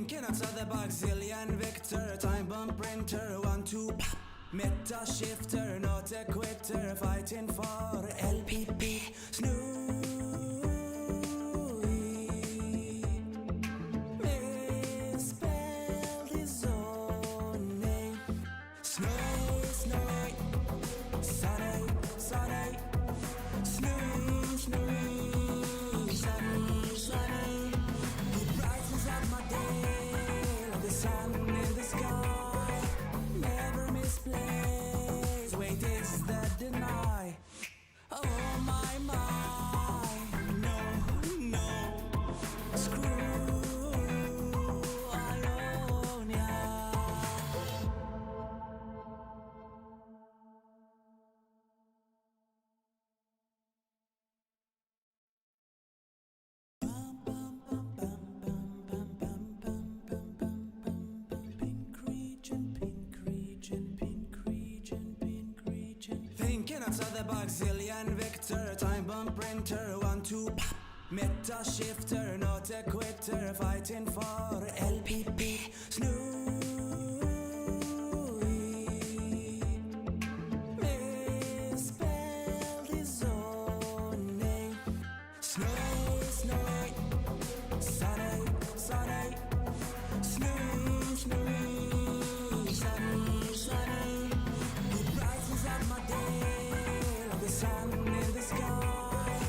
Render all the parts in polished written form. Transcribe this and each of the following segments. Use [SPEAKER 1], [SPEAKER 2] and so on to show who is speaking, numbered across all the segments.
[SPEAKER 1] Thinking outside the box, Zillion Victor, time bomb printer, 1, 2, meta shifter, not a quitter, fighting for LPP, Snnuy. Misspelled his own name, Snnuy, Snnuy, Snnuy, Snnuy, Snnuy, Snnuy, Snnuy, Snnuy. He brightens up my day like the sun in the sky. Never misplays. Wait, is that deny? Oh my my, no, no. Screw Ionia. Thinking outside the box, Zillion Victor, time bomb printer, 1, 2, meta shifter, not a quitter, fighting for LPP, Snnuy. Misspelled his own name, Snnuy, Snnuy, Snnuy, Snnuy, Snnuy, Snnuy, Snnuy, Snnuy. He brightens up my day like the sun in the sky.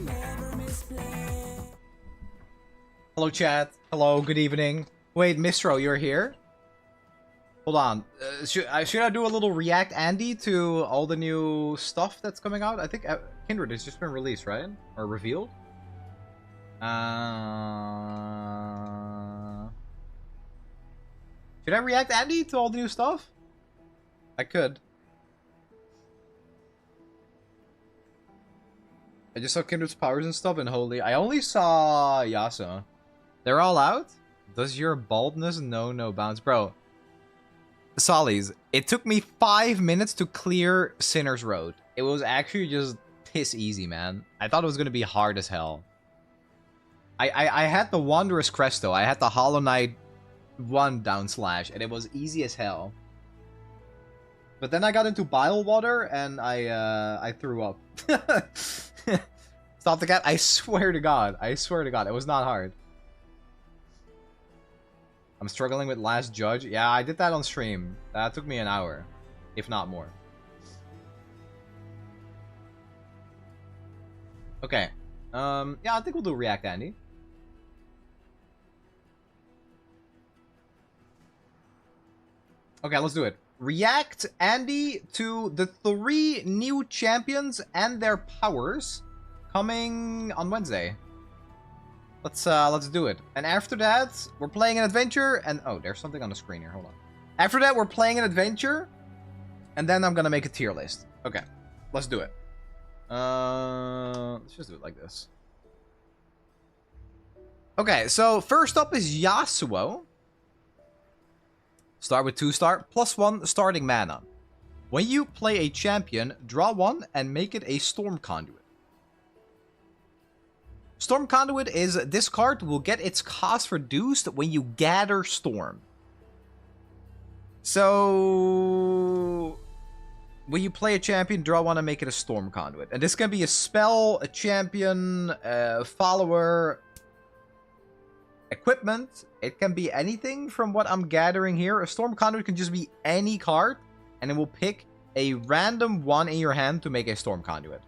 [SPEAKER 1] Never misplay.
[SPEAKER 2] Hello chat. Hello, good evening. Wait, Mistro, you're here? Hold on. Should I do a little React Andy to all the new stuff that's coming out? I think Kindred has just been released, right? Or revealed? Should I React Andy to all the new stuff? I could. I just saw Kindred's powers and stuff, and holy, I only saw Yasuo. They're all out? Does your baldness know no bounds? Bro, Sollies, it took me 5 minutes to clear Sinner's Road. It was actually just piss easy, man. I thought it was going to be hard as hell. I had the Wanderous Crest, though. I had the Hollow Knight 1 down slash, and it was easy as hell. But then I got into Bile Water, and I threw up. Stop the cat. I swear to God. I swear to God. It was not hard. I'm struggling with Last Judge. Yeah, I did that on stream. That took me an hour. If not more. Okay. Yeah, I think we'll do React Andy. Okay, let's do it. React Andy to the 3 new champions and their powers coming on Wednesday. Let's do it. And after that, we're playing an adventure and oh, there's something on the screen here. Hold on. After that, we're playing an adventure and then I'm gonna make a tier list. Okay, let's do it. Let's just do it like this. Okay, so first up is Yasuo. Start with 2-star, +1 starting mana. When you play a champion, draw 1 and make it a Storm Conduit. Storm Conduit is this card will get its cost reduced when you gather Storm. So when you play a champion, draw 1 and make it a Storm Conduit. And this can be a spell, a champion, a follower, equipment. It can be anything from what I'm gathering here. A Storm Conduit can just be any card, and it will pick a random one in your hand to make a Storm Conduit.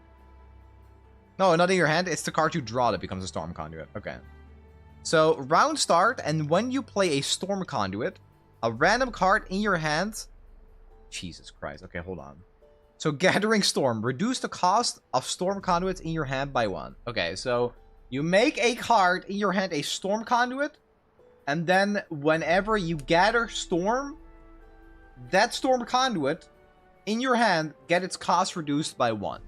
[SPEAKER 2] No, not in your hand. It's the card you draw that becomes a Storm Conduit. Okay. So, round start, and when you play a Storm Conduit, a random card in your hand... Jesus Christ. Okay, hold on. So, gathering Storm. Reduce the cost of Storm Conduits in your hand by 1. Okay, so... you make a card in your hand a Storm Conduit, and then whenever you gather Storm, that Storm Conduit in your hand get its cost reduced by 1.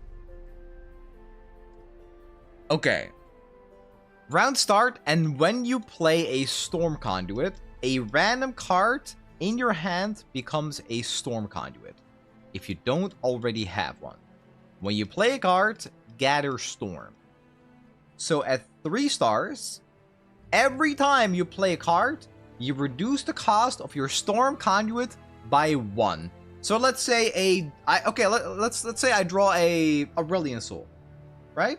[SPEAKER 2] Okay. Round start, and when you play a Storm Conduit, a random card in your hand becomes a Storm Conduit, if you don't already have one. When you play a card, gather Storm. So at 3 stars, every time you play a card, you reduce the cost of your Storm Conduit by 1. So let's say let's say I draw a Aurelion Soul, right?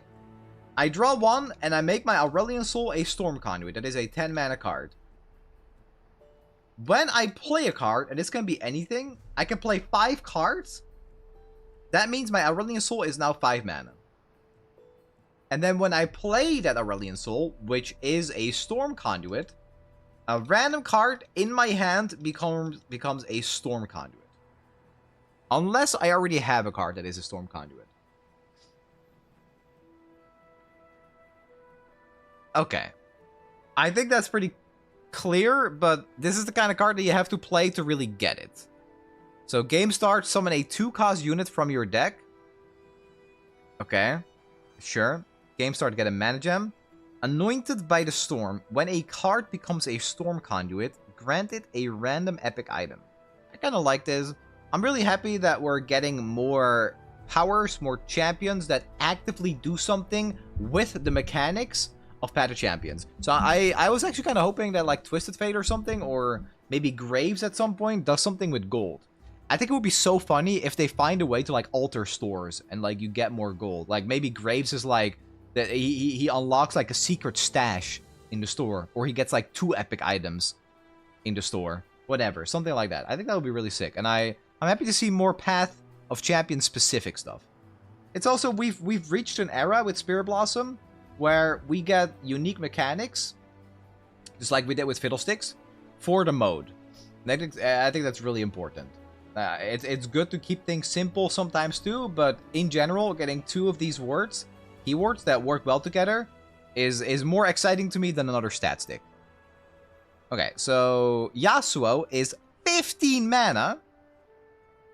[SPEAKER 2] I draw 1 and I make my Aurelion Soul a Storm Conduit. That is a 10 mana card. When I play a card, and this can be anything, I can play 5 cards. That means my Aurelion Soul is now 5 mana. And then when I play that Aurelion Soul, which is a Storm Conduit, a random card in my hand becomes a Storm Conduit. Unless I already have a card that is a Storm Conduit. Okay. I think that's pretty clear, but this is the kind of card that you have to play to really get it. So, game start, summon a 2-cost unit from your deck. Okay. Sure. Game start, get a mana gem. Anointed by the Storm. When a card becomes a Storm Conduit, grant it a random epic item. I kind of like this. I'm really happy that we're getting more powers, more champions that actively do something with the mechanics of Path of Champions. So I was actually kind of hoping that like Twisted Fate or something, or maybe Graves at some point, does something with gold. I think it would be so funny if they find a way to like alter stores and like you get more gold. Like maybe Graves is like that he unlocks like a secret stash in the store, or he gets like 2 epic items in the store. Whatever, something like that. I think that would be really sick, and I'm happy to see more Path of Champions specific stuff. It's also we've reached an era with Spirit Blossom where we get unique mechanics, just like we did with Fiddlesticks, for the mode. I think that's really important. It's good to keep things simple sometimes too, but in general, getting 2 of these keywords that work well together, is more exciting to me than another stat stick. Okay, so Yasuo is 15 mana.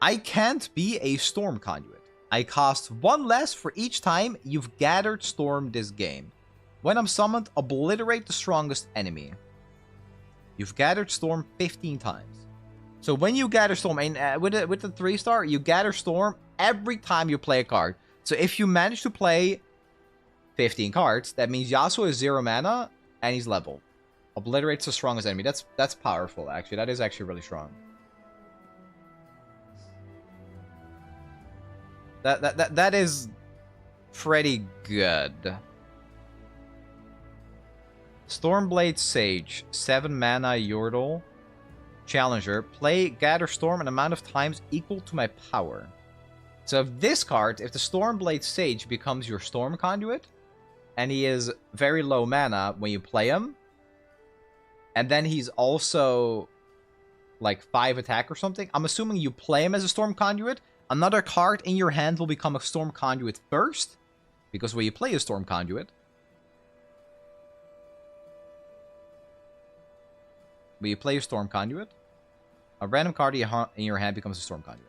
[SPEAKER 2] I can't be a Storm Conduit. I cost 1 less for each time you've gathered Storm this game. When I'm summoned, obliterate the strongest enemy. You've gathered Storm 15 times. So when you gather Storm, and with the 3-star, you gather Storm every time you play a card. So if you manage to play 15 cards, that means Yasuo is 0 mana and he's level. Obliterates the strongest enemy. That's powerful, actually. That is actually really strong. That is pretty good. Stormblade Sage, 7 mana Yordle. Challenger, play Gather Storm an amount of times equal to my power. So if this card, if the Stormblade Sage becomes your Storm Conduit, and he is very low mana when you play him, and then he's also like 5 attack or something, I'm assuming you play him as a Storm Conduit, another card in your hand will become a Storm Conduit first, because when you play a Storm Conduit, a random card in your hand becomes a Storm Conduit.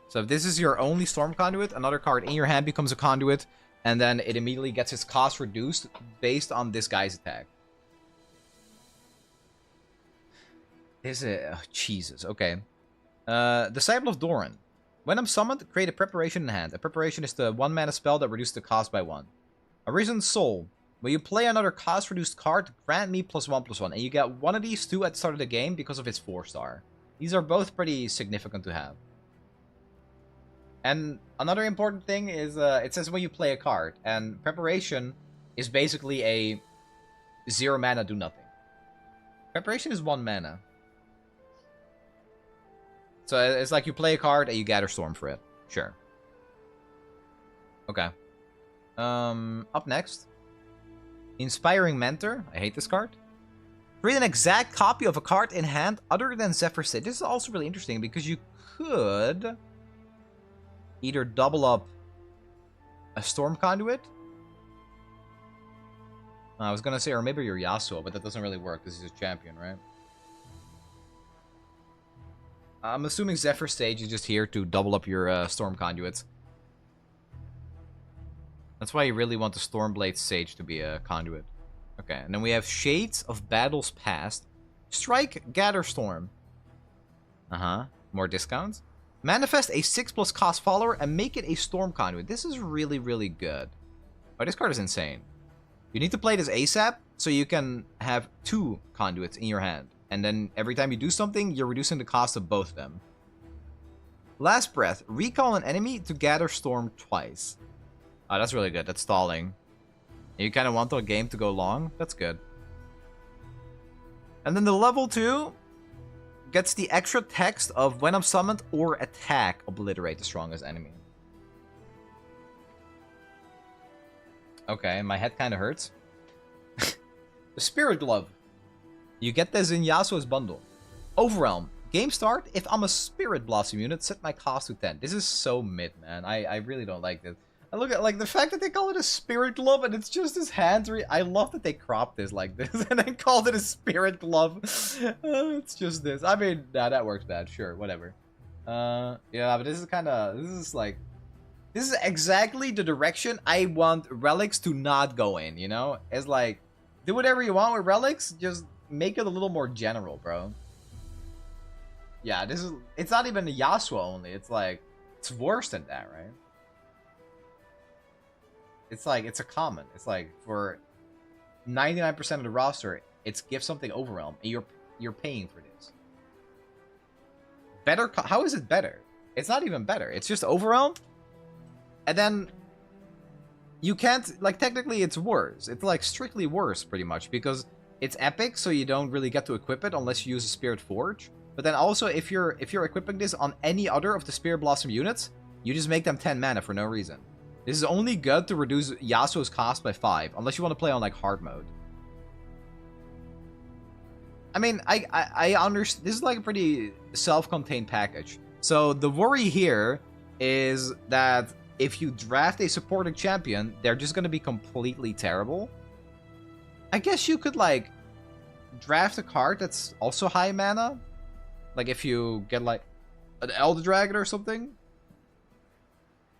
[SPEAKER 2] So if this is your only Storm Conduit, another card in your hand becomes a Conduit, and then it immediately gets its cost reduced based on this guy's attack. Oh, Jesus, okay. Disciple of Doran. When I'm summoned, create a preparation in hand. A preparation is the 1 mana spell that reduces the cost by 1. Arisen Soul. When you play another cost-reduced card, grant me +1/+1. And you get one of these 2 at the start of the game because of its 4-star. These are both pretty significant to have. And another important thing is, it says when you play a card. And Preparation is basically a 0 mana do nothing. Preparation is 1 mana. So it's like you play a card and you gather Storm for it. Sure. Okay. Up next. Inspiring Mentor. I hate this card. Create an exact copy of a card in hand other than Zephyr Sage. This is also really interesting because you could either double up a Storm Conduit. I was gonna say, or maybe you're Yasuo, but that doesn't really work because he's a champion, right? I'm assuming Zephyr Sage is just here to double up your Storm Conduits. That's why you really want the Stormblade Sage to be a conduit. Okay, and then we have Shades of Battles Past. Strike, Gather Storm. More discounts. Manifest a 6+ cost follower and make it a Storm Conduit. This is really, really good. Oh, this card is insane. You need to play this ASAP so you can have 2 conduits in your hand. And then every time you do something, you're reducing the cost of both of them. Last Breath. Recall an enemy to gather storm twice. Oh, that's really good. That's stalling. You kind of want the game to go long? That's good. And then the level 2 gets the extra text of when I'm summoned or attack, obliterate the strongest enemy. Okay, my head kind of hurts. The Spirit Glove. You get this in Yasuo's bundle. Overwhelm. Game start, if I'm a Spirit Blossom unit, set my cost to 10. This is so mid, man. I really don't like this. I look at like the fact that they call it a Spirit Glove and it's just his hands. I love that they cropped this like this and then called it a Spirit Glove. It's just this. I mean, nah, that works bad. Sure, whatever. Yeah, but this is kind of... This is exactly the direction I want relics to not go in, you know? It's like, do whatever you want with relics, just make it a little more general, bro. Yeah, this is... It's not even a Yasuo only. It's like... It's worse than that, right? It's like... It's a common. It's like, for 99% of the roster, it's give something Overwhelm, and you're paying for this. Better... How is it better? It's not even better. It's just Overwhelm, and then... You can't... Like, technically, it's worse. It's, like, strictly worse, pretty much, because it's epic, so you don't really get to equip it unless you use a Spirit Forge. But then also, if you're equipping this on any other of the Spirit Blossom units, you just make them 10 mana for no reason. This is only good to reduce Yasuo's cost by 5, unless you want to play on like hard mode. I mean, I understand. This is like a pretty self-contained package. So the worry here is that if you draft a supporting champion, they're just going to be completely terrible. I guess you could like draft a card that's also high mana. Like if you get like an Elder Dragon or something,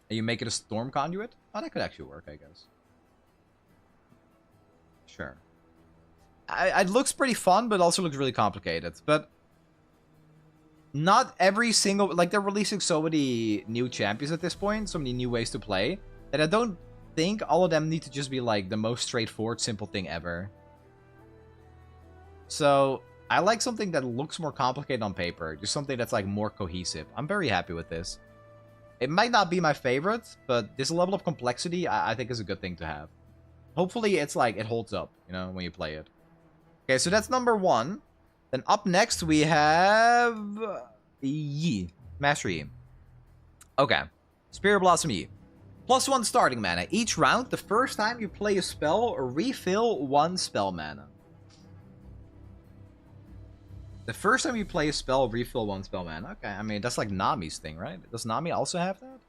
[SPEAKER 2] and you make it a Storm Conduit. Oh, that could actually work, I guess. Sure. It looks pretty fun, but also looks really complicated. But not every single... Like, they're releasing so many new champions at this point, so many new ways to play, that I don't think all of them need to just be like the most straightforward, simple thing ever. So... I like something that looks more complicated on paper. Just something that's like more cohesive. I'm very happy with this. It might not be my favorite, but this level of complexity I think is a good thing to have. Hopefully it's like it holds up, you know, when you play it. Okay, so that's number 1. Then up next we have Yi. Master Yi. Okay. Spirit Blossom Yi. +1 starting mana. Each round, the first time you play a spell, refill 1 spell mana. The first time you play a spell, refill 1 spell mana. Okay, I mean, that's like Nami's thing, right? Does Nami also have that?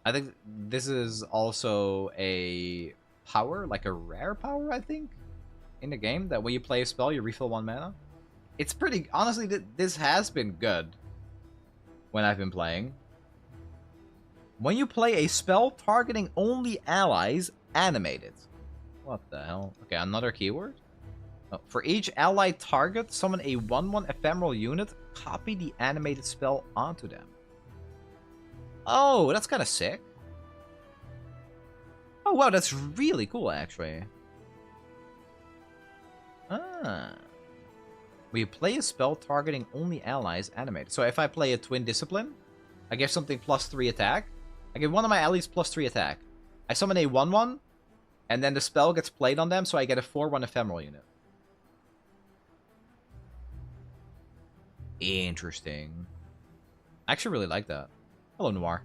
[SPEAKER 2] I think this is also a power, like a rare power, I think, in the game. That when you play a spell, you refill 1 mana. It's pretty... Honestly, this has been good when I've been playing. When you play a spell targeting only allies, animate it. What the hell? Okay, another keyword? For each allied target, summon a 1/1 ephemeral unit, copy the animated spell onto them. Oh, that's kind of sick. Oh, wow, that's really cool, actually. Ah. We play a spell targeting only allies, animated. So if I play a Twin Discipline, I give something +3 attack. I give one of my allies +3 attack. I summon a 1/1, and then the spell gets played on them, so I get a 4/1 ephemeral unit. Interesting. I actually really like that. Hello, Noir.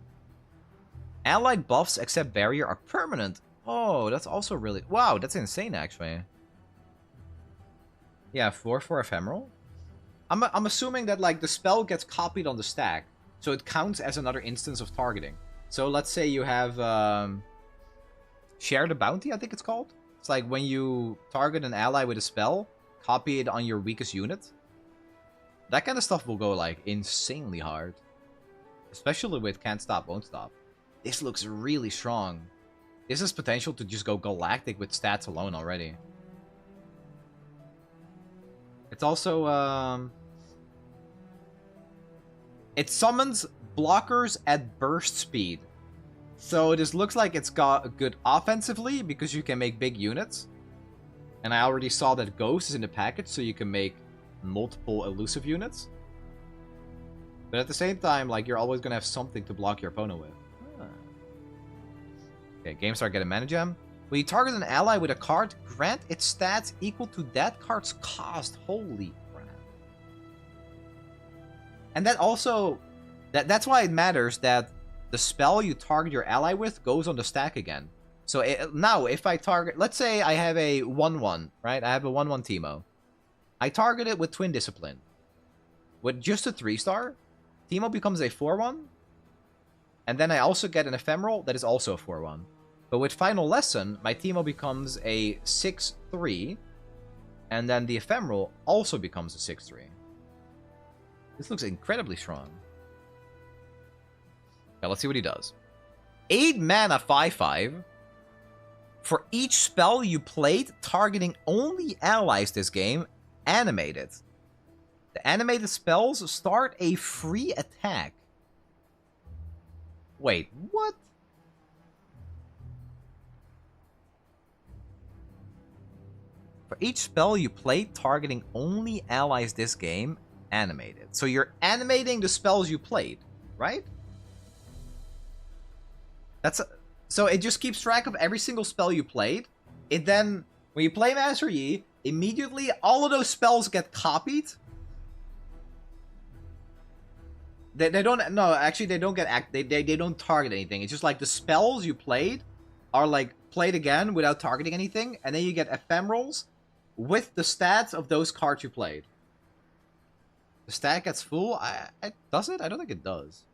[SPEAKER 2] Allied buffs except barrier are permanent. Oh, that's also really... Wow, that's insane, actually. Yeah, 4/4 ephemeral. I'm assuming that, like, the spell gets copied on the stack, so it counts as another instance of targeting. So let's say you have... Share the Bounty, I think it's called. It's like when you target an ally with a spell, copy it on your weakest unit. That kind of stuff will go, like, insanely hard. Especially with Can't Stop, Won't Stop. This looks really strong. This has potential to just go galactic with stats alone already. It's also, it summons blockers at burst speed. So this looks like it's got good offensively, because you can make big units. And I already saw that Ghost is in the package, so you can make multiple elusive units. But at the same time, like, you're always going to have something to block your opponent with. Okay, game start, get a mana gem. When you target an ally with a card, grant its stats equal to that card's cost. Holy crap. And that also... That's why it matters that the spell you target your ally with goes on the stack again. So now, if I target... Let's say I have a 1-1, right? I have a 1-1 Teemo. I target it with Twin Discipline. With just a 3-star, Teemo becomes a 4-1. And then I also get an Ephemeral that is also a 4-1. But with Final Lesson, my Teemo becomes a 6-3. And then the Ephemeral also becomes a 6-3. This looks incredibly strong. Okay, let's see what he does. 8 mana 5/5. For each spell you played targeting only allies this game, animate it. The animated spells start a free attack. Wait, what? For each spell you played targeting only allies this game, animate it. So you're animating the spells you played, right? So it just keeps track of every single spell you played. It then, when you play Master Yi, immediately all of those spells get copied. They don't, no, actually they don't get, they don't target anything. It's just like the spells you played are like played again without targeting anything. And then you get ephemerals with the stats of those cards you played. The stat gets full? Does it? I don't think it does.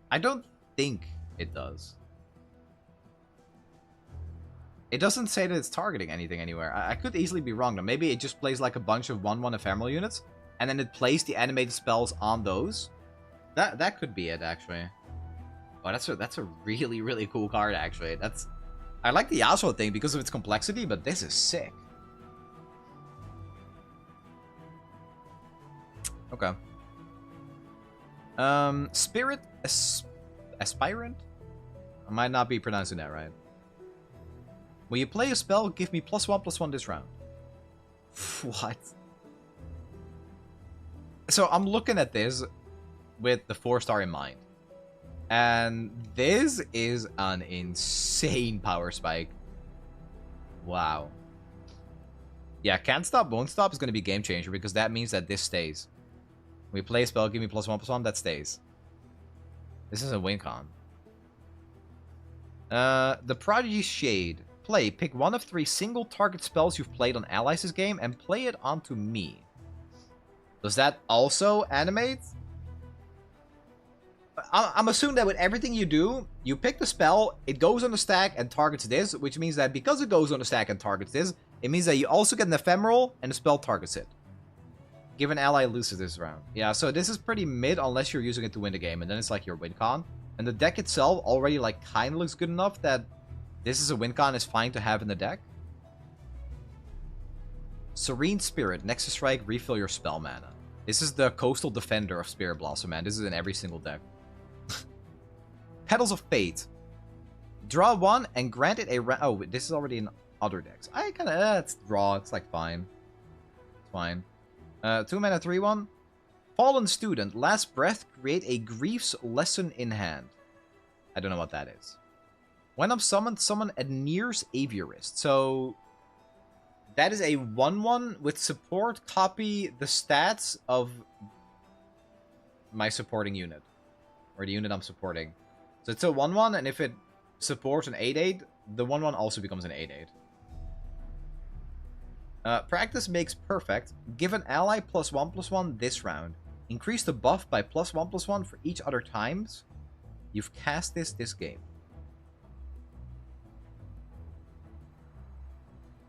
[SPEAKER 2] I don't think it does. It doesn't say that it's targeting anything anywhere. I could easily be wrong though. Maybe it just plays like a bunch of 1/1 ephemeral units, and then it plays the animated spells on those. That could be it actually. Oh, that's a really, really cool card actually. I like the Yasuo thing because of its complexity, but this is sick. Okay. Spirit Aspirant? I might not be pronouncing that right. When you play a spell, give me +1/+1 this round. What? So I'm looking at this with the 4-star in mind. And this is an insane power spike. Wow. Yeah, can't stop, won't stop is going to be game changer because that means that this stays. We play a spell, give me +1/+1, that stays. This is a win con. The Prodigy Shade. Play, pick one of 3 single target spells you've played on allies this game and play it onto me. Does that also animate? I'm assuming that with everything you do, you pick the spell, it goes on the stack and targets this, which means that because it goes on the stack and targets this, it means that you also get an ephemeral and the spell targets it. Give an ally elusive this round. Yeah, so this is pretty mid unless you're using it to win the game, and then it's like your win con. And the deck itself already like kind of looks good enough that this is a win con is fine to have in the deck. Serene Spirit. Next to strike, refill your spell mana. This is the Coastal Defender of Spirit Blossom, man. This is in every single deck. Petals of Fate. Draw 1 and grant it a oh, this is already in other decks. I kind of, it's draw. It's like fine. It's fine. 2 mana 3/1. Fallen Student. Last breath. Create a Grief's Lesson in hand. I don't know what that is. When I'm summoned, summon a Nir's Aviarist. So that is a 1/1 with support. Copy the stats of my supporting unit. Or the unit I'm supporting. So it's a 1/1, and if it supports an 8/8, the 1/1 also becomes an 8/8. Practice makes perfect. Give an ally +1/+1 this round. Increase the buff by +1/+1 for each other times you've cast this game.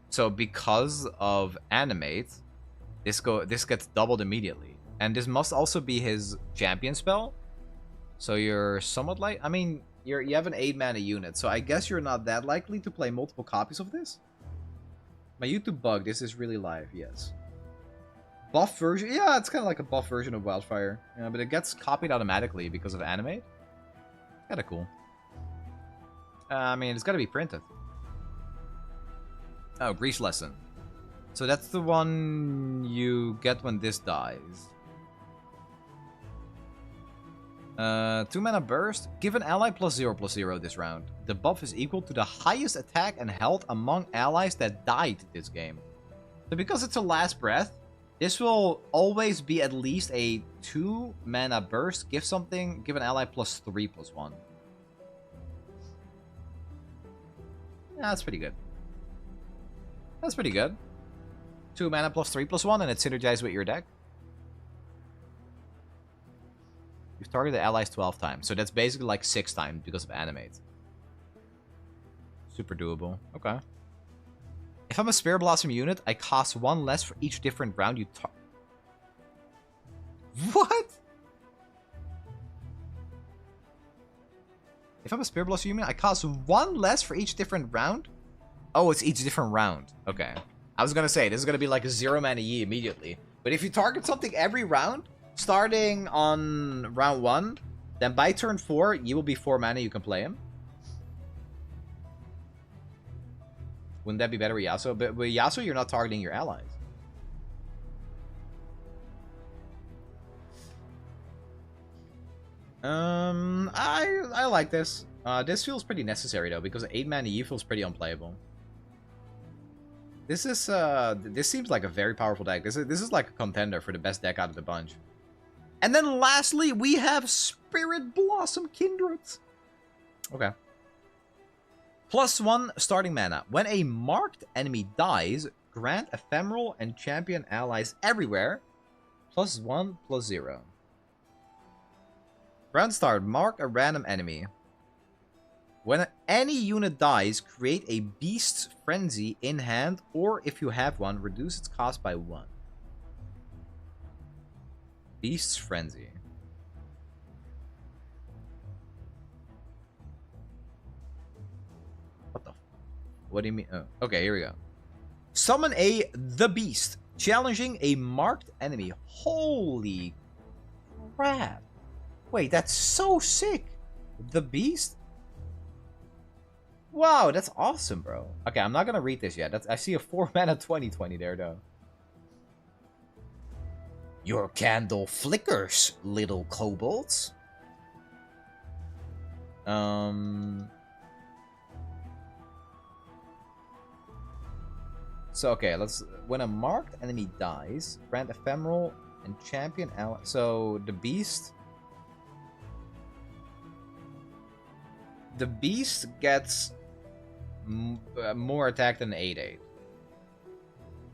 [SPEAKER 2] So because of animate, this gets doubled immediately. And this must also be his champion spell. So you're somewhat like, I mean, you have an 8 mana unit, so I guess you're not that likely to play multiple copies of this. My YouTube bug, this is really live, yes. Buff version, yeah, it's kind of like a buff version of Wildfire. Yeah, but it gets copied automatically because of animate. Kinda cool. I mean, it's gotta be printed. Oh, Grease Lesson. So that's the one you get when this dies. 2 mana burst. Give an ally +0/+0 this round. The buff is equal to the highest attack and health among allies that died this game. So because it's a last breath, this will always be at least a 2 mana burst. Give an ally +3/+1. Yeah, that's pretty good. That's pretty good. 2 mana +3/+1, and it's synergized with your deck. You've targeted allies 12 times, so that's basically like 6 times because of animate. Super doable. Okay. If I'm a Spirit Blossom unit, I cost 1 less for each different round you target. What? If I'm a Spirit Blossom unit, I cost 1 less for each different round? Oh, it's each different round. Okay. I was gonna say, this is gonna be like a 0 mana Yi immediately. But if you target something every round, starting on round 1, then by turn 4, you will be 4 mana, you can play him. Wouldn't that be better with Yasuo? But with Yasuo, you're not targeting your allies. I like this. This feels pretty necessary though, because 8 mana Yi feels pretty unplayable. This is this seems like a very powerful deck. This is like a contender for the best deck out of the bunch. And then lastly, we have Spirit Blossom Kindreds. Okay. +1 starting mana. When a marked enemy dies, grant ephemeral and champion allies everywhere +1/+0. Round start. Mark a random enemy. When any unit dies, create a Beast's Frenzy in hand, or if you have one, reduce its cost by 1. Beast's Frenzy. What the? What do you mean? Oh, okay, here we go. Summon The Beast, challenging a marked enemy. Holy crap. Wait, that's so sick. The Beast? Wow, that's awesome, bro. Okay, I'm not gonna read this yet. I see a 4 mana 20/20 there, though. Your candle flickers, little kobolds. So, okay, when a marked enemy dies, grant ephemeral and champion ally. So, the Beast... The Beast gets more attack than 8/8.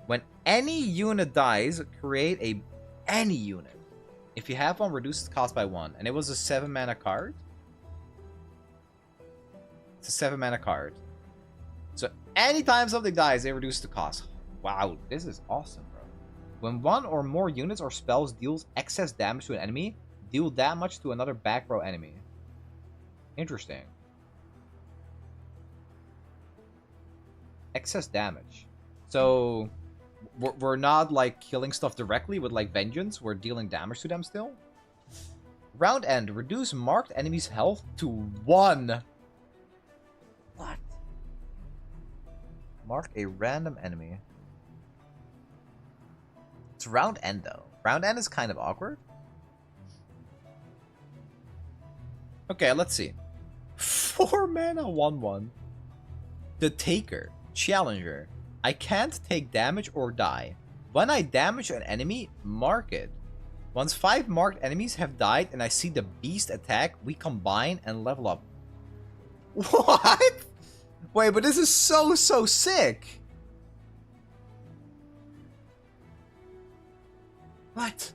[SPEAKER 2] When any unit dies, create any unit. If you have one, reduce its cost by 1. And it was a 7 mana card. It's a 7 mana card. So anytime something dies, they reduce the cost. Wow, this is awesome, bro. When one or more units or spells deals excess damage to an enemy, deal that much to another back row enemy. Interesting. Excess damage. So we're not like killing stuff directly with like vengeance. We're dealing damage to them still. Round end. Reduce marked enemies' health to 1. What? Mark a random enemy. It's round end though. Round end is kind of awkward. Okay, let's see. 4 mana 1/1. The Taker. Challenger. I can't take damage or die. When I damage an enemy, mark it. Once 5 marked enemies have died and I see the Beast attack, we combine and level up. What? Wait, but this is so sick. What?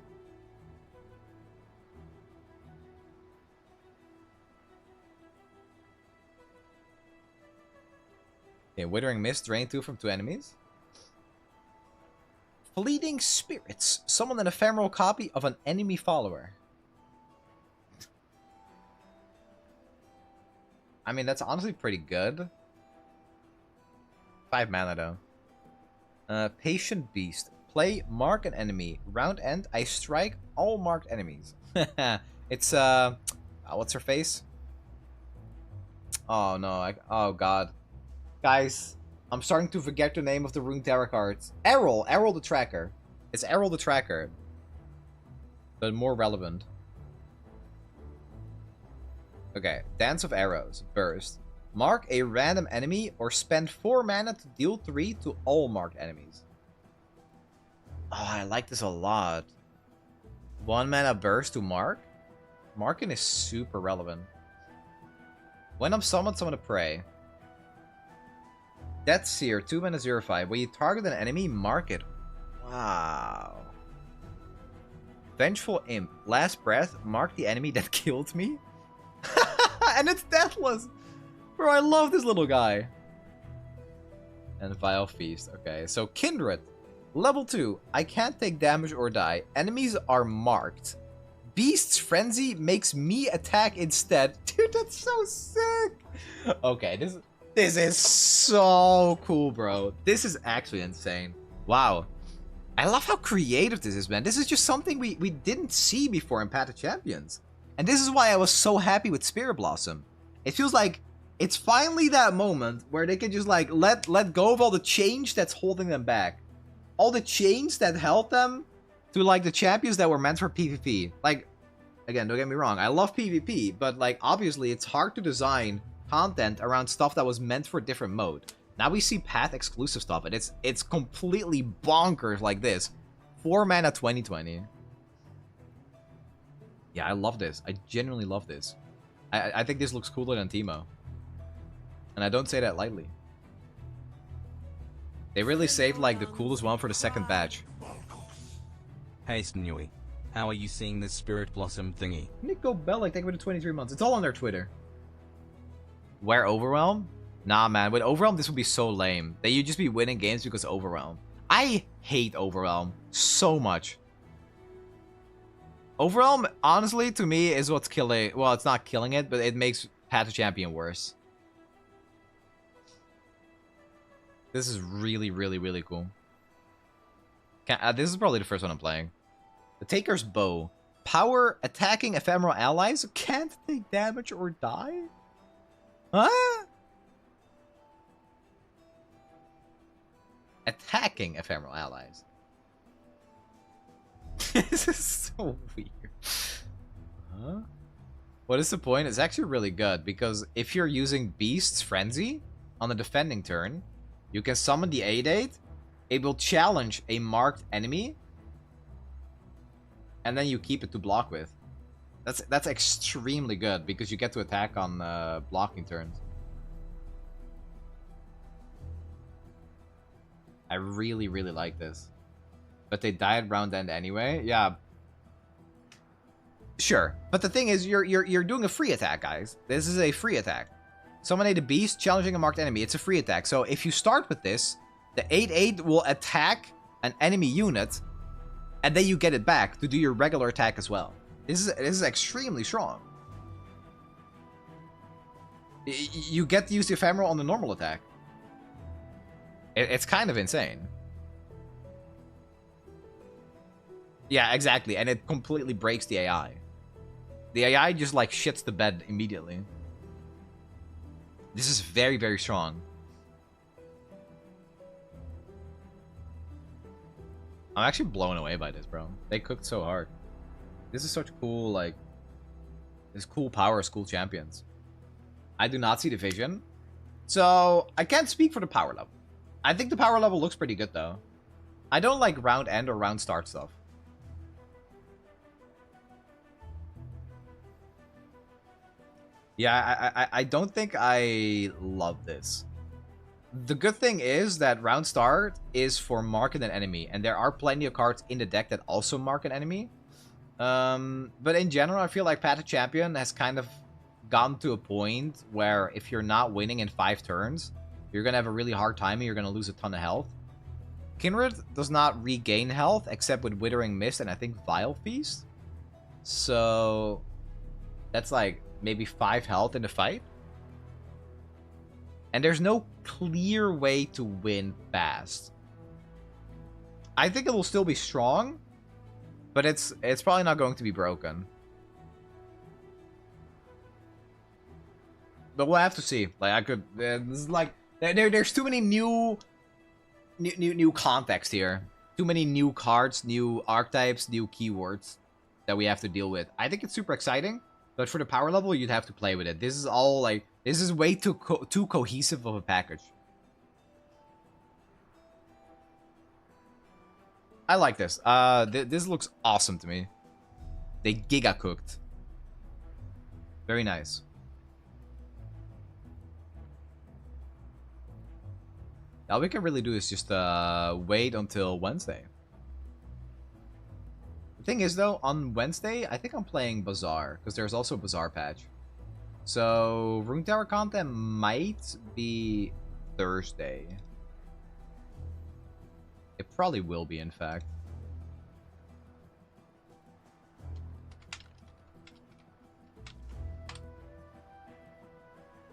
[SPEAKER 2] Okay, Withering Mist, drain 2 from 2 enemies. Fleeting Spirits. Summon an ephemeral copy of an enemy follower. I mean, that's honestly pretty good. 5 mana though. Patient Beast. Play, mark an enemy. Round end, I strike all marked enemies. It's, what's her face? Oh no, oh god. Guys, I'm starting to forget the name of the Runeterra cards. Errol the Tracker. It's Errol the Tracker. But more relevant. Okay, Dance of Arrows, Burst. Mark a random enemy or spend 4 mana to deal 3 to all marked enemies. Oh, I like this a lot. 1 mana burst to mark. Marking is super relevant. When I'm summoned, summon a prey. Death Seer, 2 mana 0/5. When you target an enemy, mark it. Wow. Vengeful Imp. Last breath, mark the enemy that killed me. And it's deathless. Bro, I love this little guy. And Vile Feast. Okay, so Kindred. Level 2. I can't take damage or die. Enemies are marked. Beast's Frenzy makes me attack instead. Dude, that's so sick. Okay, this is so cool, bro. This is actually insane. Wow. I love how creative this is, man. This is just something we didn't see before in Path of Champions. And this is why I was so happy with Spirit Blossom. It feels like it's finally that moment where they can just like let go of all the change that's holding them back. All the change that held them to like the champions that were meant for PvP. Like, again, don't get me wrong, I love PvP, but like obviously it's hard to design content around stuff that was meant for a different mode. Now we see path exclusive stuff, and it's completely bonkers like this. 4 mana 2020. Yeah, I love this. I genuinely love this. I think this looks cooler than Teemo. And I don't say that lightly. They really saved like the coolest one for the second batch.
[SPEAKER 3] Hey Snnuy, how are you seeing this Spirit Blossom thingy?
[SPEAKER 2] Nico Bellic, thank you for the 23 months. It's all on their Twitter. Where Overwhelm? Nah, man. With Overwhelm, this would be so lame. That you'd just be winning games because of Overwhelm. I hate Overwhelm so much. Overwhelm, honestly, to me, is what's killing... Well, it's not killing it, but it makes Path of Champion worse. This is really, really, really cool. This is probably the first one I'm playing. The Taker's Bow. Power attacking ephemeral allies. Can't take damage or die? Huh? Attacking ephemeral allies. This is so weird. Huh? What is the point? It's actually really good, because if you're using Beast's Frenzy on the defending turn, you can summon the 8/8, it will challenge a marked enemy, and then you keep it to block with. That's extremely good, because you get to attack on blocking turns. I really, really like this. But they died round end anyway. Yeah. Sure. But the thing is, you're doing a free attack, guys. This is a free attack. Summon a beast, challenging a marked enemy. It's a free attack. So if you start with this, the 8/8 will attack an enemy unit, and then you get it back to do your regular attack as well. This is extremely strong. You get to use the ephemeral on the normal attack. It's kind of insane. Yeah, exactly. And it completely breaks the AI. The AI just like shits the bed immediately. This is very, very strong. I'm actually blown away by this, bro. They cooked so hard. This is such cool, like... This cool power, cool champions. I do not see the vision. So, I can't speak for the power level. I think the power level looks pretty good, though. I don't like round end or round start stuff. Yeah, I don't think I love this. The good thing is that round start is for marking an enemy, and there are plenty of cards in the deck that also mark an enemy. But in general, I feel like Path of Champion has kind of gotten to a point where if you're not winning in 5 turns, you're gonna have a really hard time and you're gonna lose a ton of health. Kindred does not regain health except with Withering Mist and I think Vile Feast. So that's like maybe 5 health in the fight. And there's no clear way to win fast. I think it will still be strong, but it's probably not going to be broken. But we'll have to see. Like, I could... this is like... There's too many new context here. Too many new cards, new archetypes, new keywords that we have to deal with. I think it's super exciting, but for the power level, you'd have to play with it. This is all, like... This is way too cohesive of a package. I like this. This looks awesome to me. They giga cooked. Very nice. All we can really do is just wait until Wednesday. The thing is, though, on Wednesday, I think I'm playing Bazaar, because there's also a Bazaar patch. So, Runeterra content might be Thursday. It probably will be, in fact.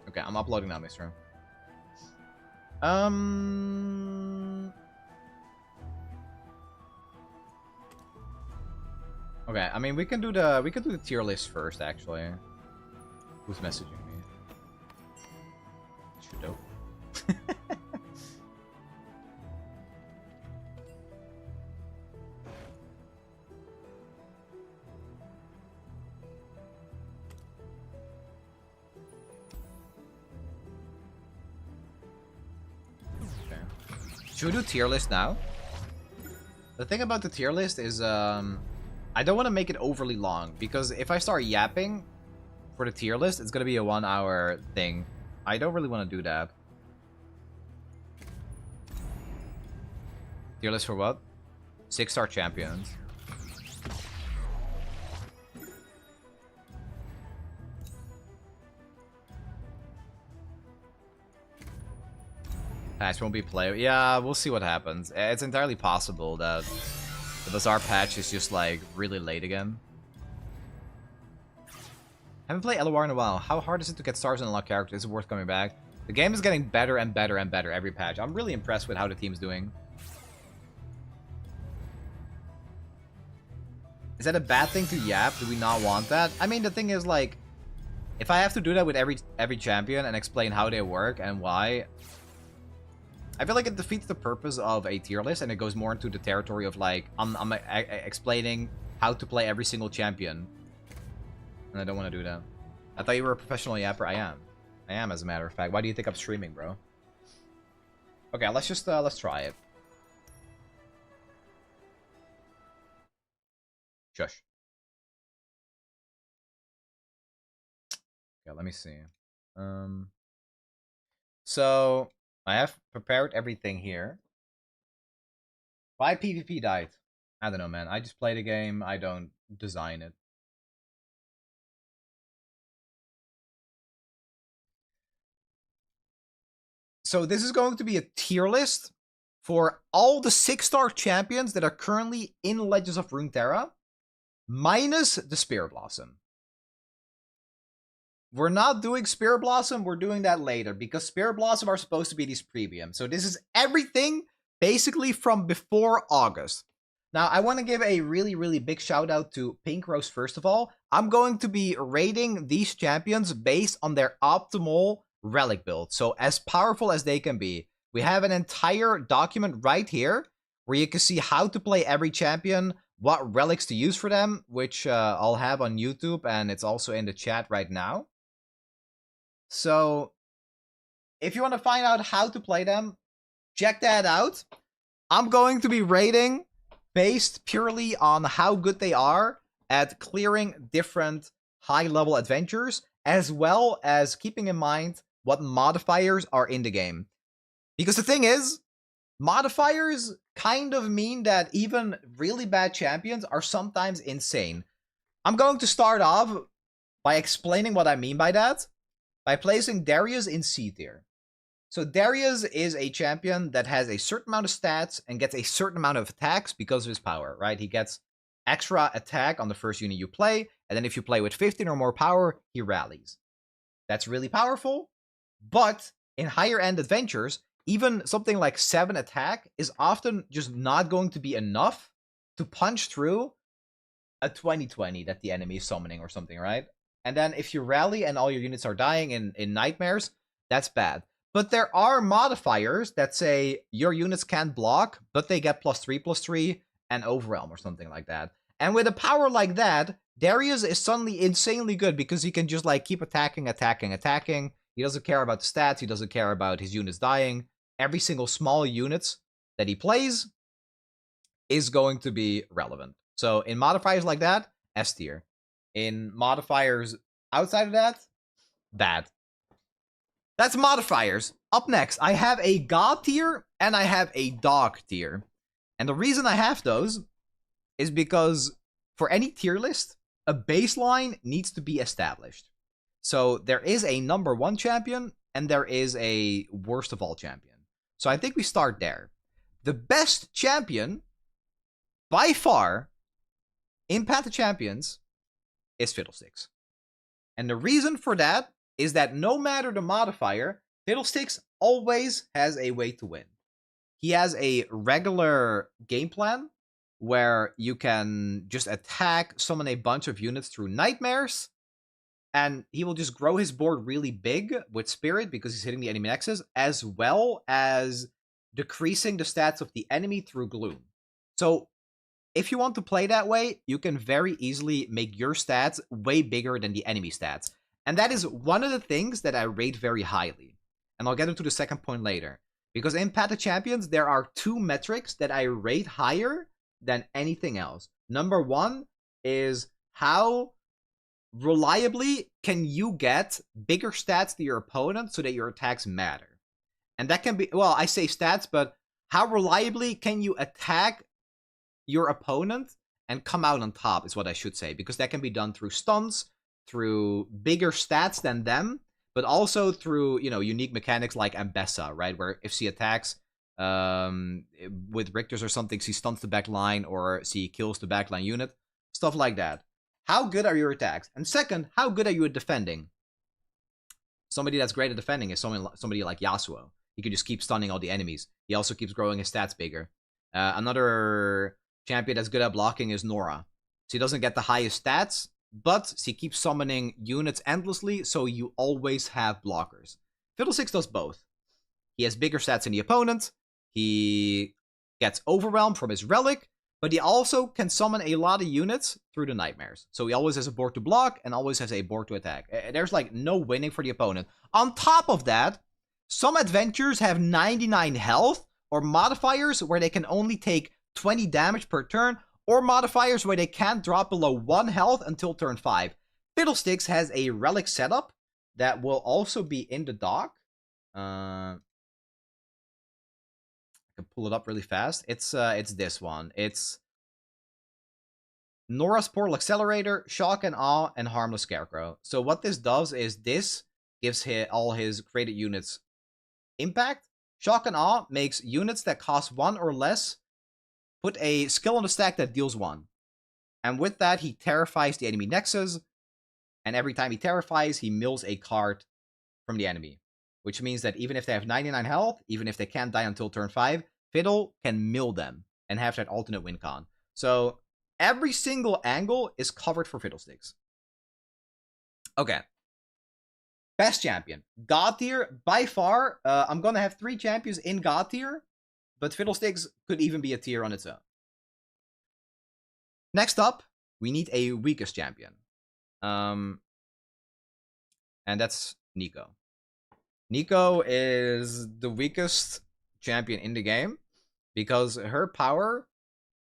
[SPEAKER 2] Okay, I'm uploading now, Mr. Okay, I mean we can do the tier list first, actually. Who's messaging me? Shadow. Should we do tier list now? The thing about the tier list is, I don't want to make it overly long, because if I start yapping for the tier list, it's going to be a 1 hour thing. I don't really want to do that. Tier list for what? 6-star champions. Patch won't be played. Yeah, we'll see what happens. It's entirely possible that the Bazaar patch is just, like, really late again. Haven't played LOR in a while. How hard is it to get stars and unlock characters? Is it worth coming back? The game is getting better and better and better every patch. I'm really impressed with how the team's doing. Is that a bad thing to yap? Do we not want that? I mean, the thing is, like, if I have to do that with every champion and explain how they work and why, I feel like it defeats the purpose of a tier list, and it goes more into the territory of, like, I'm explaining how to play every single champion. And I don't want to do that. I thought you were a professional yapper. I am. I am, as a matter of fact. Why do you think I'm streaming, bro? Okay, let's just, let's try it. Shush. Okay, let me see. So I have prepared everything here. Why PvP died? I don't know, man. I just play the game. I don't design it. So this is going to be a tier list for all the 6-star champions that are currently in Legends of Runeterra, minus the Spirit Blossom. We're not doing Spirit Blossom, we're doing that later, because Spirit Blossom are supposed to be these premium. So this is everything, basically, from before August. Now, I want to give a really, really big shout out to Pink Rose, first of all. I'm going to be rating these champions based on their optimal relic build. So as powerful as they can be. We have an entire document right here where you can see how to play every champion, what relics to use for them, which I'll have on YouTube, and it's also in the chat right now. So if you want to find out how to play them, check that out. I'm going to be rating based purely on how good they are at clearing different high-level adventures, as well as keeping in mind what modifiers are in the game. Because the thing is, modifiers kind of mean that even really bad champions are sometimes insane. I'm going to start off by explaining what I mean by that, by placing Darius in C tier. So Darius is a champion that has a certain amount of stats and gets a certain amount of attacks because of his power, right? He gets extra attack on the first unit you play, and then if you play with 15 or more power, he rallies. That's really powerful, but in higher end adventures, even something like 7 attack is often just not going to be enough to punch through a 20/20 that the enemy is summoning or something, right? And then if you rally and all your units are dying in nightmares, that's bad. But there are modifiers that say your units can't block, but they get +3/+3 and overwhelm or something like that. And with a power like that, Darius is suddenly insanely good because he can just like keep attacking. He doesn't care about the stats. He doesn't care about his units dying. Every single small units that he plays is going to be relevant. So in modifiers like that, S tier. In modifiers outside of that, bad. That's modifiers. Up next, I have a God tier and I have a Dog tier. And the reason I have those is because for any tier list, a baseline needs to be established. So there is a number 1 champion and there is a worst of all champion. So I think we start there. The best champion, by far, in Path of Champions, is Fiddlesticks. And the reason for that is that no matter the modifier, Fiddlesticks always has a way to win. He has a regular game plan where you can just attack, summon a bunch of units through nightmares, and he will just grow his board really big with Spirit because he's hitting the enemy nexus, as well as decreasing the stats of the enemy through Gloom. So if you want to play that way, you can very easily make your stats way bigger than the enemy stats. And that is one of the things that I rate very highly. And I'll get into the second point later. Because in Path of Champions, there are 2 metrics that I rate higher than anything else. Number 1 is how reliably can you get bigger stats to your opponent so that your attacks matter. And that can be, well, I say stats, but how reliably can you attack your opponent and come out on top is what I should say. Because that can be done through stuns, through bigger stats than them, but also through, you know, unique mechanics like Ambessa, right? Where if she attacks with Richter's or something, she stuns the back line or she kills the backline unit. Stuff like that. How good are your attacks? And second, how good are you at defending? Somebody that's great at defending is somebody like Yasuo. He can just keep stunning all the enemies. He also keeps growing his stats bigger. Another champion that's good at blocking is Nora. She doesn't get the highest stats, but she keeps summoning units endlessly, so you always have blockers. Fiddlesticks does both. He has bigger stats than the opponent, he gets overwhelmed from his relic, but he also can summon a lot of units through the nightmares. So he always has a board to block and always has a board to attack. There's like no winning for the opponent. On top of that, some adventures have 99 health, or modifiers where they can only take 20 damage per turn, or modifiers where they can't drop below 1 health until turn 5. Fiddlesticks has a relic setup that will also be in the dock. I can pull it up really fast. It's this one. It's Nora's Portal Accelerator, Shock and Awe, and Harmless Scarecrow. So what this does is this gives all his created units impact. Shock and Awe makes units that cost 1 or less put a skill on the stack that deals 1. And with that, he terrifies the enemy nexus. And every time he terrifies, he mills a card from the enemy. Which means that even if they have 99 health, even if they can't die until turn 5, Fiddle can mill them and have that alternate win con. So every single angle is covered for Fiddlesticks. Okay. Best champion. God tier, by far. I'm going to have 3 champions in God tier. But Fiddlesticks could even be a tier on its own. Next up, we need a weakest champion. And that's Neeko. Neeko is the weakest champion in the game because her power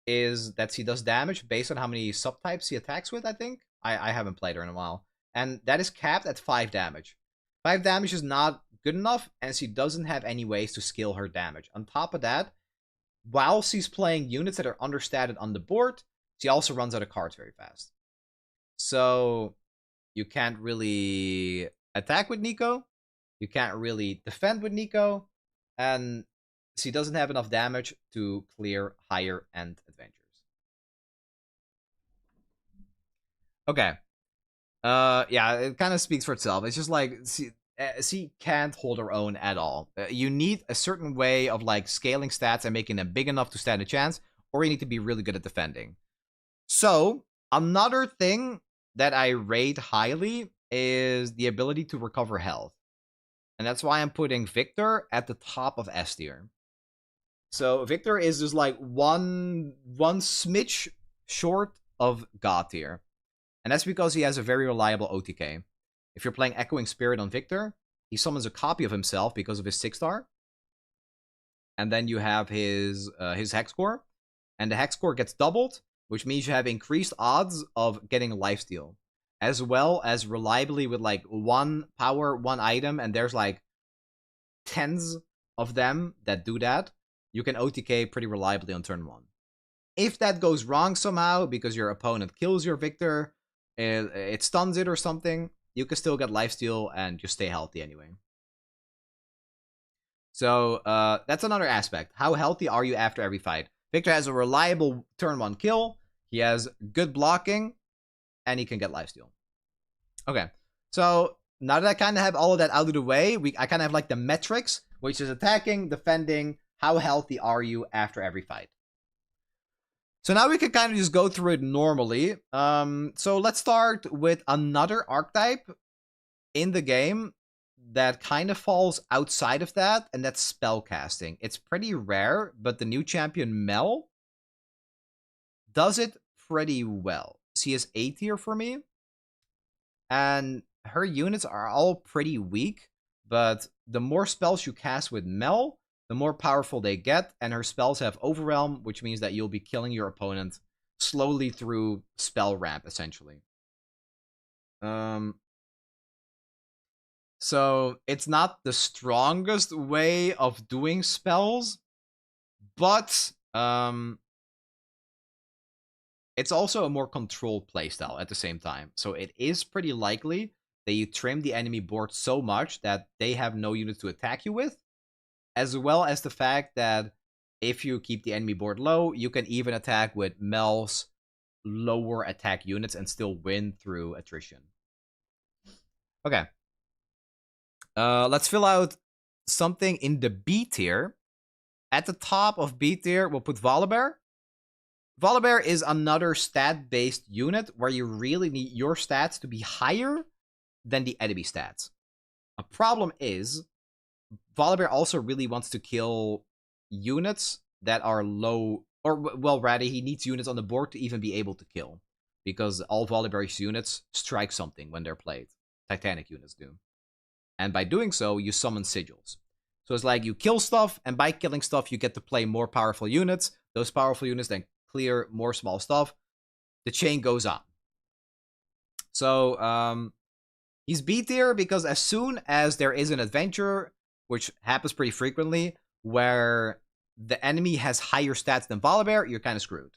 [SPEAKER 2] is that she does damage based on how many subtypes she attacks with, I think. I haven't played her in a while. And that is capped at 5 damage. 5 damage is not good enough, and she doesn't have any ways to scale her damage. On top of that, while she's playing units that are understated on the board, she also runs out of cards very fast. So you can't really attack with Neeko. You can't really defend with Neeko. And she doesn't have enough damage to clear higher end adventures. Okay. Yeah, it kind of speaks for itself. It's just like she can't hold her own at all. You need a certain way of like scaling stats and making them big enough to stand a chance, or you need to be really good at defending. So another thing that I rate highly is the ability to recover health. And that's why I'm putting Victor at the top of S tier. So Victor is just like one smidge short of God tier. And that's because he has a very reliable OTK. If you're playing Echoing Spirit on Victor, he summons a copy of himself because of his 6-star. And then you have his Hex Core. And the Hex Core gets doubled, which means you have increased odds of getting lifesteal. As well as reliably with like 1 power, 1 item, and there's like tens of them that do that. You can OTK pretty reliably on turn 1. If that goes wrong somehow, because your opponent kills your Victor, it stuns it or something, you can still get lifesteal and just stay healthy anyway. So that's another aspect. How healthy are you after every fight? Victor has a reliable turn 1 kill. He has good blocking. And he can get lifesteal. Okay. So now that I kind of have all of that out of the way, I kind of have like the metrics, which is attacking, defending, how healthy are you after every fight. So now we can kind of just go through it normally. So let's start with another archetype in the game that kind of falls outside of that, and that's spellcasting. It's pretty rare, but the new champion Mel does it pretty well. She is A tier for me, and her units are all pretty weak, but the more spells you cast with Mel, the more powerful they get, and her spells have Overwhelm, which means that you'll be killing your opponent slowly through spell ramp, essentially. So it's not the strongest way of doing spells, but it's also a more controlled playstyle at the same time. So it is pretty likely that you trim the enemy board so much that they have no units to attack you with, as well as the fact that if you keep the enemy board low, you can even attack with Mel's lower attack units and still win through attrition. Okay. Let's fill out something in the B tier. At the top of B tier, we'll put Volibear. Volibear is another stat-based unit where you really need your stats to be higher than the enemy stats. A problem is, Volibear also really wants to kill units that are low, or well, rather, he needs units on the board to even be able to kill. Because all Volibear's units strike something when they're played. Titanic units do. And by doing so, you summon sigils. So it's like you kill stuff, and by killing stuff, you get to play more powerful units. Those powerful units then clear more small stuff. The chain goes on. So, he's B tier because as soon as there is an adventure, which happens pretty frequently, where the enemy has higher stats than Volibear, you're kind of screwed.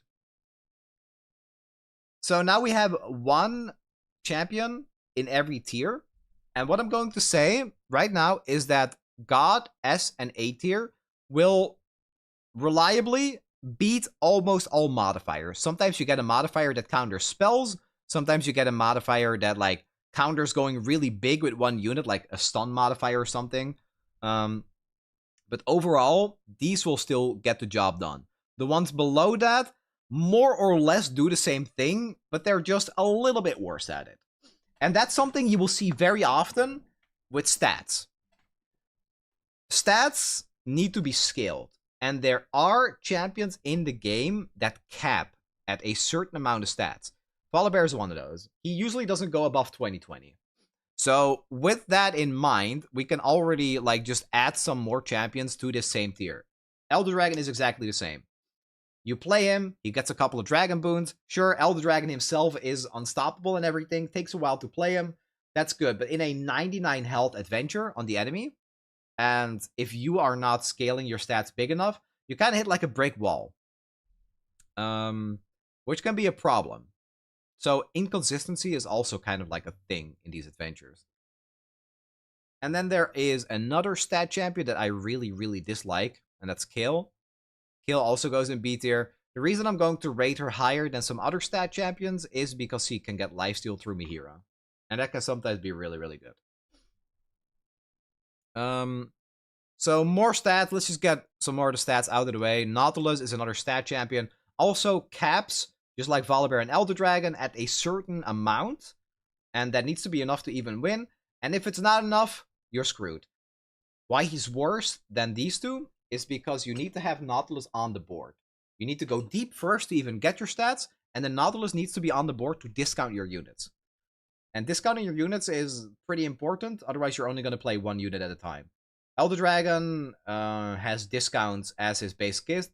[SPEAKER 2] So now we have one champion in every tier. And what I'm going to say right now is that God, S, and A tier will reliably beat almost all modifiers. Sometimes you get a modifier that counters spells. Sometimes you get a modifier that like counters going really big with one unit, like a stun modifier or something. But overall, these will still get the job done. The ones below that more or less do the same thing, but they're just a little bit worse at it. And that's something you will see very often with stats. Stats need to be scaled. And there are champions in the game that cap at a certain amount of stats. Volibear is one of those. He usually doesn't go above 2020. So with that in mind, we can already like just add some more champions to this same tier. Elder Dragon is exactly the same. You play him, he gets a couple of dragon boons. Sure, Elder Dragon himself is unstoppable and everything. Takes a while to play him. That's good. But in a 99 health adventure on the enemy, and if you are not scaling your stats big enough, you kind of hit like a brick wall. Which can be a problem. So inconsistency is also kind of like a thing in these adventures. And then there is another stat champion that I really, really dislike, and that's Kale. Kale also goes in B tier. The reason I'm going to rate her higher than some other stat champions is because she can get lifesteal through Mihira. And that can sometimes be really, really good. So more stats. Let's just get some more of the stats out of the way. Nautilus is another stat champion. Also caps just like Volibear and Elder Dragon, at a certain amount. And that needs to be enough to even win. And if it's not enough, you're screwed. Why he's worse than these two is because you need to have Nautilus on the board. You need to go deep first to even get your stats, and then Nautilus needs to be on the board to discount your units. And discounting your units is pretty important, otherwise you're only going to play one unit at a time. Elder Dragon has discounts as his base kit.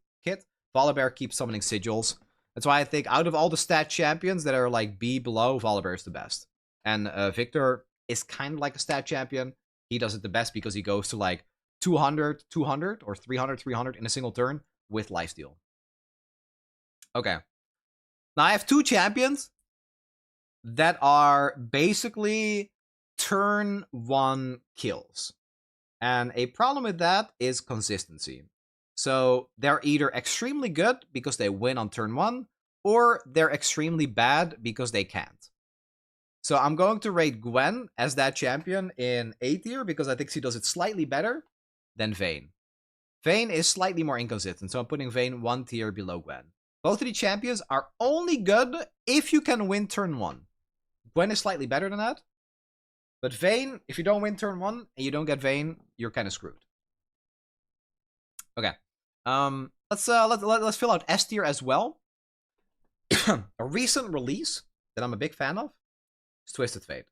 [SPEAKER 2] Volibear keeps summoning sigils. That's why I think out of all the stat champions that are like B below, Volibear is the best. And Victor is kind of like a stat champion. He does it the best because he goes to like 200, 200, or 300, 300 in a single turn with lifesteal. Okay. Now I have two champions that are basically turn 1 kills. And a problem with that is consistency. So they're either extremely good because they win on turn 1, or they're extremely bad because they can't. So I'm going to rate Gwen as that champion in A tier because I think she does it slightly better than Vayne. Vayne is slightly more inconsistent, so I'm putting Vayne 1 tier below Gwen. Both of the champions are only good if you can win turn 1. Gwen is slightly better than that. But Vayne, if you don't win turn 1 and you don't get Vayne, you're kind of screwed. Okay. Let's fill out S tier as well. A recent release that I'm a big fan of is Twisted Fate.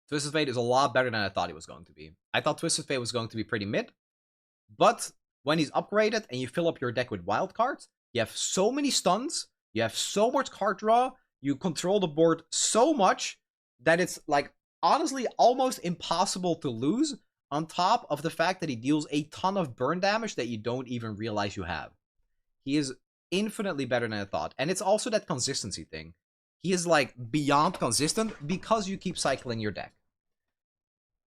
[SPEAKER 2] Twisted Fate is a lot better than I thought it was going to be. I thought Twisted Fate was going to be pretty mid. But when he's upgraded and you fill up your deck with wild cards, you have so many stuns, you have so much card draw, you control the board so much that it's like honestly almost impossible to lose, on top of the fact that he deals a ton of burn damage that you don't even realize you have. He is infinitely better than I thought. And it's also that consistency thing. He is like beyond consistent because you keep cycling your deck.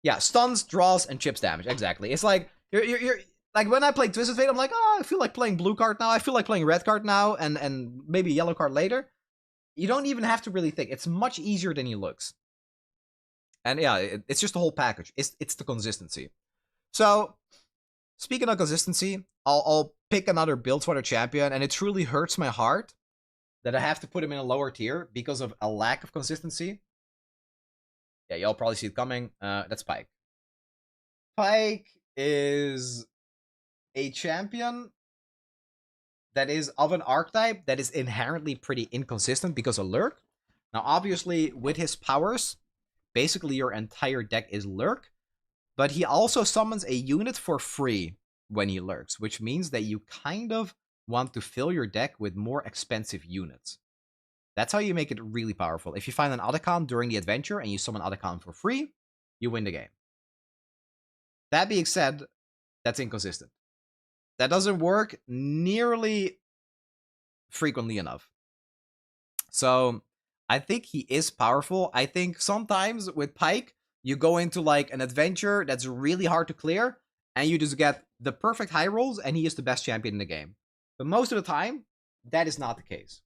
[SPEAKER 2] Yeah, stuns, draws, and chips damage. Exactly. It's like you're like when I play Twisted Fate, I'm like, oh, I feel like playing blue card now. I feel like playing red card now, and maybe yellow card later. You don't even have to really think. It's much easier than he looks. And yeah, it's just the whole package. It's the consistency. So, speaking of consistency, I'll pick another build for the champion, and it truly hurts my heart that I have to put him in a lower tier because of a lack of consistency. Yeah, y'all probably see it coming. That's Pyke. Pyke is a champion that is of an archetype that is inherently pretty inconsistent because of Lurk. Now, obviously, with his powers, basically your entire deck is Lurk, but he also summons a unit for free when he lurks, which means that you kind of want to fill your deck with more expensive units. That's how you make it really powerful. If you find an Otacon during the adventure and you summon Otacon for free, you win the game. That being said, that's inconsistent. That doesn't work nearly frequently enough. So I think he is powerful. I think sometimes with Pyke, you go into like an adventure that's really hard to clear, and you just get the perfect high rolls, and he is the best champion in the game. But most of the time, that is not the case.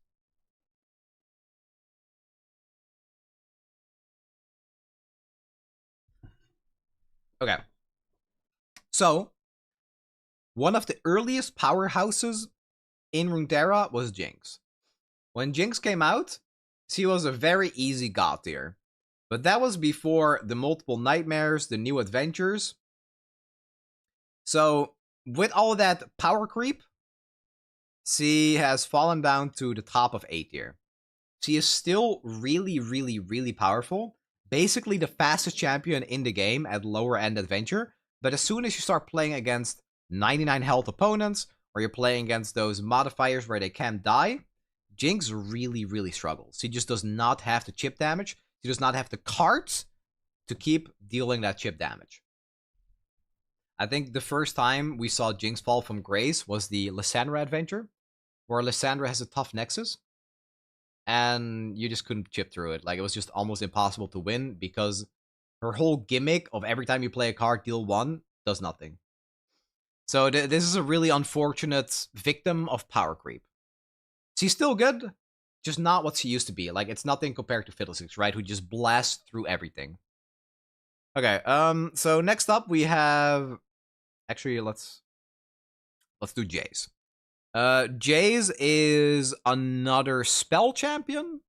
[SPEAKER 2] Okay. So, one of the earliest powerhouses in Runeterra was Jinx. When Jinx came out, she was a very easy god tier. But that was before the multiple nightmares, the new adventures. So, with all of that power creep, she has fallen down to the top of A tier. She is still really, really, really powerful. Basically the fastest champion in the game at lower end adventure. But as soon as you start playing against 99 health opponents, or you're playing against those modifiers where they can't die, Jinx really, really struggles. She just does not have the chip damage. She does not have the cards to keep dealing that chip damage. I think the first time we saw Jinx fall from grace was the Lysandra adventure, where Lysandra has a tough nexus, and you just couldn't chip through it. Like, it was just almost impossible to win, because her whole gimmick of every time you play a card, deal 1, does nothing. So this is a really unfortunate victim of power creep. She's still good, just not what she used to be. Like, it's nothing compared to Fiddlesticks, right? Who just blasts through everything. Okay, so next up we have... Actually, let's do Jace. Jace is another spell champion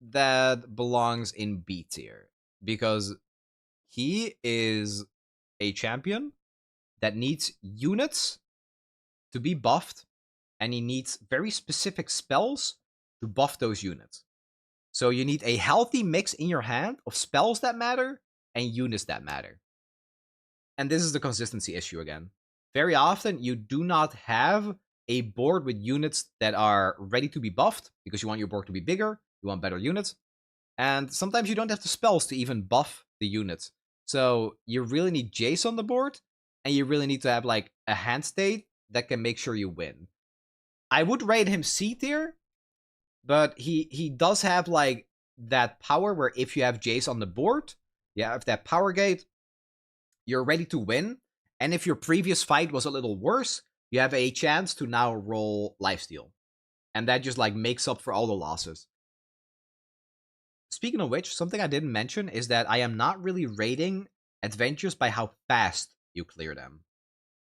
[SPEAKER 2] that belongs in B tier because he is a champion that needs units to be buffed, and he needs very specific spells to buff those units. So you need a healthy mix in your hand of spells that matter and units that matter. And this is the consistency issue again. Very often, you do not have a board with units that are ready to be buffed because you want your board to be bigger, you want better units, and sometimes you don't have the spells to even buff the units. So you really need Jace on the board, and you really need to have like a hand state that can make sure you win. I would rate him C tier, but he does have like that power where if you have Jace on the board, you have that power gate, you're ready to win. And if your previous fight was a little worse, you have a chance to now roll lifesteal. And that just like makes up for all the losses. Speaking of which, something I didn't mention is that I am not really rating adventures by how fast you clear them.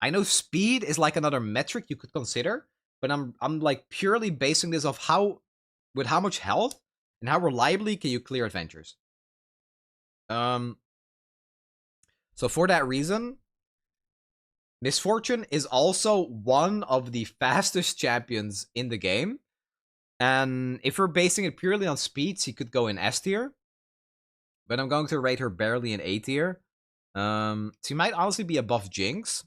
[SPEAKER 2] I know speed is like another metric you could consider, but I'm like purely basing this off with how much health and how reliably can you clear adventures. So for that reason, Misfortune is also one of the fastest champions in the game. And if we're basing it purely on speeds, he could go in S tier. But I'm going to rate her barely in A tier. She might honestly be above Jinx.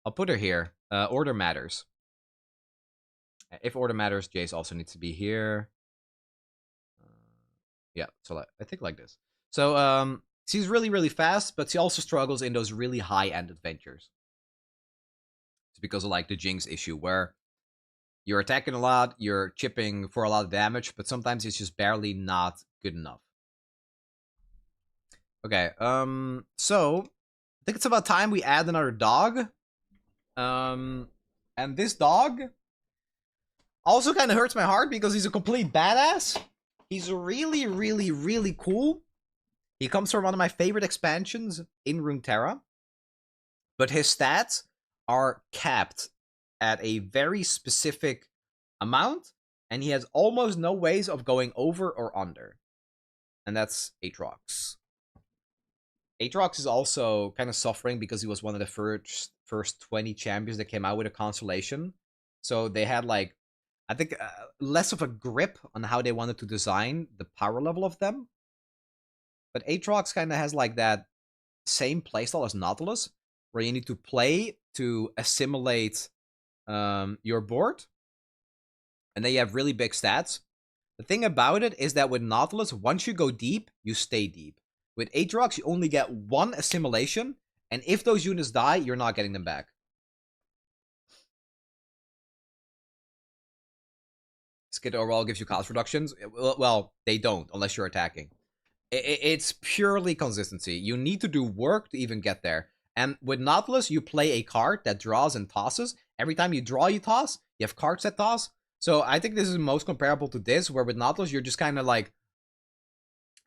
[SPEAKER 2] I'll put her here. Order matters. If order matters, Jace also needs to be here. Yeah, so I think like this. So she's really, really fast, but she also struggles in those really high-end adventures. It's because of like the Jinx issue, where you're attacking a lot, you're chipping for a lot of damage, but sometimes it's just barely not good enough. Okay, so I think it's about time we add another dog. And this dog also kind of hurts my heart because he's a complete badass. He's really, really, really cool. He comes from one of my favorite expansions in Runeterra. But his stats are capped at a very specific amount, and he has almost no ways of going over or under. And that's Aatrox. Aatrox is also kind of suffering because he was one of the first 20 champions that came out with a constellation. So they had like, I think, less of a grip on how they wanted to design the power level of them. But Aatrox kind of has like that same playstyle as Nautilus, where you need to play to assimilate your board. And then you have really big stats. The thing about it is that with Nautilus, once you go deep, you stay deep. With Aatrox, you only get one assimilation, and if those units die, you're not getting them back. Skid overall gives you cost reductions. Well, they don't, unless you're attacking. It's purely consistency. You need to do work to even get there. And with Nautilus, you play a card that draws and tosses. Every time you draw, you toss. You have cards that toss. So I think this is most comparable to this, where with Nautilus, you're just kind of like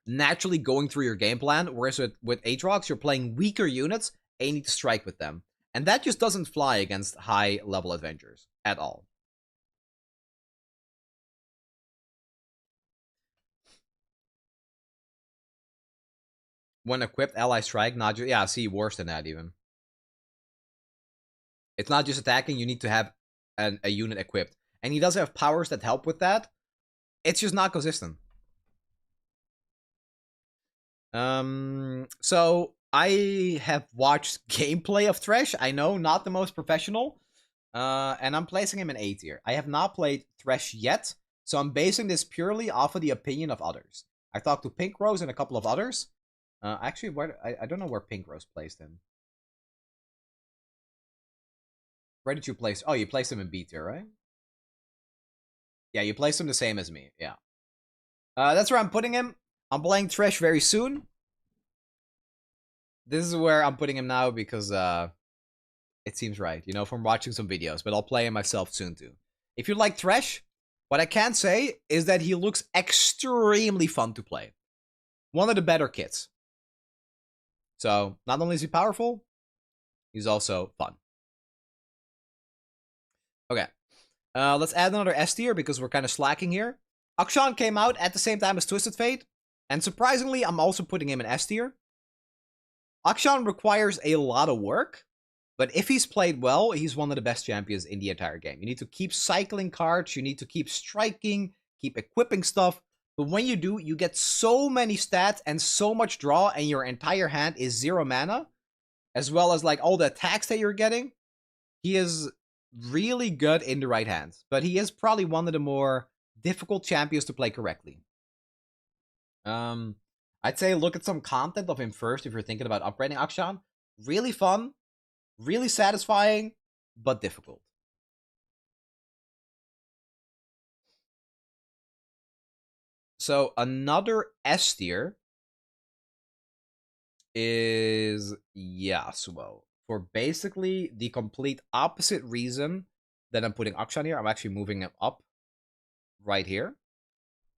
[SPEAKER 2] naturally going through your game plan, whereas with Aatrox, you're playing weaker units and you need to strike with them. And that just doesn't fly against high-level adventures at all. When equipped, ally strike, not just... Yeah, see, worse than that even. It's not just attacking, you need to have a unit equipped. And he does have powers that help with that. It's just not consistent. So I have watched gameplay of Thresh. I know, not the most professional. And I'm placing him in A tier. I have not played Thresh yet, so I'm basing this purely off of the opinion of others. I talked to Pink Rose and a couple of others. Actually, I don't know where Pink Rose placed him. Where did you place? Oh, you placed him in B tier, right? Yeah, you placed him the same as me. Yeah. That's where I'm putting him. I'm playing Thresh very soon. This is where I'm putting him now because it seems right, you know, from watching some videos. But I'll play him myself soon too. If you like Thresh, what I can say is that he looks extremely fun to play. One of the better kits. So, not only is he powerful, he's also fun. Okay. Let's add another S tier because we're kind of slacking here. Akshan came out at the same time as Twisted Fate. And surprisingly, I'm also putting him in S tier. Akshan requires a lot of work. But if he's played well, he's one of the best champions in the entire game. You need to keep cycling cards. You need to keep striking, keep equipping stuff. But when you do, you get so many stats and so much draw, and your entire hand is 0 mana. As well as like all the attacks that you're getting. He is really good in the right hands. But he is probably one of the more difficult champions to play correctly. I'd say look at some content of him first if you're thinking about upgrading Akshan. Really fun. Really satisfying, but difficult. So another S tier is Yasuo. For basically the complete opposite reason that I'm putting Akshan here. I'm actually moving him up right here.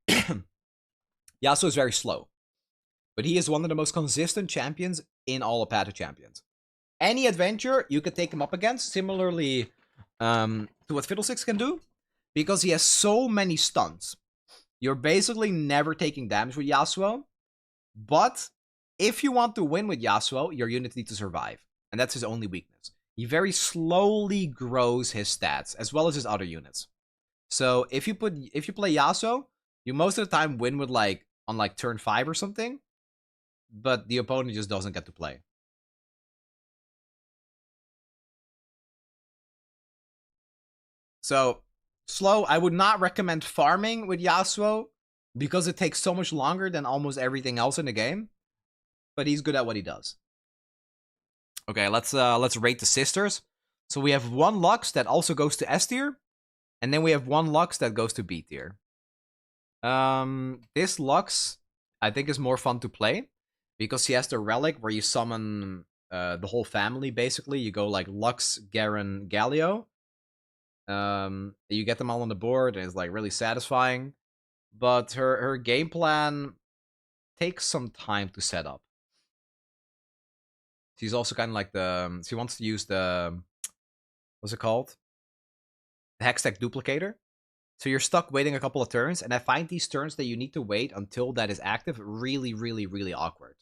[SPEAKER 2] Yasuo is very slow. But he is one of the most consistent champions in all of Path of Champions. Any adventure you could take him up against, similarly to what Fiddlesticks can do, because he has so many stunts. You're basically never taking damage with Yasuo, but if you want to win with Yasuo, your units need to survive, and that's his only weakness. He very slowly grows his stats, as well as his other units. So if you play Yasuo, you most of the time win with on turn 5 or something, but the opponent just doesn't get to play. So, slow. I would not recommend farming with Yasuo because it takes so much longer than almost everything else in the game. But he's good at what he does. Okay, let's rate the sisters. So we have one Lux that also goes to S tier, and then we have one Lux that goes to B tier. This Lux I think is more fun to play because he has the relic where you summon the whole family. Basically, you go like Lux, Garen, Galio. You get them all on the board, and it's like really satisfying. But her game plan takes some time to set up. She's also kind of like she wants to use the, what's it called? The Hextech Duplicator. So you're stuck waiting a couple of turns, and I find these turns that you need to wait until that is active really, really, really awkward.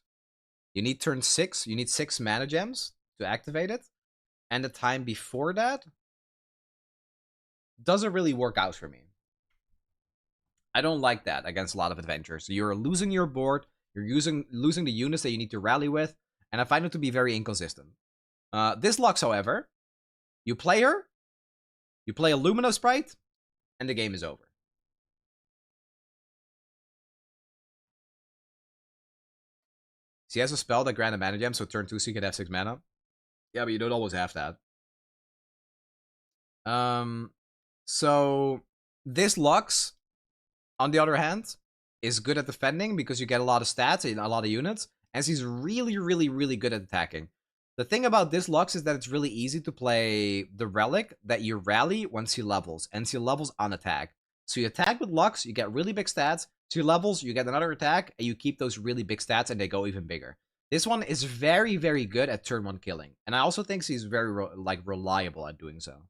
[SPEAKER 2] You need turn 6, you need 6 mana gems to activate it, and the time before that doesn't really work out for me. I don't like that against a lot of adventures. You're losing your board, you're losing the units that you need to rally with, and I find it to be very inconsistent. This Lux, however, you play her, you play a Lumino Sprite, and the game is over. She has a spell that grants a mana gem, so turn 2 so you can have 6 mana. Yeah, but you don't always have that. So this Lux, on the other hand, is good at defending because you get a lot of stats and a lot of units, and she's really, really, really good at attacking. The thing about this Lux is that it's really easy to play the relic that you rally when she levels, and she levels on attack. So you attack with Lux, you get really big stats. She levels, you get another attack, and you keep those really big stats, and they go even bigger. This one is very, very good at turn 1 killing, and I also think she's very reliable at doing so.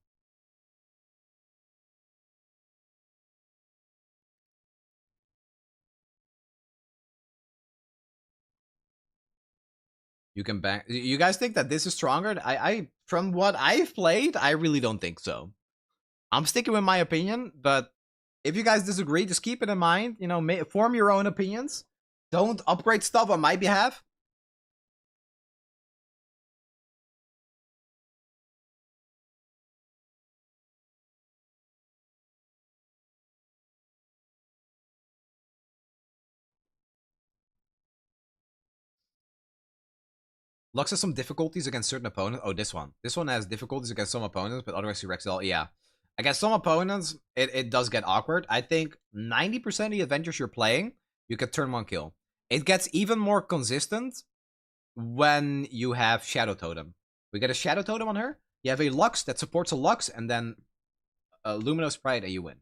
[SPEAKER 2] You can bang. You guys think that this is stronger? I from what I've played, I really don't think so. I'm sticking with my opinion, but if you guys disagree, just keep it in mind. You know, form your own opinions. Don't upgrade stuff on my behalf. Lux has some difficulties against certain opponents. Oh, this one. This one has difficulties against some opponents, but otherwise he wrecks it all. Yeah. Against some opponents, it does get awkward. I think 90% of the adventures you're playing, you can turn 1 kill. It gets even more consistent when you have Shadow Totem. We get a Shadow Totem on her. You have a Lux that supports a Lux, and then a Luminous Sprite, and you win.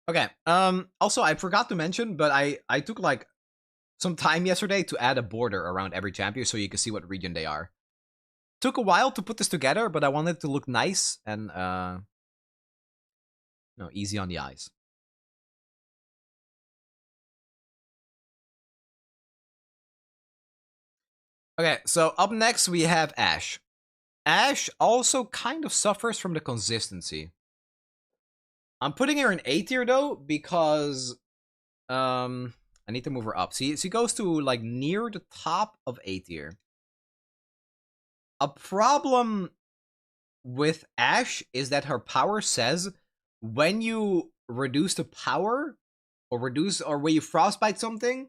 [SPEAKER 2] Okay. Also, I forgot to mention, but I took like some time yesterday to add a border around every champion so you can see what region they are. Took a while to put this together, but I wanted it to look nice and easy on the eyes. Okay, so up next we have Ashe. Ashe also kind of suffers from the consistency. I'm putting her in A tier though because I need to move her up. See, she goes to like near the top of A tier. A problem with Ashe is that her power says when you reduce the power or when you frostbite something,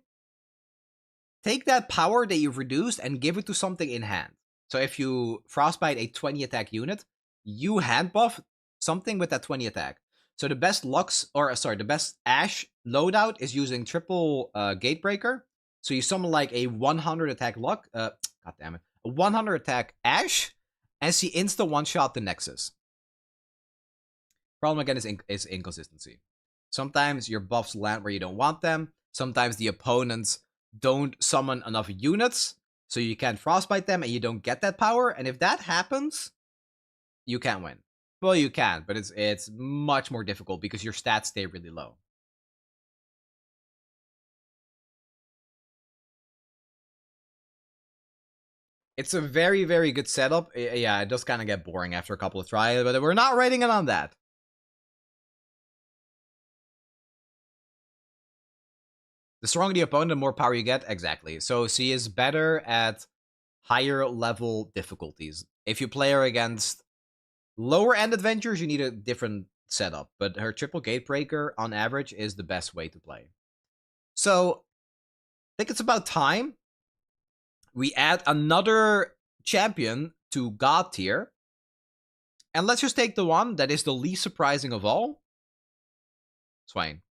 [SPEAKER 2] take that power that you've reduced and give it to something in hand. So if you frostbite a 20 attack unit, you hand buff something with that 20 attack. So the best the best Ashe loadout is using triple Gatebreaker. So you summon like a 100 attack god damn it, a 100 attack Ashe, and she insta one shot the Nexus. Problem again is inconsistency. Sometimes your buffs land where you don't want them. Sometimes the opponents don't summon enough units, so you can't frostbite them, and you don't get that power. And if that happens, you can't win. Well, you can, but it's much more difficult because your stats stay really low. It's a very, very good setup. Yeah, it does kind of get boring after a couple of tries, but we're not rating it on that. The stronger the opponent, the more power you get. Exactly. So she is better at higher level difficulties. If you play her against lower end adventures, you need a different setup. But her triple Gatebreaker, on average, is the best way to play. So, I think it's about time we add another champion to God tier. And let's just take the one that is the least surprising of all. Swain.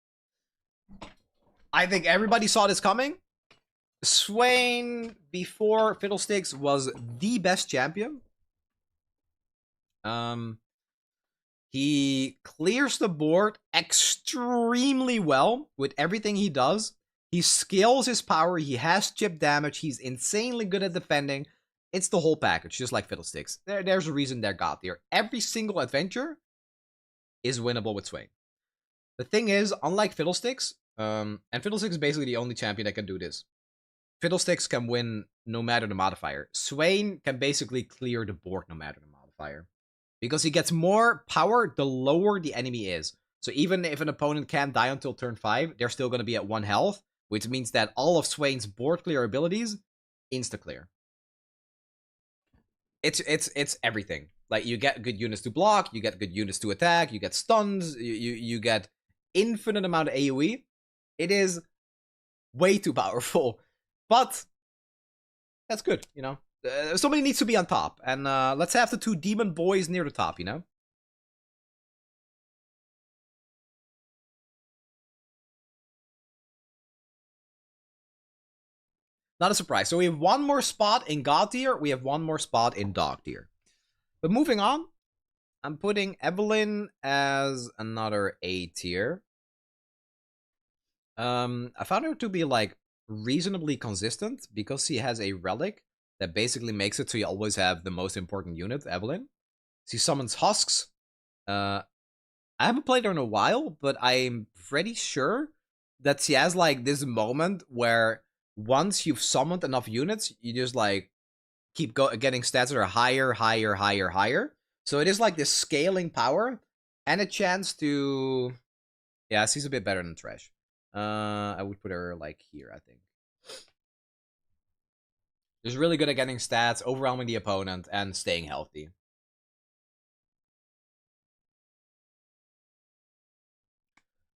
[SPEAKER 2] I think everybody saw this coming. Swain, before Fiddlesticks, was the best champion. He clears the board extremely well with everything he does. He scales his power. He has chip damage. He's insanely good at defending. It's the whole package, just like Fiddlesticks. There's a reason they're God tier. Every single adventure is winnable with Swain. The thing is, unlike Fiddlesticks, and Fiddlesticks is basically the only champion that can do this. Fiddlesticks can win no matter the modifier. Swain can basically clear the board no matter the modifier. Because he gets more power the lower the enemy is. So even if an opponent can't die until turn 5, they're still going to be at 1 health, which means that all of Swain's board clear abilities insta-clear. It's everything. Like, you get good units to block, you get good units to attack, you get stuns, you get infinite amount of AoE. It is way too powerful. But that's good, you know? Somebody needs to be on top. And let's have the 2 demon boys near the top, you know? Not a surprise. So we have 1 more spot in God tier. We have 1 more spot in Dog tier. But moving on, I'm putting Evelynn as another A tier. I found her to be, like, reasonably consistent because she has a relic that basically makes it so you always have the most important unit, Evelynn. She summons Husks. I haven't played her in a while, but I'm pretty sure that she has, like, this moment where once you've summoned enough units, you just, like, keep getting stats that are higher, higher, higher, higher. So it is, like, this scaling power and a chance to... Yeah, she's a bit better than Thresh. I would put her, like, here, I think. She's really good at getting stats, overwhelming the opponent, and staying healthy.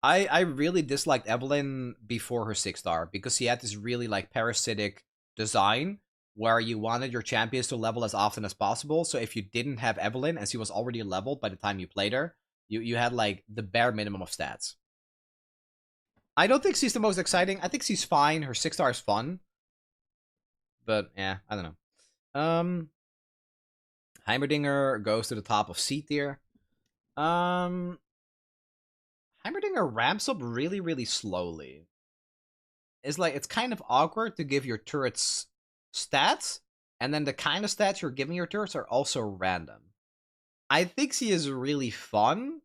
[SPEAKER 2] I really disliked Evelynn before her 6-star because she had this really, like, parasitic design where you wanted your champions to level as often as possible. So if you didn't have Evelynn and she was already leveled by the time you played her, you had, like, the bare minimum of stats. I don't think she's the most exciting. I think she's fine. Her 6-star is fun. But, yeah, I don't know. Heimerdinger goes to the top of C tier. Heimerdinger ramps up really, really slowly. It's like, it's kind of awkward to give your turrets stats And then the kind of stats you're giving your turrets are also random. I think he is really fun,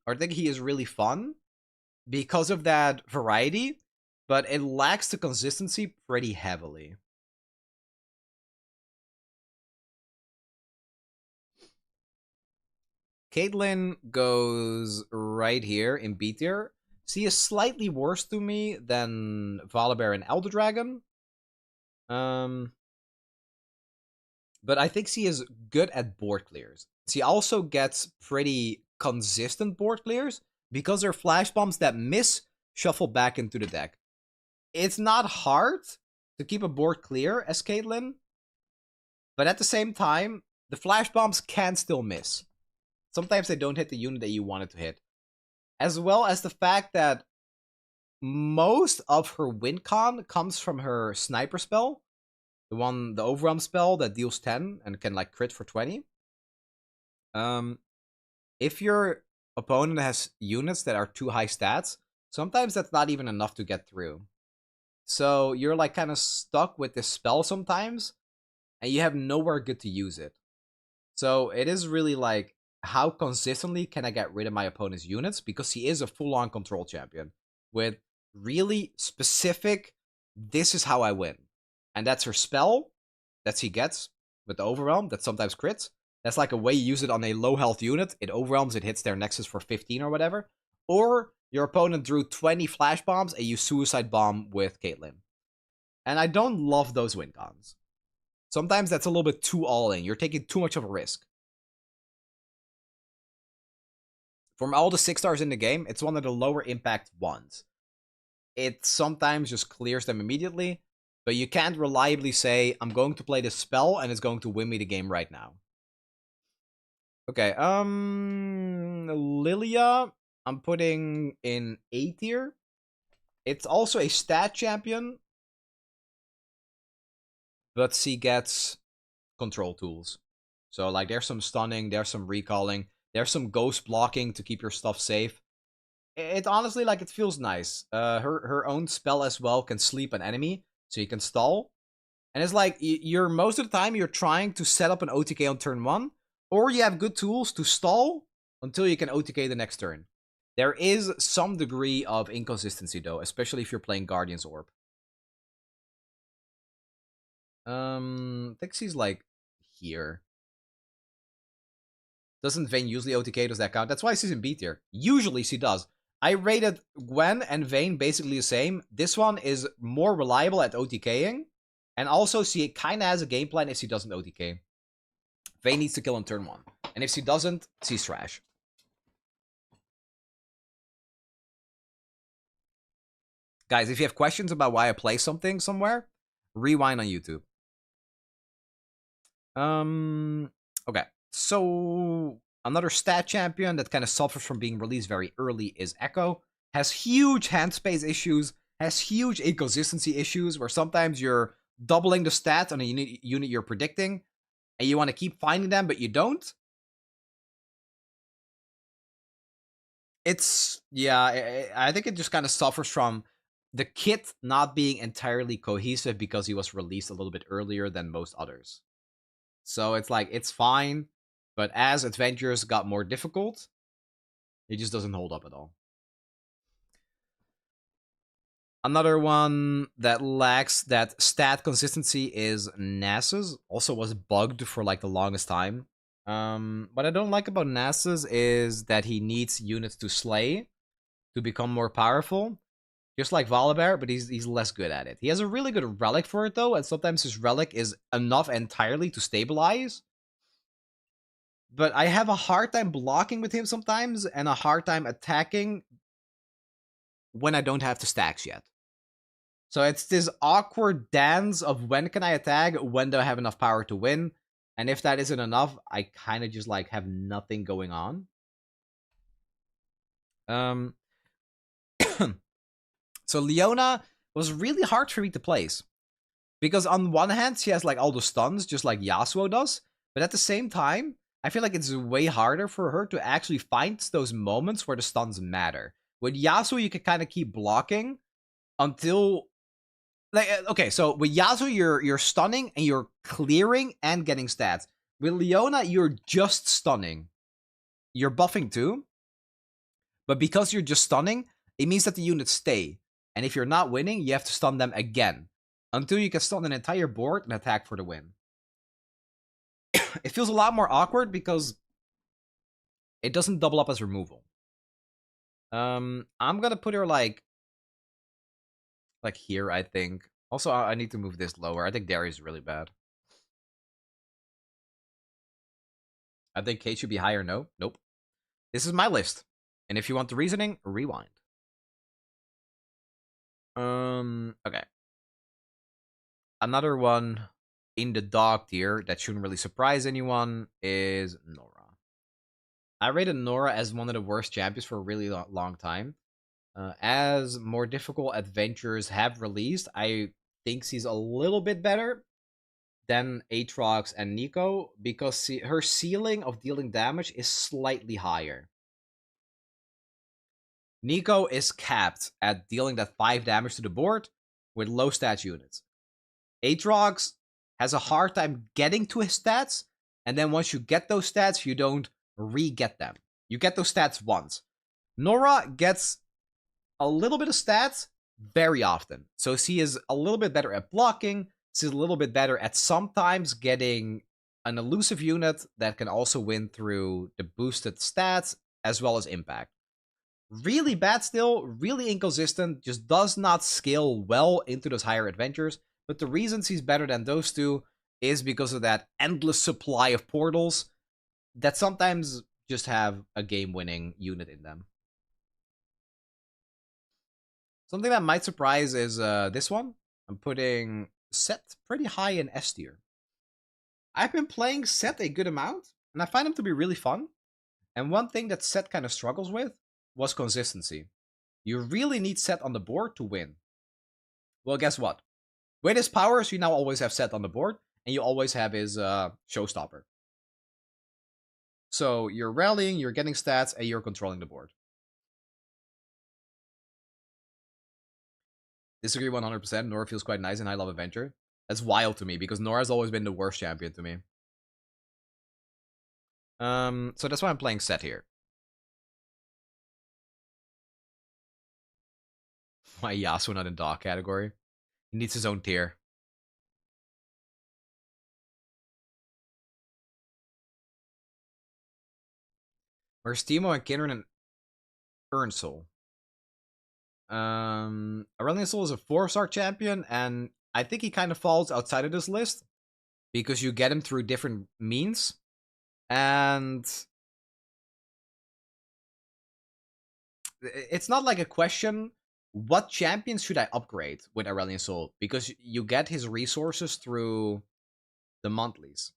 [SPEAKER 2] because of that variety, but it lacks the consistency pretty heavily. Caitlyn goes right here in B tier. She is slightly worse to me than Volibear and Elder Dragon. But I think she is good at board clears. She also gets pretty consistent board clears because her flash bombs that miss shuffle back into the deck. It's not hard to keep a board clear as Caitlyn, but at the same time, the flash bombs can still miss. Sometimes they don't hit the unit that you want it to hit. As well as the fact that most of her win con comes from her sniper spell. The overwhelm spell that deals 10 and can like crit for 20. If your opponent has units that are too high stats, sometimes that's not even enough to get through. So you're like kind of stuck with this spell sometimes, and you have nowhere good to use it. So it is really like, how consistently can I get rid of my opponent's units? Because he is a full-on control champion with really specific, this is how I win. And that's her spell that she gets with the overwhelm that sometimes crits. That's like a way you use it on a low health unit. It overwhelms, it hits their nexus for 15 or whatever. Or your opponent drew 20 flash bombs and you suicide bomb with Caitlyn. And I don't love those win cons. Sometimes that's a little bit too all in. You're taking too much of a risk. From all the 6 stars in the game, it's one of the lower impact ones. It sometimes just clears them immediately, but you can't reliably say, I'm going to play this spell and it's going to win me the game right now. Okay, Lilia, I'm putting in A tier. It's also a stat champion, but she gets control tools. So like there's some stunning, there's some recalling, there's some ghost blocking to keep your stuff safe. It honestly, like, it feels nice. Her own spell as well can sleep an enemy, so you can stall. And it's like, you're most of the time, you're trying to set up an OTK on turn 1, or you have good tools to stall until you can OTK the next turn. There is some degree of inconsistency, though, especially if you're playing Guardian's Orb. I think she's, like, here. Doesn't Vayne usually OTK? Does that count? That's why she's in B tier. Usually she does. I rated Gwen and Vayne basically the same. This one is more reliable at OTKing. And also she kind of has a game plan if she doesn't OTK. Vayne needs to kill on turn 1. And if she doesn't, she's trash. Guys, if you have questions about why I play something somewhere, rewind on YouTube. Okay. So, another stat champion that kind of suffers from being released very early is Echo. Has huge hand space issues, has huge inconsistency issues, where sometimes you're doubling the stats on a unit you're predicting, and you want to keep finding them, but you don't. It's, yeah, I think it just kind of suffers from the kit not being entirely cohesive because he was released a little bit earlier than most others. So it's like, it's fine. But as adventures got more difficult, it just doesn't hold up at all. Another one that lacks that stat consistency is Nasus. Also was bugged for like the longest time. What I don't like about Nasus is that he needs units to slay to become more powerful. Just like Volibear, but he's less good at it. He has a really good relic for it though, and sometimes his relic is enough entirely to stabilize. But I have a hard time blocking with him sometimes, and a hard time attacking when I don't have the stacks yet. So it's this awkward dance of when can I attack, when do I have enough power to win, and if that isn't enough, I kind of just like have nothing going on. So Leona was really hard for me to place. Because on one hand, she has like all the stuns, just like Yasuo does, but at the same time, I feel like it's way harder for her to actually find those moments where the stuns matter. With Yasuo, you can kind of keep blocking until Like, okay, so with Yasuo, you're stunning and you're clearing and getting stats. With Leona, you're just stunning. You're buffing too, but because you're just stunning, it means that the units stay. And if you're not winning, you have to stun them again until you can stun an entire board and attack for the win. It feels a lot more awkward because it doesn't double up as removal. I'm gonna put her like here, I think. Also, I need to move this lower. I think Darius is really bad. I think Kate should be higher. No, nope. This is my list, and if you want the reasoning, rewind. Okay. Another one in the dog tier that shouldn't really surprise anyone is Nora. I rated Nora as one of the worst champions for a really long time. As more difficult adventures have released, I think she's a little bit better than Aatrox and Nico because her ceiling of dealing damage is slightly higher. Nico is capped at dealing that 5 damage to the board with low stats units. Aatrox has a hard time getting to his stats, and then once you get those stats, you don't re-get them. You get those stats once. Nora gets a little bit of stats very often. So she is a little bit better at blocking. She's a little bit better at sometimes getting an elusive unit that can also win through the boosted stats as well as impact. Really bad still, really inconsistent, just does not scale well into those higher adventures. But the reason she's better than those two is because of that endless supply of portals that sometimes just have a game-winning unit in them. Something that might surprise is this one. I'm putting Set pretty high in S tier. I've been playing Set a good amount, and I find him to be really fun. And one thing that Set kind of struggles with was consistency. You really need Set on the board to win. Well, guess what? With his powers, you now always have Set on the board, and you always have his showstopper. So you're rallying, you're getting stats, and you're controlling the board. Disagree 100%. Nora feels quite nice in High Love Adventure. That's wild to me because Nora's always been the worst champion to me. So that's why I'm playing Set here. Why Yasuo not in dog category? He needs his own tier. Where's Teemo and Kindred and Earnsol? Aurelion Sol is a 4-star champion, and I think he kind of falls outside of this list because you get him through different means. And it's not like a question, what champions should I upgrade with Aurelion Sol? Because you get his resources through the monthlies.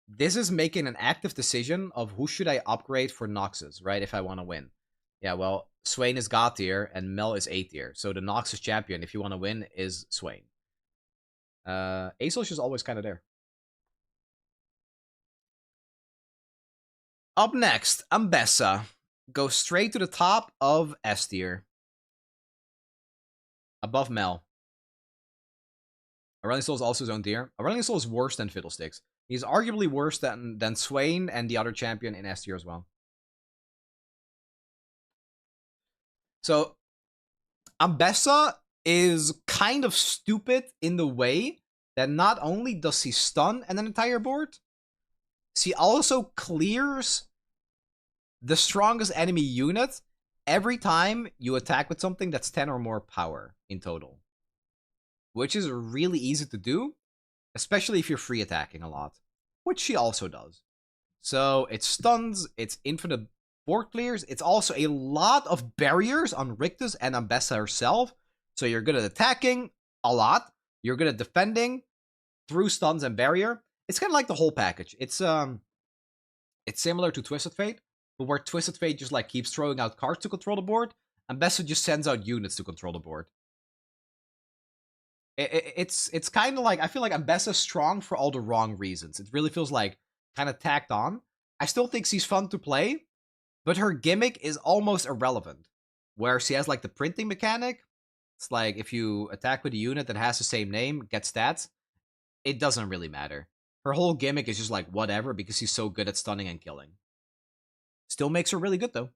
[SPEAKER 2] This is making an active decision of who should I upgrade for Noxus, right? If I want to win. Yeah, well, Swain is God tier and Mel is A tier. So the Noxus champion, if you want to win, is Swain. Asos is always kind of there. Up next, Ambessa. Go straight to the top of S tier. Above Mel. Aurelion Sol is also his own tier. Aurelion Sol is worse than Fiddlesticks. He's arguably worse than Swain and the other champion in S tier as well. So, Ambessa is kind of stupid in the way that not only does he stun an entire board, she also clears the strongest enemy unit every time you attack with something that's 10 or more power in total. Which is really easy to do, especially if you're free attacking a lot, which she also does. So it stuns, it's infinite board clears, it's also a lot of barriers on Rictus and Ambessa herself. So you're good at attacking a lot, you're good at defending through stuns and barrier. It's kind of like the whole package. It's similar to Twisted Fate, but where Twisted Fate just like keeps throwing out cards to control the board, Ambessa just sends out units to control the board. It's kind of like, I feel like Ambessa's strong for all the wrong reasons. It really feels like kind of tacked on. I still think she's fun to play, but her gimmick is almost irrelevant. Where she has like the printing mechanic, It's like if you attack with a unit that has the same name, get stats, it doesn't really matter. Her whole gimmick is just like whatever because she's so good at stunning and killing. Still makes her really good though.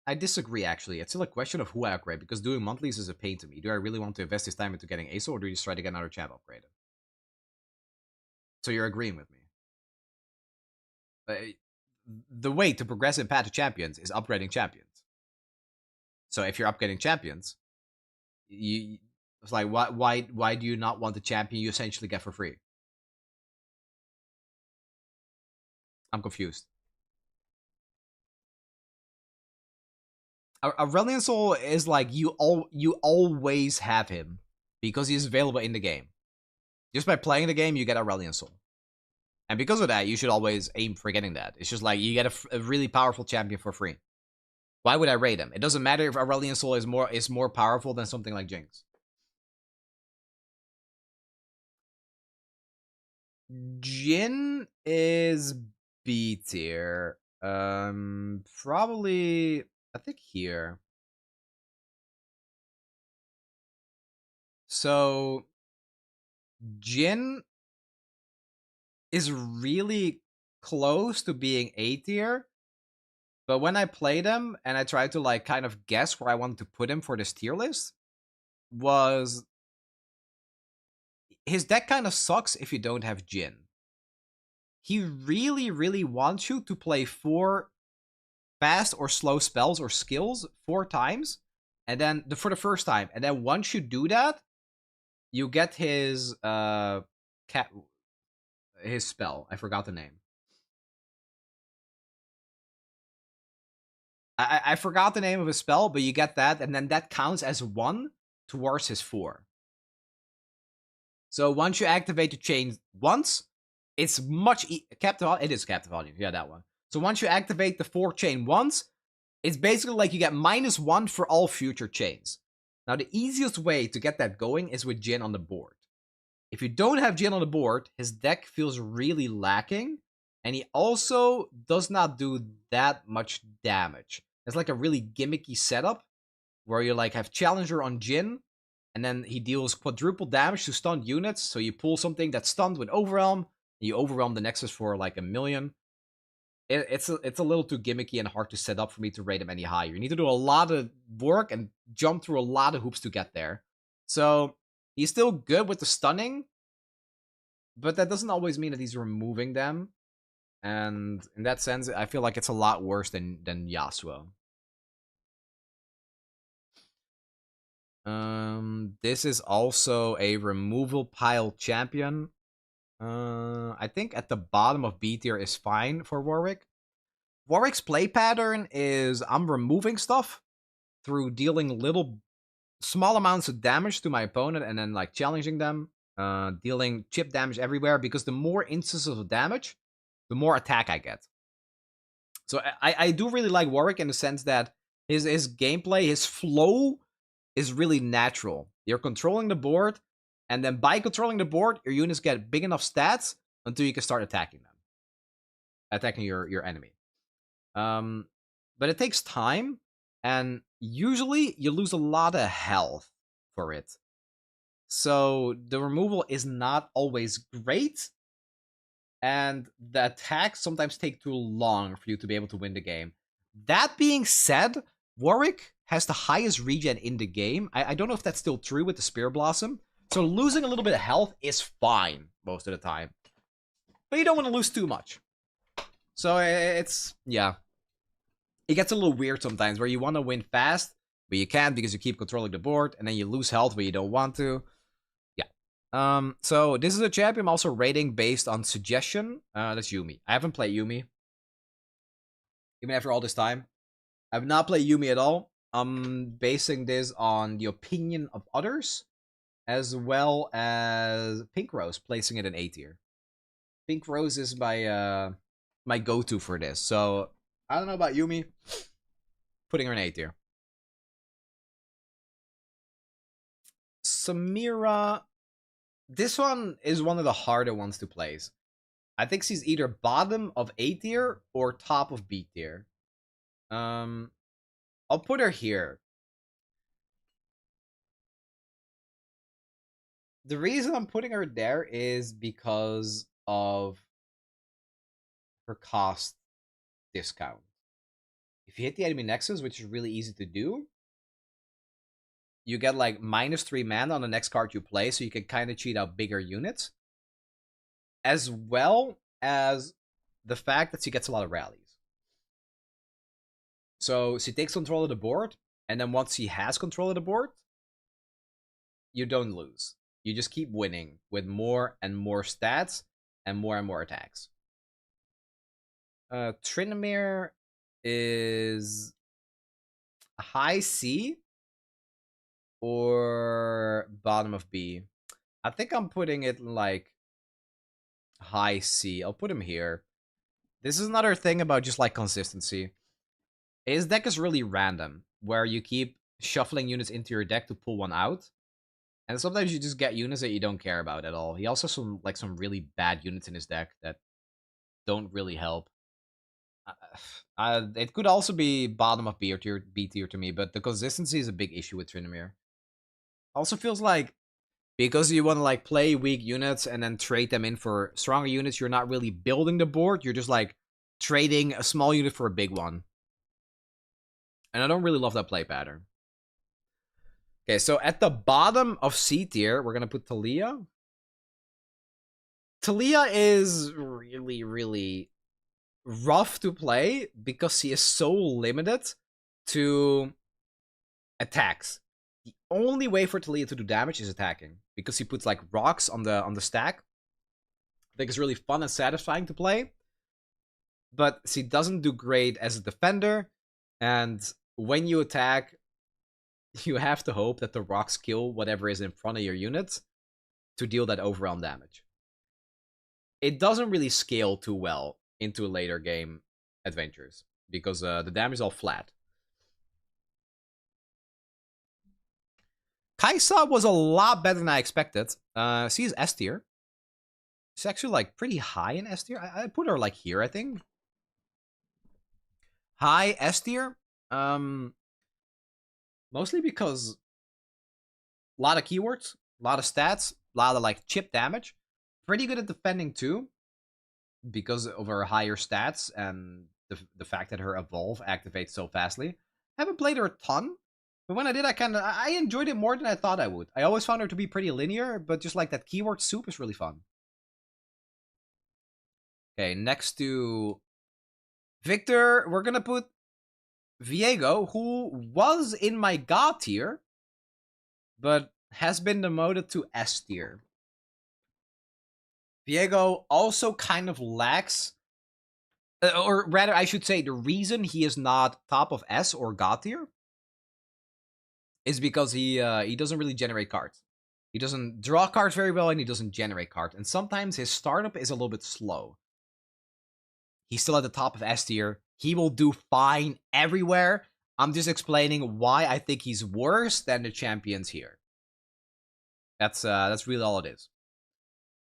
[SPEAKER 2] I disagree, actually. It's still a question of who I upgrade, because doing monthlies is a pain to me. Do I really want to invest this time into getting ASO, or do you just try to get another champ upgraded? So you're agreeing with me. The way to progress in Path to Champions is upgrading champions. So if you're upgrading champions, it's like, why do you not want the champion you essentially get for free? I'm confused. Aurelion Soul is like you always have him because he's available in the game. Just by playing the game, you get Aurelion Soul. And because of that, you should always aim for getting that. It's just like you get a really powerful champion for free. Why would I rate him? It doesn't matter if Aurelion Soul is more powerful than something like Jinx. Jhin is B tier. Probably I think here. So Jhin is really close to being A tier, but when I played him and I tried to like kind of guess where I wanted to put him for this tier list, was his deck kind of sucks if you don't have Jhin. He really, really wants you to play 4 fast or slow spells or skills 4 times, and then for the first time, and then once you do that, you get his his spell. I forgot the name. I forgot the name of his spell, but you get that, and then that counts as 1 towards his 4. So once you activate the chain once, it's much captive. It is captive volume. Yeah, that one. So once you activate the 4 chain once, it's basically like you get -1 for all future chains. Now the easiest way to get that going is with Jhin on the board. If you don't have Jhin on the board, his deck feels really lacking, and he also does not do that much damage. It's like a really gimmicky setup where you like have Challenger on Jhin, and then he deals quadruple damage to stunned units. So you pull something that's stunned with Overwhelm, and you overwhelm the Nexus for like 1,000,000. It's a little too gimmicky and hard to set up for me to rate him any higher. You need to do a lot of work and jump through a lot of hoops to get there. So he's still good with the stunning, but that doesn't always mean that he's removing them. And in that sense, I feel like it's a lot worse than Yasuo. This is also a removal pile champion. I think at the bottom of B tier is fine for Warwick. Warwick's play pattern is I'm removing stuff through dealing small amounts of damage to my opponent and then like challenging them, dealing chip damage everywhere, because the more instances of damage, the more attack I get. So I do really like Warwick in the sense that his gameplay, his flow is really natural. You're controlling the board, and then by controlling the board, your units get big enough stats until you can start attacking them. Attacking your enemy. But it takes time, and usually you lose a lot of health for it. So the removal is not always great, and the attacks sometimes take too long for you to be able to win the game. That being said, Warwick has the highest regen in the game. I don't know if that's still true with the Spear Blossom. So losing a little bit of health is fine most of the time. But you don't want to lose too much. So it's, yeah. It gets a little weird sometimes where you want to win fast, but you can't because you keep controlling the board, and then you lose health where you don't want to. Yeah. So this is a champion I'm also rating based on suggestion. That's Yuumi. I haven't played Yuumi. Even after all this time. I've not played Yuumi at all. I'm basing this on the opinion of others, as well as Pink Rose, placing it in A tier. Pink Rose is my my go-to for this. So I don't know about Yuumi. Putting her in A tier. Samira. This one is one of the harder ones to place. I think she's either bottom of A tier or top of B tier. I'll put her here. The reason I'm putting her there is because of her cost discount. If you hit the enemy nexus, which is really easy to do, you get like -3 mana on the next card you play, so you can kind of cheat out bigger units. As well as the fact that she gets a lot of rallies. So she takes control of the board, and then once she has control of the board, you don't lose. You just keep winning with more and more stats and more attacks. Tryndamere is high C or bottom of B. I think I'm putting it like high C. I'll put him here. This is another thing about just like consistency. His deck is really random, where you keep shuffling units into your deck to pull one out. And sometimes you just get units that you don't care about at all. He also has some really bad units in his deck that don't really help. It could also be bottom of B tier to me, but the consistency is a big issue with Tryndamere. Also feels like because you want to like play weak units and then trade them in for stronger units, you're not really building the board. You're just like trading a small unit for a big one. And I don't really love that play pattern. Okay, so at the bottom of C tier, we're going to put Talia. Talia is really, really rough to play because she is so limited to attacks. The only way for Talia to do damage is attacking, because he puts like rocks on the stack. I think it's really fun and satisfying to play, but she doesn't do great as a defender, and when you attack, you have to hope that the rocks kill whatever is in front of your unit to deal that overwhelm damage. It doesn't really scale too well into later game adventures, because the damage is all flat. Kai'Sa was a lot better than I expected. She is S tier. She's actually like pretty high in S tier. I put her like here, I think. High S tier. Mostly because a lot of keywords, a lot of stats, a lot of like chip damage. Pretty good at defending too, because of her higher stats and the fact that her evolve activates so fastly. Haven't played her a ton, but when I did, I enjoyed it more than I thought I would. I always found her to be pretty linear, but just like that keyword soup is really fun. Okay, next to Victor, we're gonna put Viego, who was in my God tier, but has been demoted to S tier. Viego also kind of lacks, or rather, I should say, the reason he is not top of S or God tier is because he doesn't really generate cards. He doesn't draw cards very well, and he doesn't generate cards. And sometimes his startup is a little bit slow. He's still at the top of S tier. He will do fine everywhere. I'm just explaining why I think he's worse than the champions here. That's really all it is.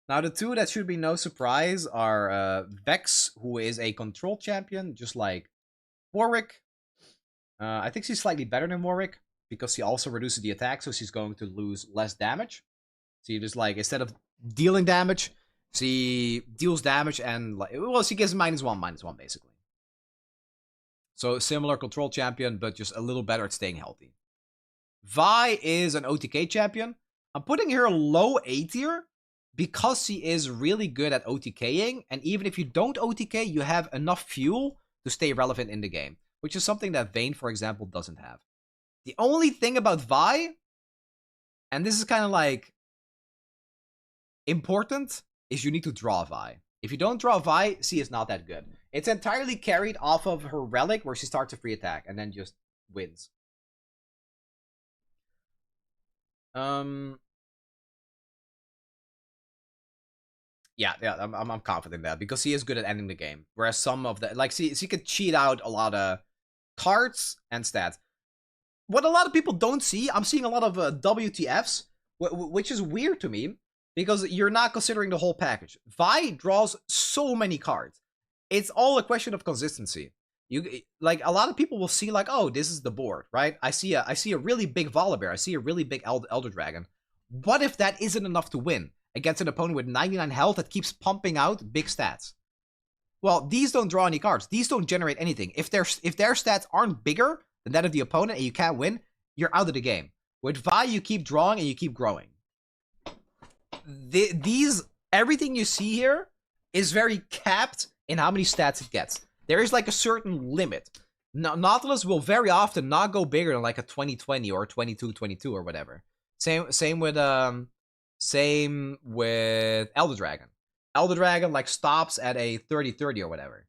[SPEAKER 2] Now, the two that should be no surprise are Vex, who is a control champion, just like Warwick. I think she's slightly better than Warwick, because she also reduces the attack, so she's going to lose less damage. So you just like, instead of dealing damage, she deals damage and, like, well, she gives -1/-1, basically. So similar control champion, but just a little better at staying healthy. Vi is an OTK champion. I'm putting her low A tier because she is really good at OTKing, and even if you don't OTK, you have enough fuel to stay relevant in the game, which is something that Vayne, for example, doesn't have. The only thing about Vi, and this is kind of like important, is you need to draw Vi. If you don't draw Vi, she is not that good. It's entirely carried off of her relic, where she starts a free attack and then just wins. Yeah, I'm confident in that, because she is good at ending the game. Whereas some of the, like, she could cheat out a lot of cards and stats. What a lot of people don't see, I'm seeing a lot of WTFs, which is weird to me, because you're not considering the whole package. Vi draws so many cards. It's all a question of consistency. You like a lot of people will see like, oh, this is the board, right? I see a really big Volibear. I see a really big Elder Dragon. What if that isn't enough to win against an opponent with 99 health that keeps pumping out big stats? Well, these don't draw any cards. These don't generate anything. If their stats aren't bigger than that of the opponent and you can't win, you're out of the game. With Vi, you keep drawing and you keep growing. Everything you see here is very capped in how many stats it gets. There is like a certain limit. Nautilus will very often not go bigger than like a 2020 or 2222 or whatever. Same with Elder Dragon. Elder Dragon like stops at a 30-30 or whatever.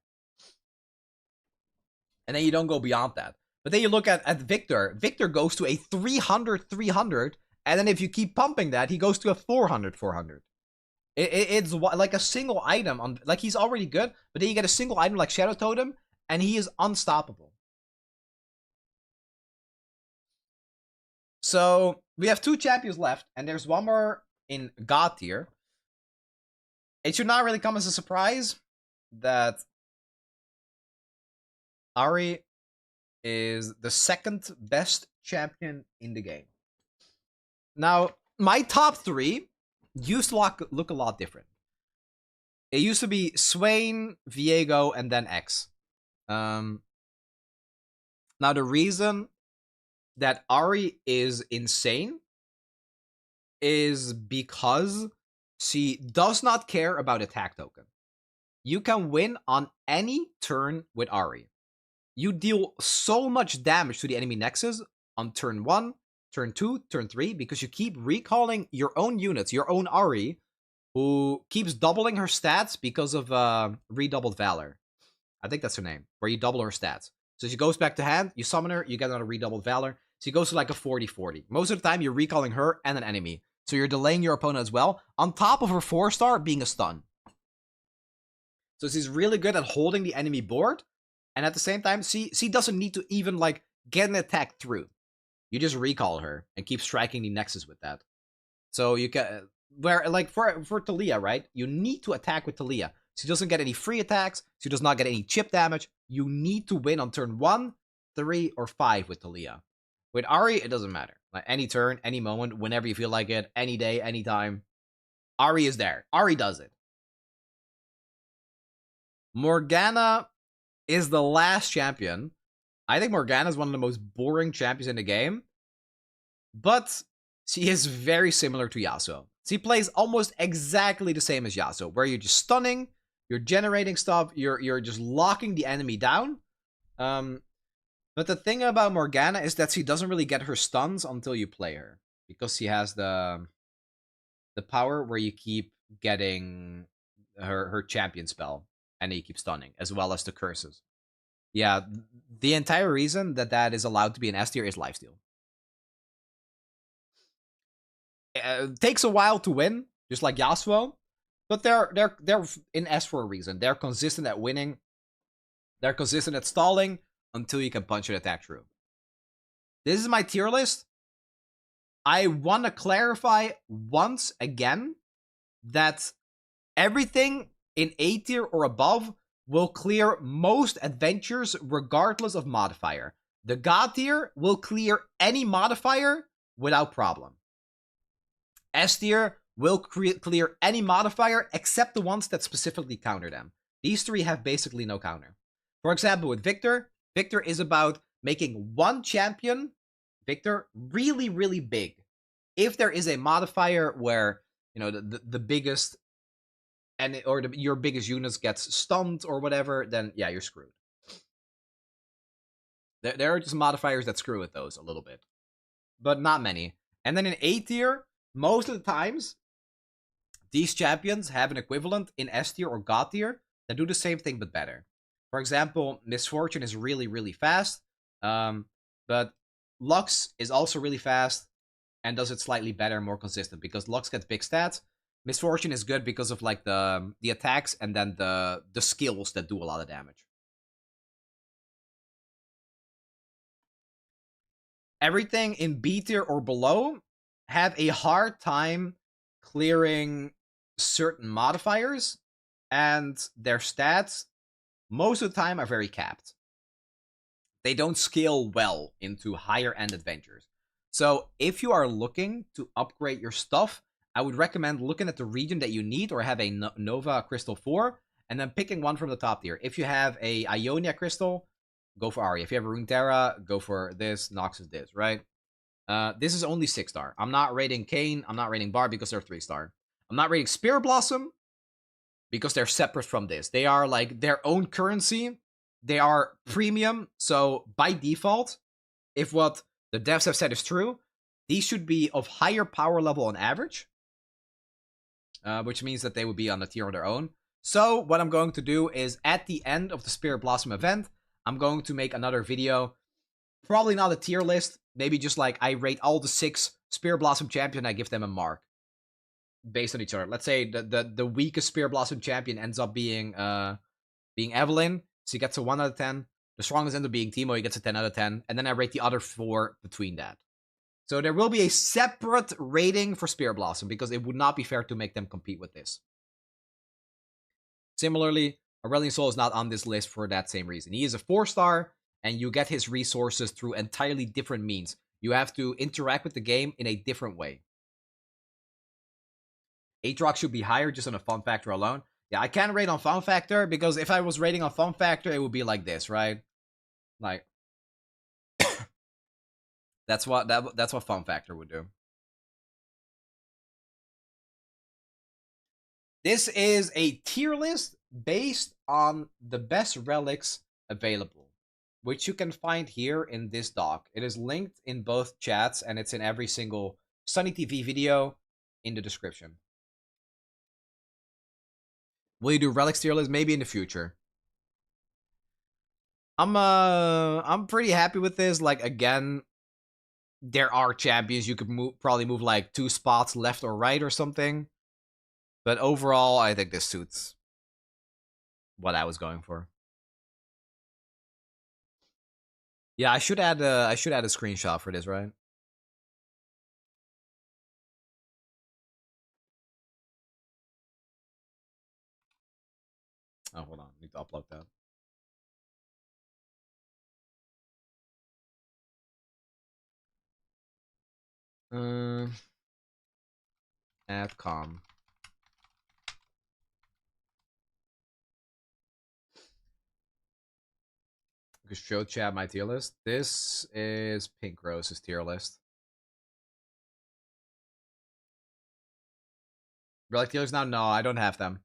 [SPEAKER 2] And then you don't go beyond that. But then you look at Victor. Victor goes to a 300-300, and then if you keep pumping that, he goes to a 400-400. It's like a single item on, like he's already good, but then you get a single item like Shadow Totem, and he is unstoppable. So we have 2 champions left, and there's one more in God tier. It should not really come as a surprise that Ahri is the 2nd best champion in the game. Now, my top 3 used to look a lot different. It used to be Swain, Viego, and then X. Now, the reason that Ahri is insane is because she does not care about attack token. You can win on any turn with Ahri. You deal so much damage to the enemy nexus on turn 1, turn 2, turn 3, because you keep recalling your own units, your own Ahri, who keeps doubling her stats because of Redoubled Valor. I think that's her name, where you double her stats. So she goes back to hand, you summon her, you get another Redoubled Valor. She goes to like a 40-40. Most of the time, you're recalling her and an enemy. So you're delaying your opponent as well, on top of her 4-star being a stun. So she's really good at holding the enemy board, and at the same time, she doesn't need to even like get an attack through. You just recall her and keep striking the nexus with that. So you can, where like for Talia, right? You need to attack with Talia. She doesn't get any free attacks. She does not get any chip damage. You need to win on turn 1, 3, or 5 with Talia. With Ahri, it doesn't matter. Like any turn, any moment, whenever you feel like it, any day, anytime. Ahri is there. Ahri does it. Morgana is the last champion. I think Morgana is one of the most boring champions in the game. But she is very similar to Yasuo. She plays almost exactly the same as Yasuo, where you're just stunning, you're generating stuff, you're just locking the enemy down. But the thing about Morgana is that she doesn't really get her stuns until you play her. Because she has the power where you keep getting her champion spell. And you keep stunning, as well as the curses. Yeah, the entire reason that is allowed to be an S tier is lifesteal. It takes a while to win, just like Yasuo. But they're in S for a reason. They're consistent at winning. They're consistent at stalling. Until you can punch an attack through. This is my tier list. I want to clarify once again that everything in A tier or above will clear most adventures regardless of modifier. The God tier will clear any modifier without problem. S tier will clear any modifier except the ones that specifically counter them. These 3 have basically no counter. For example, with Victor is about making one champion, Victor, really, really big. If there is a modifier where, you know, the biggest your biggest units gets stunned or whatever, then yeah, you're screwed. There are just modifiers that screw with those a little bit, but not many. And then in A tier, most of the times, these champions have an equivalent in S tier or God tier that do the same thing but better. For example, Misfortune is really, really fast, but Lux is also really fast and does it slightly better and more consistent because Lux gets big stats. Misfortune is good because of like the attacks and then the skills that do a lot of damage. Everything in B tier or below have a hard time clearing certain modifiers, and their stats most of the time are very capped. They don't scale well into higher end adventures. So if you are looking to upgrade your stuff, I would recommend looking at the region that you need or have a Nova Crystal 4, and then picking one from the top tier. If you have a Ionia Crystal, go for Ari. If you have a Runeterra, go for this. Nox is this, right? This is only 6-star. I'm not rating Kayn. I'm not rating Bar because they're 3-star. I'm not rating Spear Blossom because they're separate from this. They are like their own currency. They are premium. So by default, if what the devs have said is true, these should be of higher power level on average, which means that they would be on a tier of their own. So what I'm going to do is at the end of the Spirit Blossom event, I'm going to make another video. Probably not a tier list. Maybe just like I rate all the 6 Spirit Blossom champion. I give them a mark based on each other. Let's say the weakest Spirit Blossom champion ends up being Evelyn. So he gets a 1 out of 10. The strongest ends up being Teemo. He gets a 10 out of 10. And then I rate the other 4 between that. So there will be a separate rating for Spirit Blossom because it would not be fair to make them compete with this. Similarly, Aurelion Sol is not on this list for that same reason. He is a 4-star, and you get his resources through entirely different means. You have to interact with the game in a different way. Aatrox should be higher just on a fun factor alone. Yeah, I can't rate on fun factor because if I was rating on fun factor, it would be like this, right? Like, that's what fun factor would do. This is a tier list based on the best relics available, which you can find here in this doc. It is linked in both chats, and it's in every single Sunny TV video in the description. Will you do relics tier list? Maybe in the future. I'm pretty happy with this. Like, again, there are champions you could probably move like 2 spots left or right or something. But overall, I think this suits what I was going for. Yeah, I should add a screenshot for this, right? Oh, hold on. I need to upload that. Adcom. Just show chat my tier list. This is Pink Rose's tier list. Relic tier list now? No, I don't have them.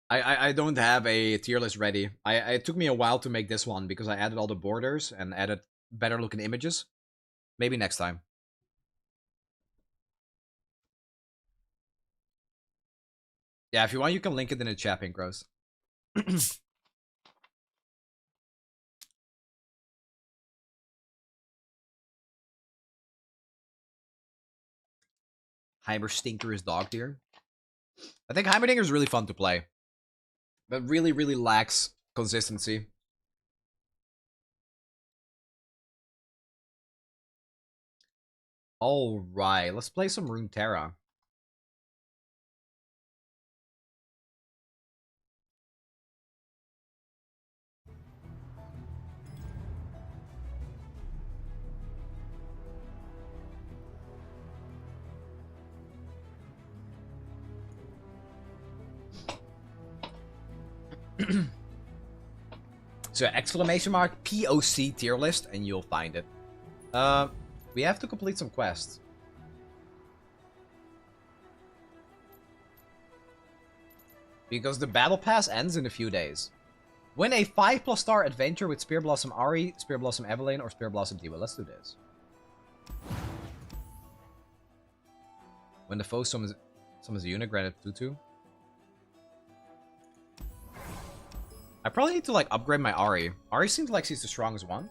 [SPEAKER 2] I don't have a tier list ready. It took me a while to make this one because I added all the borders and added better looking images. Maybe next time. Yeah, if you want, you can link it in the chat, Pink Rose. Heimerstinker is dog tier. I think Heimerdinger is really fun to play, but really, really lacks consistency. Alright, let's play some Runeterra. So exclamation mark POC tier list and you'll find it. We have to complete some quests. Because the battle pass ends in a few days. Win a 5+ star adventure with Spear Blossom Ari, Spear Blossom Evelyn, or Spear Blossom Teemo. Let's do this. When the foe summons a unit, granted 2/2. I probably need to like upgrade my Ari. Ari seems like she's the strongest one.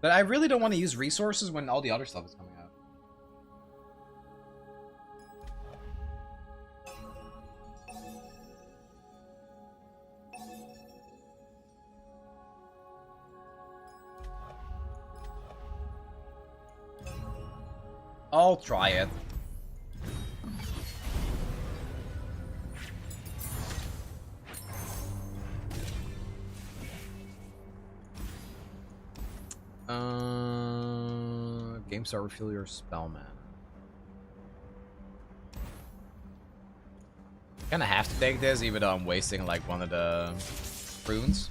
[SPEAKER 2] But I really don't want to use resources when all the other stuff is coming out. I'll try it. Game start, refill your spell mana. Kinda have to take this, even though I'm wasting like one of the runes.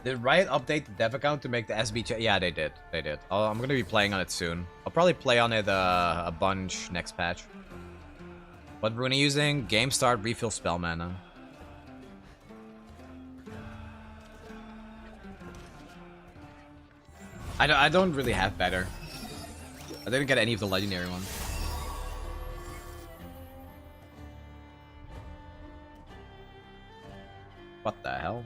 [SPEAKER 2] Did Riot update the dev account to make the SB chat? Yeah, they did. They did. I'm gonna be playing on it soon. I'll probably play on it a bunch next patch. What rune are you using? Game start, refill spell mana. I don't really have better. I didn't get any of the legendary ones. What the hell?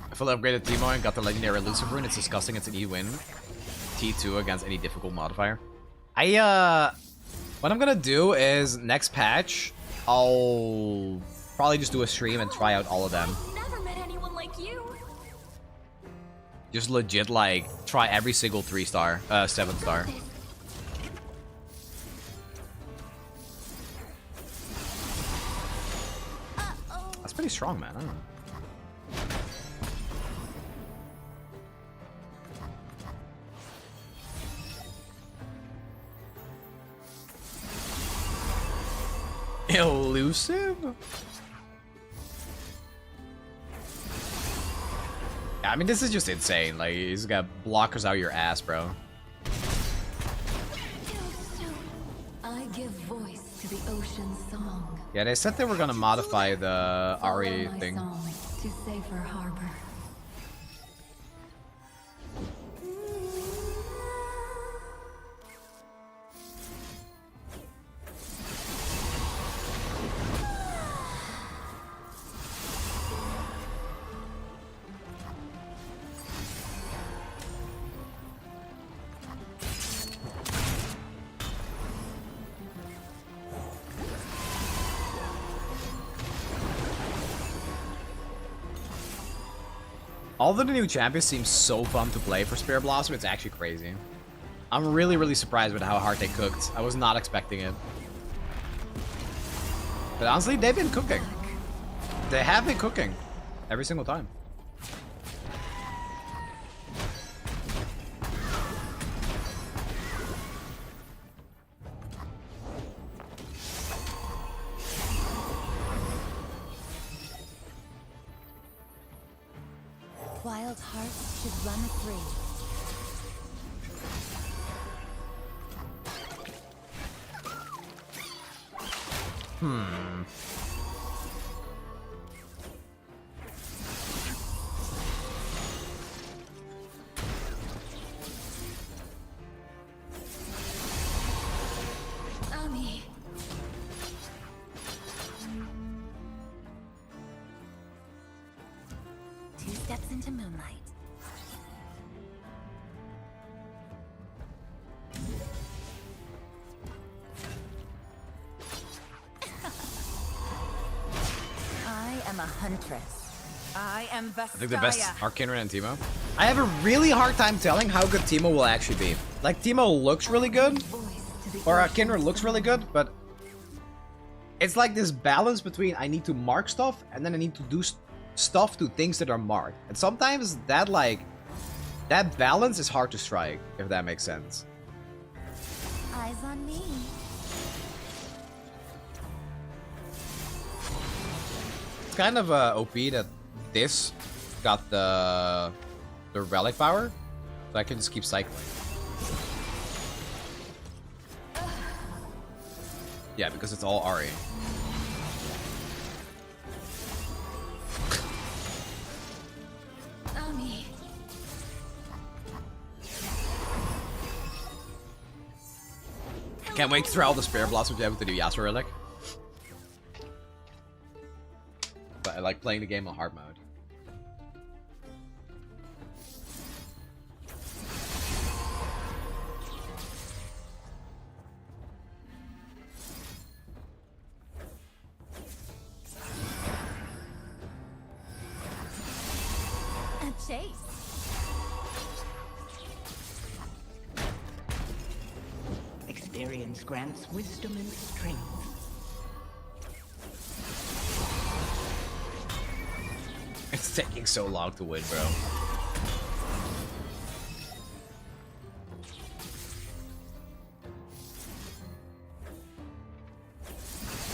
[SPEAKER 2] I fully upgraded Teemo and got the legendary elusive rune. It's disgusting. It's an E-win. T2 against any difficult modifier. What I'm gonna do is next patch, I'll probably just do a stream and try out all of them.
[SPEAKER 4] Never met anyone like you.
[SPEAKER 2] Just legit like try every single 3-star, 7-star. That's pretty strong, man. I don't know. Elusive? Yeah, I mean, this is just insane. Like, he's got blockers out your ass, bro.
[SPEAKER 4] I give voice to the ocean's song.
[SPEAKER 2] Yeah, they said they were gonna modify the Ari
[SPEAKER 4] Follow my
[SPEAKER 2] thing.
[SPEAKER 4] song to safer harbor.
[SPEAKER 2] All the new champions seem so fun to play for Spirit Blossom, it's actually crazy. I'm really surprised with how hard they cooked. I was not expecting it. But honestly, they've been cooking. They have been cooking. Every single time.
[SPEAKER 4] Wild hearts should run free. Ami. Two steps into moonlight. I am a huntress. I am Vestaya.
[SPEAKER 2] I think the best are Kindred and Teemo. I have a really hard time telling how good Teemo will actually be. Like, Teemo looks really good, or Kindred looks really good, but it's like this balance between I need to mark stuff and then I need to do stuff to things that are marked. And sometimes that, like, that balance is hard to strike, if that makes sense.
[SPEAKER 4] Eyes on me.
[SPEAKER 2] It's kind of OP that this got the relic power, so I can just keep cycling. Yeah, because it's all Ari.
[SPEAKER 4] Ami.
[SPEAKER 2] Can't wait to throw all the Spirit Blossoms you have with the new Yasuo relic. like playing the game on hard mode.
[SPEAKER 4] A chase.
[SPEAKER 5] Experience grants wisdom and strength.
[SPEAKER 2] It's taking so long to win, bro.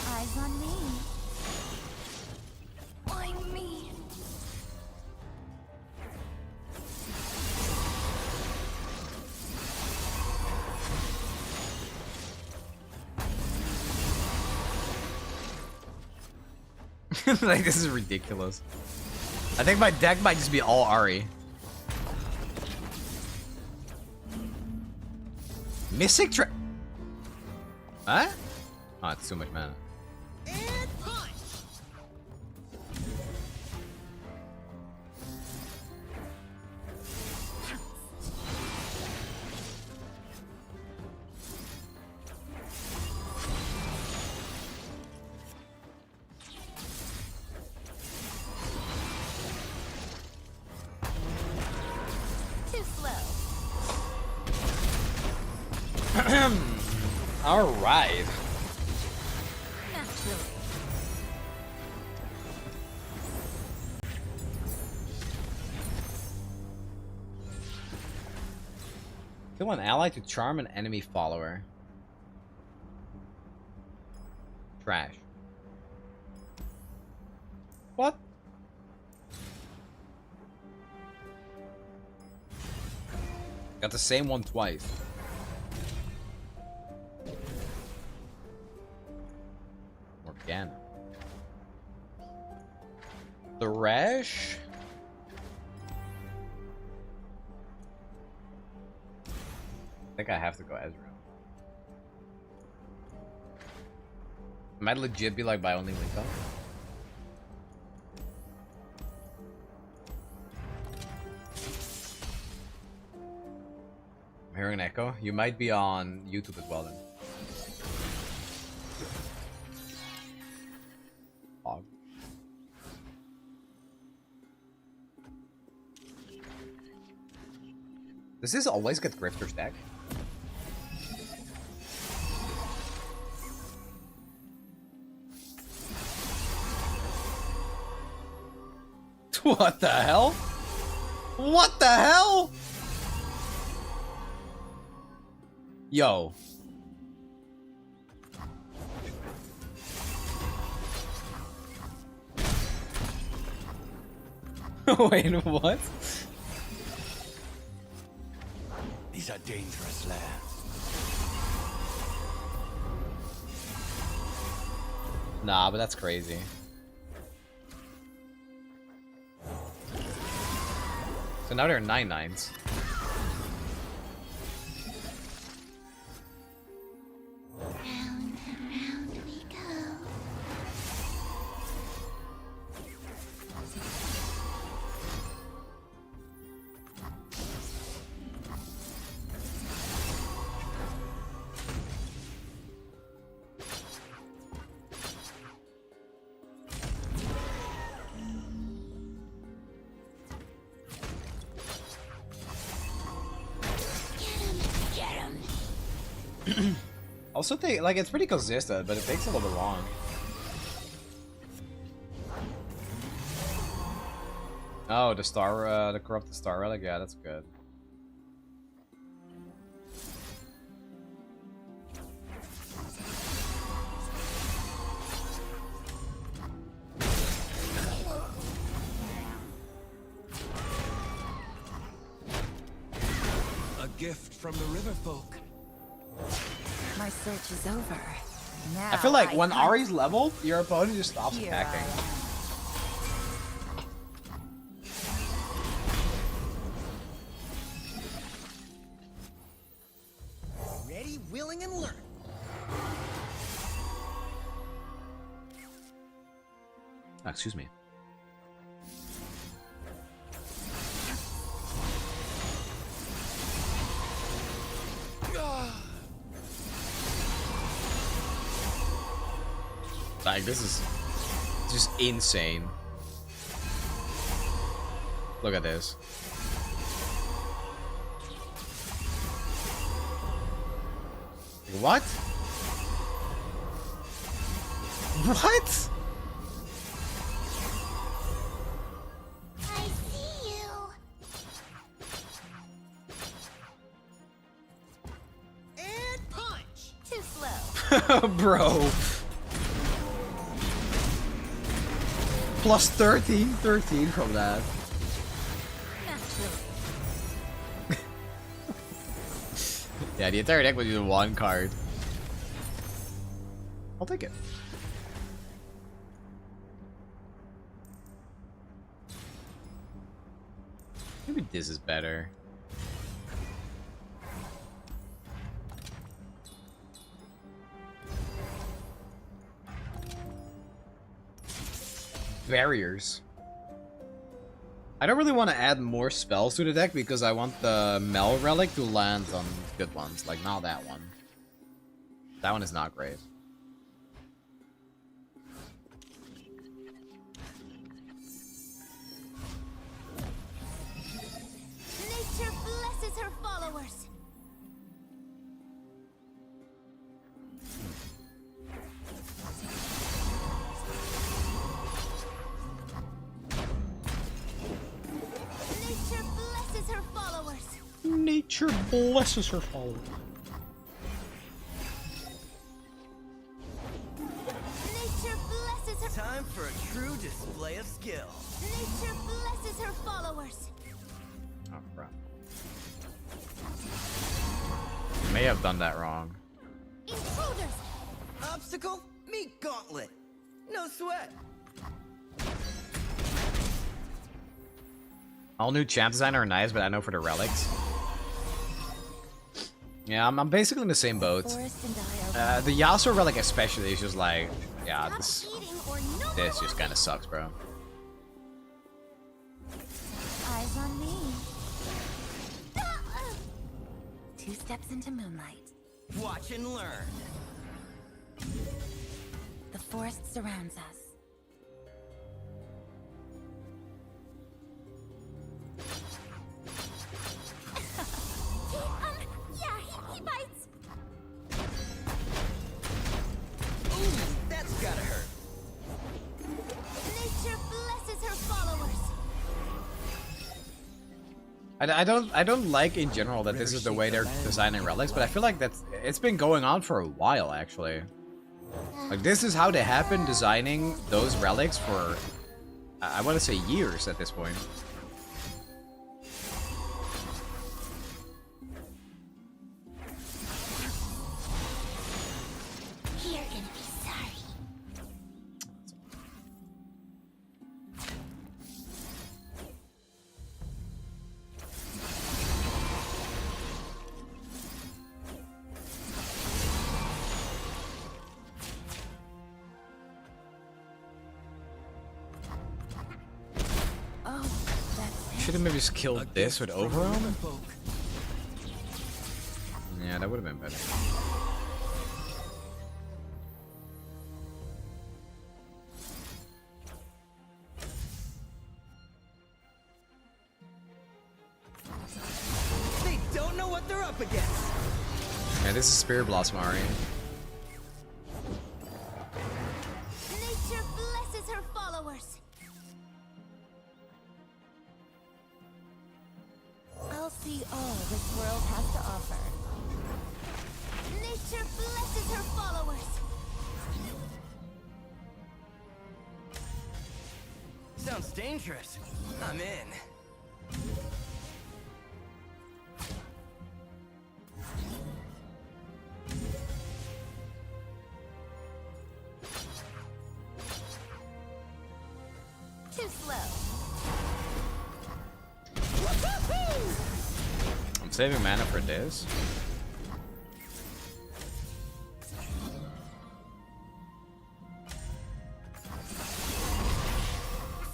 [SPEAKER 4] Eyes on me. Why me?
[SPEAKER 2] Like, this is ridiculous. I think my deck might just be all Ari. Mystic Tra- Huh? Oh, it's too much mana.
[SPEAKER 4] Too slow.
[SPEAKER 2] All right.
[SPEAKER 4] Naturally.
[SPEAKER 2] Kill an ally to charm an enemy follower. Trash. What? Got the same one twice. Morgana. The Rash? I think I have to go Ezreal. I might legit be like by only link up. I'm hearing an echo. You might be on YouTube as well then. Log. Does this always get Grifter's deck? What the hell? What the hell? Yo. Wait, what?
[SPEAKER 1] These are dangerous lands.
[SPEAKER 2] Nah, but that's crazy. So now there are 9/9s.
[SPEAKER 4] Round and round we go.
[SPEAKER 2] Also, like it's pretty consistent, but it takes a little bit long. Oh, the the corrupted star relic. Yeah, that's good.
[SPEAKER 1] A gift from the river folk.
[SPEAKER 4] My search is over. Now
[SPEAKER 2] I feel like when
[SPEAKER 4] hunt.
[SPEAKER 2] Ari's leveled, your opponent just stops
[SPEAKER 4] Here
[SPEAKER 2] attacking.
[SPEAKER 4] I am.
[SPEAKER 1] Ready, willing, and learn.
[SPEAKER 2] Oh, excuse me. Like, this is just insane. Look at this. What? What?
[SPEAKER 6] I see you. And punch. Too slow.
[SPEAKER 2] Bro. Plus 13 from that. Yeah, the entire deck was just one card. I'll take it. Maybe this is better. Barriers. I don't really want to add more spells to the deck because I want the Mel Relic to land on good ones, like not that one. That one is not great.
[SPEAKER 6] Nature blesses her followers. Nature blesses her followers.
[SPEAKER 2] Nature blesses her followers.
[SPEAKER 6] Nature blesses her.
[SPEAKER 1] Time for a true display of skill.
[SPEAKER 6] Nature blesses her followers.
[SPEAKER 2] Oh crap. May have done that wrong.
[SPEAKER 6] Intruders.
[SPEAKER 1] Obstacle? Meet gauntlet. No sweat.
[SPEAKER 2] All new champ design are nice, but I know for the relics. Yeah, I'm basically in the same boat.
[SPEAKER 6] Forest and I are
[SPEAKER 2] The Yasuo relic especially is just like, yeah,
[SPEAKER 6] Stop
[SPEAKER 2] this
[SPEAKER 6] eating or no
[SPEAKER 2] this
[SPEAKER 6] more
[SPEAKER 2] just kind of sucks, bro.
[SPEAKER 6] Eyes on me. 2 steps into moonlight.
[SPEAKER 1] Watch and learn.
[SPEAKER 6] The forest surrounds us. Yeah, he bites.
[SPEAKER 1] Ooh, that's gotta hurt.
[SPEAKER 6] Nature blesses her followers.
[SPEAKER 2] I don't like in general that this is the way they're designing relics, but I feel like it's been going on for a while actually. Like this is how they have been designing those relics for I want to say years at this point.
[SPEAKER 6] You're gonna be sorry. Oh, that's
[SPEAKER 2] Should have maybe just killed this with Overwhelm. Yeah, that would have been better.
[SPEAKER 1] They don't know what they're up against.
[SPEAKER 2] Yeah, this is Spirit Blossom Ari.
[SPEAKER 6] Nature blesses her followers. I'll see all this world has to offer. Nature blesses her followers.
[SPEAKER 1] Sounds dangerous. I'm in.
[SPEAKER 6] Too slow.
[SPEAKER 2] I'm saving mana for this.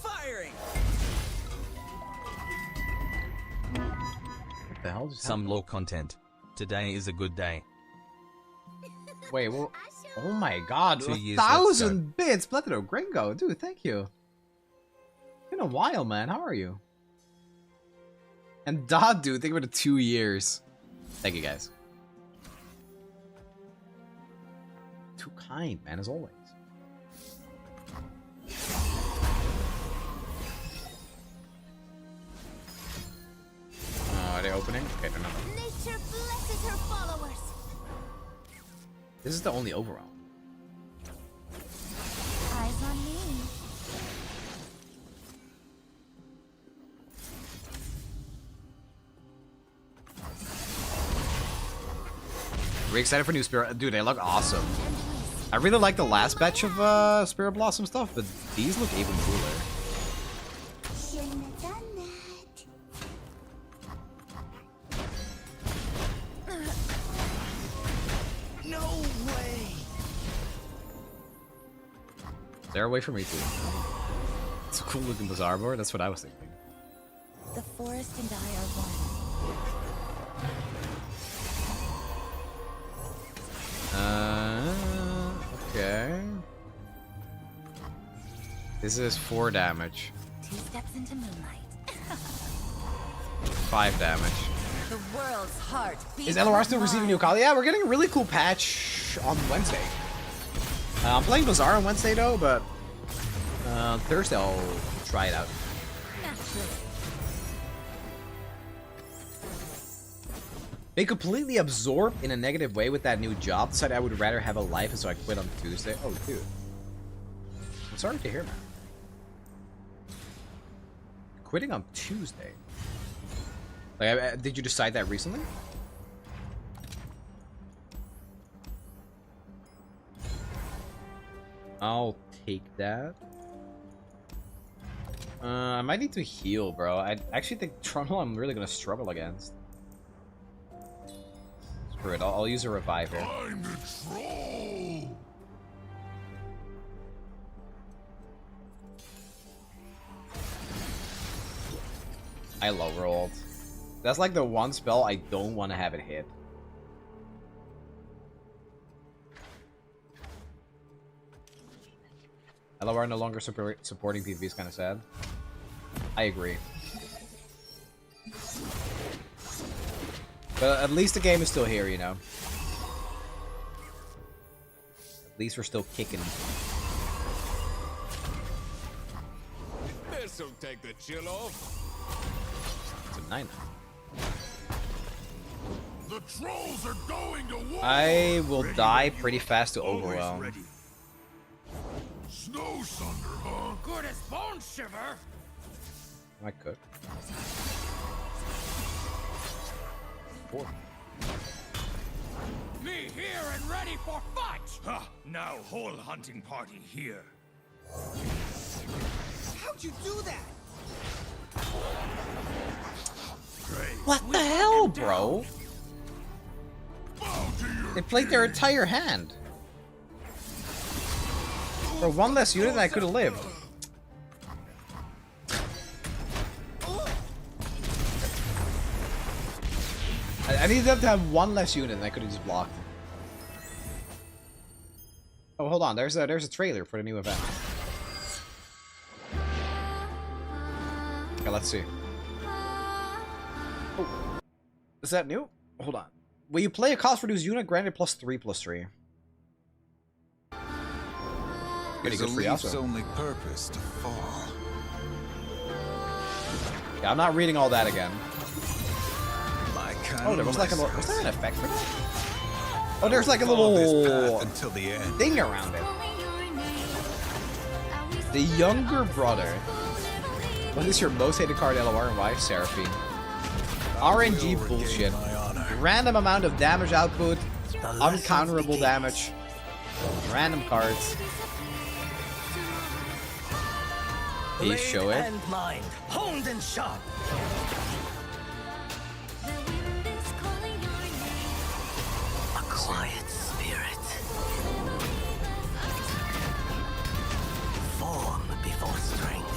[SPEAKER 1] Firing.
[SPEAKER 2] What the hell just
[SPEAKER 3] Some lore content. Today is a good day.
[SPEAKER 2] happened? Wait, well,
[SPEAKER 6] I
[SPEAKER 2] Oh my god,
[SPEAKER 3] 2 years, let's go.
[SPEAKER 2] 1,000 bits! Platinum Gringo, dude, thank you. Been a while, man. How are you? And Dodd, dude, think about it, 2 years. Thank you, guys. Too kind, man, as always. Are they opening? Okay, they're not.
[SPEAKER 6] Nature blesses her followers.
[SPEAKER 2] This is the only overall.
[SPEAKER 6] Eyes on me.
[SPEAKER 2] Are we excited for new Spirit? Dude, they look awesome. I really like the last batch of Spirit Blossom stuff, but these look even cooler.
[SPEAKER 6] Shouldn't have done that.
[SPEAKER 1] No way.
[SPEAKER 2] They're away from me too. It's a cool looking bazaar board. That's what I was thinking.
[SPEAKER 6] The forest and I are one.
[SPEAKER 2] Okay. This is 4 damage.
[SPEAKER 6] 2 steps into moonlight.
[SPEAKER 2] 5 damage.
[SPEAKER 6] The world's heart beats
[SPEAKER 2] Is LOR still
[SPEAKER 6] with
[SPEAKER 2] receiving
[SPEAKER 6] mine.
[SPEAKER 2] new call? Yeah, we're getting a really cool patch on Wednesday. I'm playing Bazaar on Wednesday though, but Thursday I'll try it out.
[SPEAKER 6] Naturally.
[SPEAKER 2] They completely absorbed in a negative way with that new job. Decided I would rather have a life, and so I quit on Tuesday. Oh, dude. I'm sorry to hear, man. Quitting on Tuesday. Like, did you decide that recently? I'll take that. I might need to heal, bro. I actually think Trundle I'm really gonna struggle against. Screw it, I'll use a revive here.
[SPEAKER 7] I'm the troll.
[SPEAKER 2] I low rolled. That's like the one spell I don't want to have it hit. LOR no longer supporting PvP is kind of sad. I agree. But at least the game is still here, you know. At least we're still kicking.
[SPEAKER 7] This'll take the chill off.
[SPEAKER 2] It's a 9.
[SPEAKER 7] The trolls are going to war.
[SPEAKER 2] I will die pretty fast to overwhelm.
[SPEAKER 7] Snow Sunder, huh?
[SPEAKER 1] Good as bone shiver.
[SPEAKER 2] I could. 4.
[SPEAKER 1] Me here and ready for fight. Ha! Now whole hunting party here. How'd you do that?
[SPEAKER 2] What the hell, bro? They played their entire hand. For one less unit than I could have lived. I needed them to have one less unit and I could have just blocked. Oh, hold on. There's a trailer for the new event. Okay, let's see. Oh. Is that new? Hold on. Will you play a cost-reduced unit granted +3/+3? Pretty good for Yasuo.
[SPEAKER 7] only purpose to fall.
[SPEAKER 2] Yeah, I'm not reading all that again.
[SPEAKER 7] My kind
[SPEAKER 2] Oh, there was like a little... Was there an effect for that? Oh, there's like a
[SPEAKER 7] Follow this
[SPEAKER 2] little
[SPEAKER 7] path until the end.
[SPEAKER 2] thing around it. The younger brother. What is your most hated card, LOR, and why? Seraphine. RNG
[SPEAKER 7] Will
[SPEAKER 2] bullshit.
[SPEAKER 7] regain my honor.
[SPEAKER 2] Random amount of damage output. Uncounterable damage. Random cards. Please show it.
[SPEAKER 1] And mind, honed and sharp. A quiet spirit. Form before strength.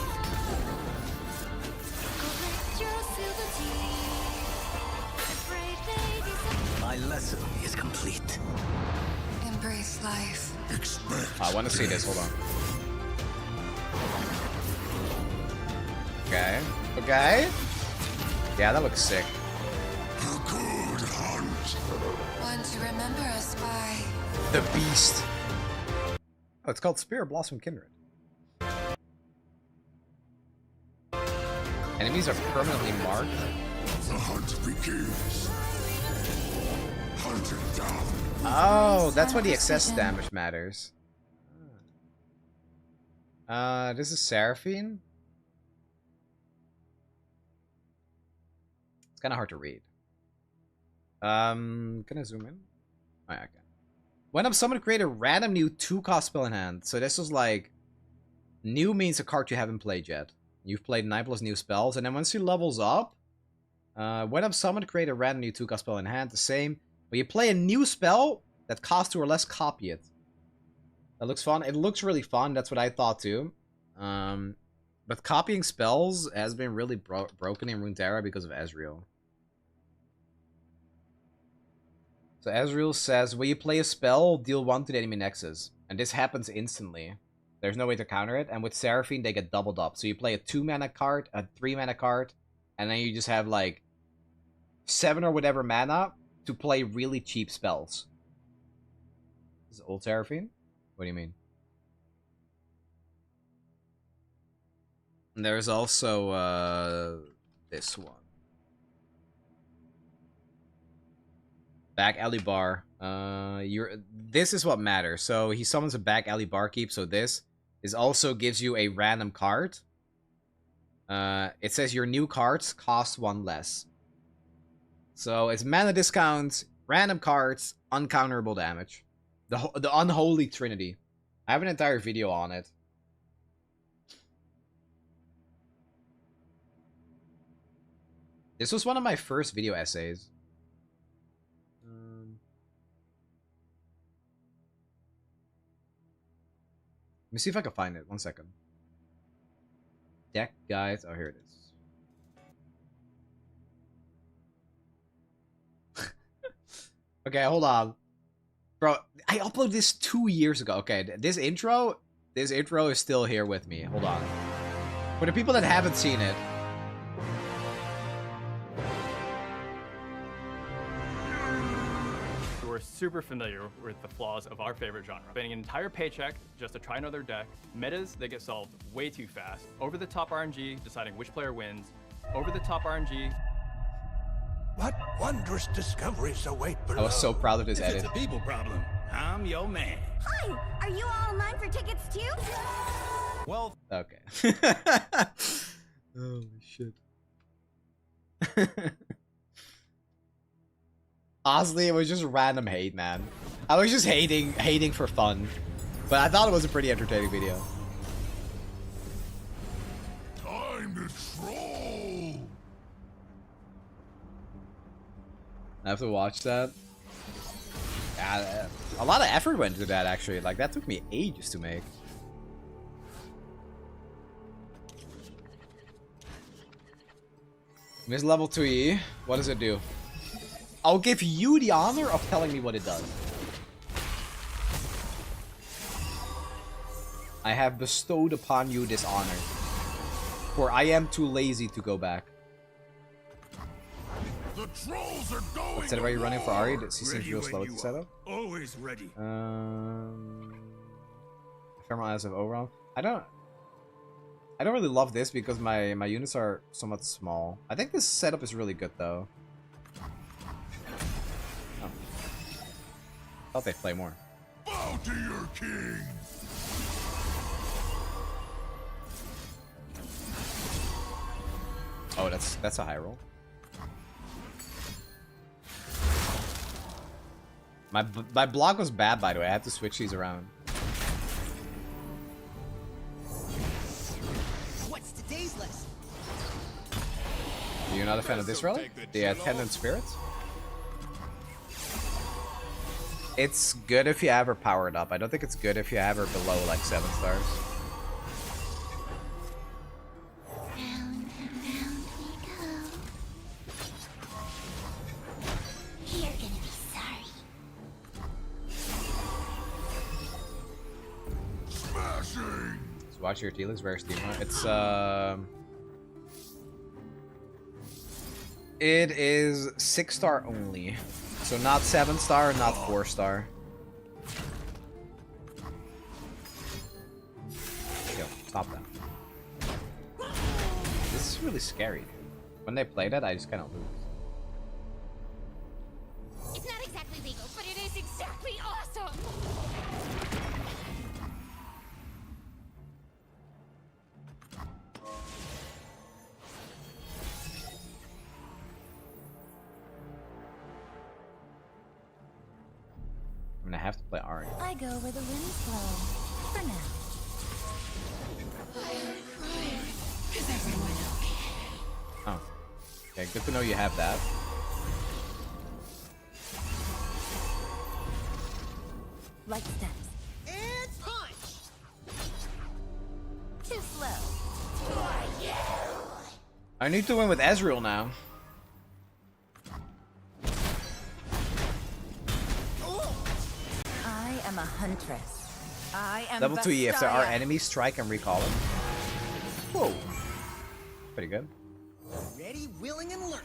[SPEAKER 1] My lesson is complete.
[SPEAKER 4] Embrace life.
[SPEAKER 2] I want to see this. Hold on. Okay. Okay. Yeah, that looks sick.
[SPEAKER 4] One to remember us by.
[SPEAKER 2] The Beast. Oh, it's called Spirit Blossom Kindred. Enemies are permanently marked.
[SPEAKER 7] The hunt begins. Hunt it down.
[SPEAKER 2] Oh, that's why the excess damage matters. This is Seraphine. It's kind of hard to read. Can I zoom in? Oh, yeah, I can. When I'm summoned, create a random new 2-cost spell in hand. So this was like... New means a card you haven't played yet. You've played 9 plus new spells, and then once you levels up... when I'm summoned, create a random new 2-cost spell in hand. The same. But you play a new spell that costs 2 or less, copy it. That looks fun. It looks really fun. That's what I thought too. But copying spells has been really broken in Runeterra because of Ezreal. So Ezreal says, when you play a spell, deal 1 to the enemy nexus. And this happens instantly. There's no way to counter it. And with Seraphine, they get doubled up. So you play a 2-mana card, a 3-mana card, and then you just have like 7 or whatever mana to play really cheap spells. Is it old Seraphine? What do you mean? And there's also this one. Back alley bar. This is what matters. So he summons a back alley barkeep. So this is also gives you a random card. It says your new cards cost 1 less. So it's mana discounts, random cards, uncounterable damage. The unholy trinity. I have an entire video on it. This was one of my first video essays. Let me see if I can find it. 1 second. Deck guides. Oh, here it is. Okay, hold on. Bro, I uploaded this 2 years ago. Okay, this intro is still here with me. Hold on. For the people that haven't seen it.
[SPEAKER 8] We're super familiar with the flaws of our favorite genre. Spending an entire paycheck just to try another deck, metas that get solved way too fast, over-the-top RNG deciding which player wins, over-the-top RNG.
[SPEAKER 7] What wondrous discoveries await below?
[SPEAKER 2] I was so proud of this edit.
[SPEAKER 7] It's a people problem. I'm your man.
[SPEAKER 6] Hi, are you all online for tickets too?
[SPEAKER 7] Well,
[SPEAKER 2] Okay. Holy shit. Honestly, it was just random hate, man. I was just hating for fun. But I thought it was a pretty entertaining video.
[SPEAKER 7] time to troll.
[SPEAKER 2] I have to watch that. Yeah, a lot of effort went into that, actually. Like, that took me ages to make. Miss level 2E. What does it do? I'll give you the honor of telling me what it does. I have bestowed upon you this honor. For I am too lazy to go back.
[SPEAKER 7] The trolls are going.
[SPEAKER 2] What's that about you running for Ari? He seems real slow at the setup.
[SPEAKER 7] Always ready.
[SPEAKER 2] Ephemeral as of overall. I don't really love this because my units are somewhat small. I think this setup is really good though. Oh. Thought they'd play more.
[SPEAKER 7] Bow to your king.
[SPEAKER 2] Oh, that's a high roll. My block was bad, by the way. I had to switch these around.
[SPEAKER 1] What's today's lesson?
[SPEAKER 2] You're not a fan of this relic? The Attendant Spirits? It's good if you have her powered up. I don't think it's good if you have her below like 7 stars.
[SPEAKER 6] Round and round we go. You're gonna be sorry.
[SPEAKER 2] Watch your T-list. Where's Timo? It is 6-star only. So not 7-star, not 4-star. Yo, stop that. This is really scary, dude. When they play that, I just kind of lose.
[SPEAKER 6] It's not exactly legal, but it is exactly awesome!
[SPEAKER 2] I'm gonna have to play Ari.
[SPEAKER 6] I go where the winds blow. For now.
[SPEAKER 4] Is everyone okay?
[SPEAKER 2] Oh. Okay, good to know you have that.
[SPEAKER 6] Light steps. And punch! Too slow.
[SPEAKER 2] I need to win with Ezreal now.
[SPEAKER 6] I am a huntress. I am
[SPEAKER 2] Level 2E, if there are
[SPEAKER 6] Bastaya.
[SPEAKER 2] enemies, strike and recall them. Whoa. Pretty good.
[SPEAKER 1] Ready, willing, and learn.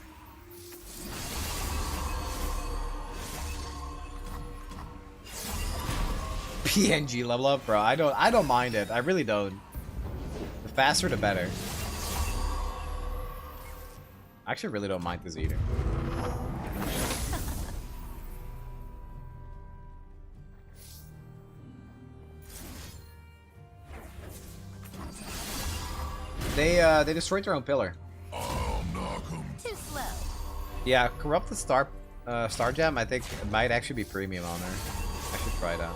[SPEAKER 2] PNG level up, bro. I don't mind it. I really don't. The faster the better. I actually really don't mind this either. They destroyed their own pillar.
[SPEAKER 7] I'll knock 'em.
[SPEAKER 6] Too slow.
[SPEAKER 2] Yeah, corrupted star gem. I think it might actually be premium on there. I should try that.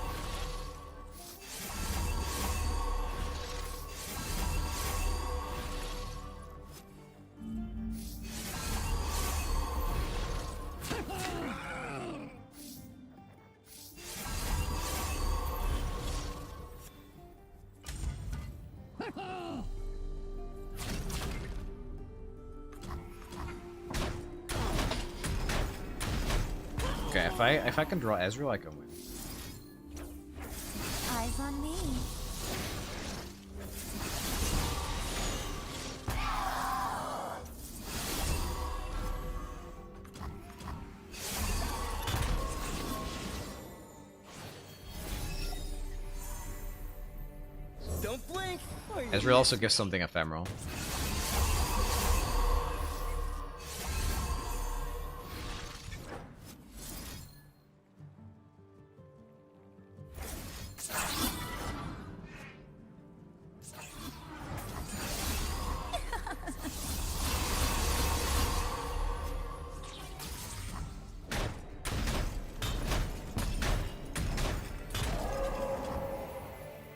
[SPEAKER 2] Okay, if I can draw Ezreal, I can win.
[SPEAKER 6] Eyes on me.
[SPEAKER 1] Don't blink.
[SPEAKER 2] Ezreal also gives something ephemeral.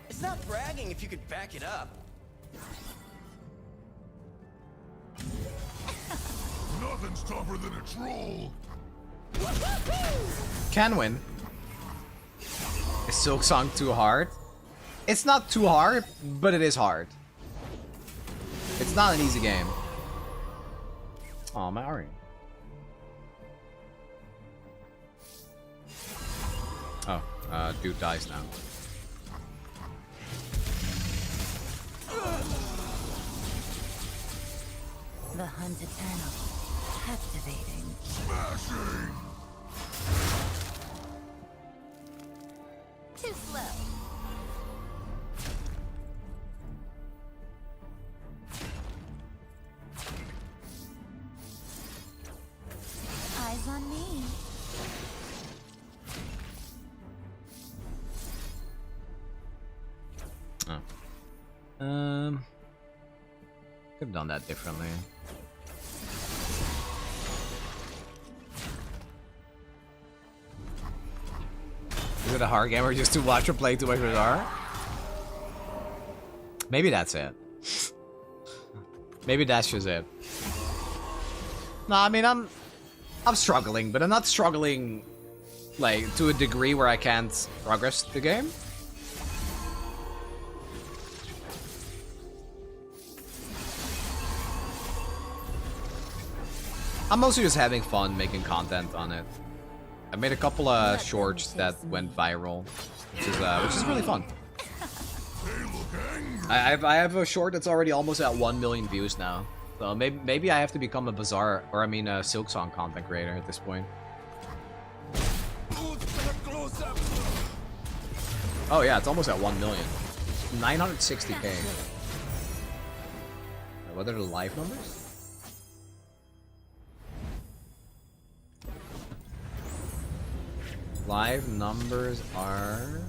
[SPEAKER 1] It's not bragging if you could back it up.
[SPEAKER 7] Nothing's tougher than a troll.
[SPEAKER 2] Can win. Is Silk Song too hard? It's not too hard, but it is hard. It's not an easy game. Aw, my Ari. Oh, dude dies now.
[SPEAKER 6] The hunt eternal. Captivating.
[SPEAKER 7] Smashing.
[SPEAKER 6] Too slow. Eyes on me.
[SPEAKER 2] Oh. Could have done that differently. Is it a hard game or just to watch her play too much with R? Maybe that's it. Maybe that's just it. No, I mean I'm struggling, but I'm not struggling like to a degree where I can't progress the game. I'm mostly just having fun making content on it. I made a couple of shorts that went viral, which is really fun.
[SPEAKER 7] They look angry.
[SPEAKER 2] I have a short that's already almost at 1 million views now. So maybe I have to become a bazaar, or I mean a Silk Song content creator at this point. Oh yeah, it's almost at 1 million. 960k. What are the live numbers? Live numbers are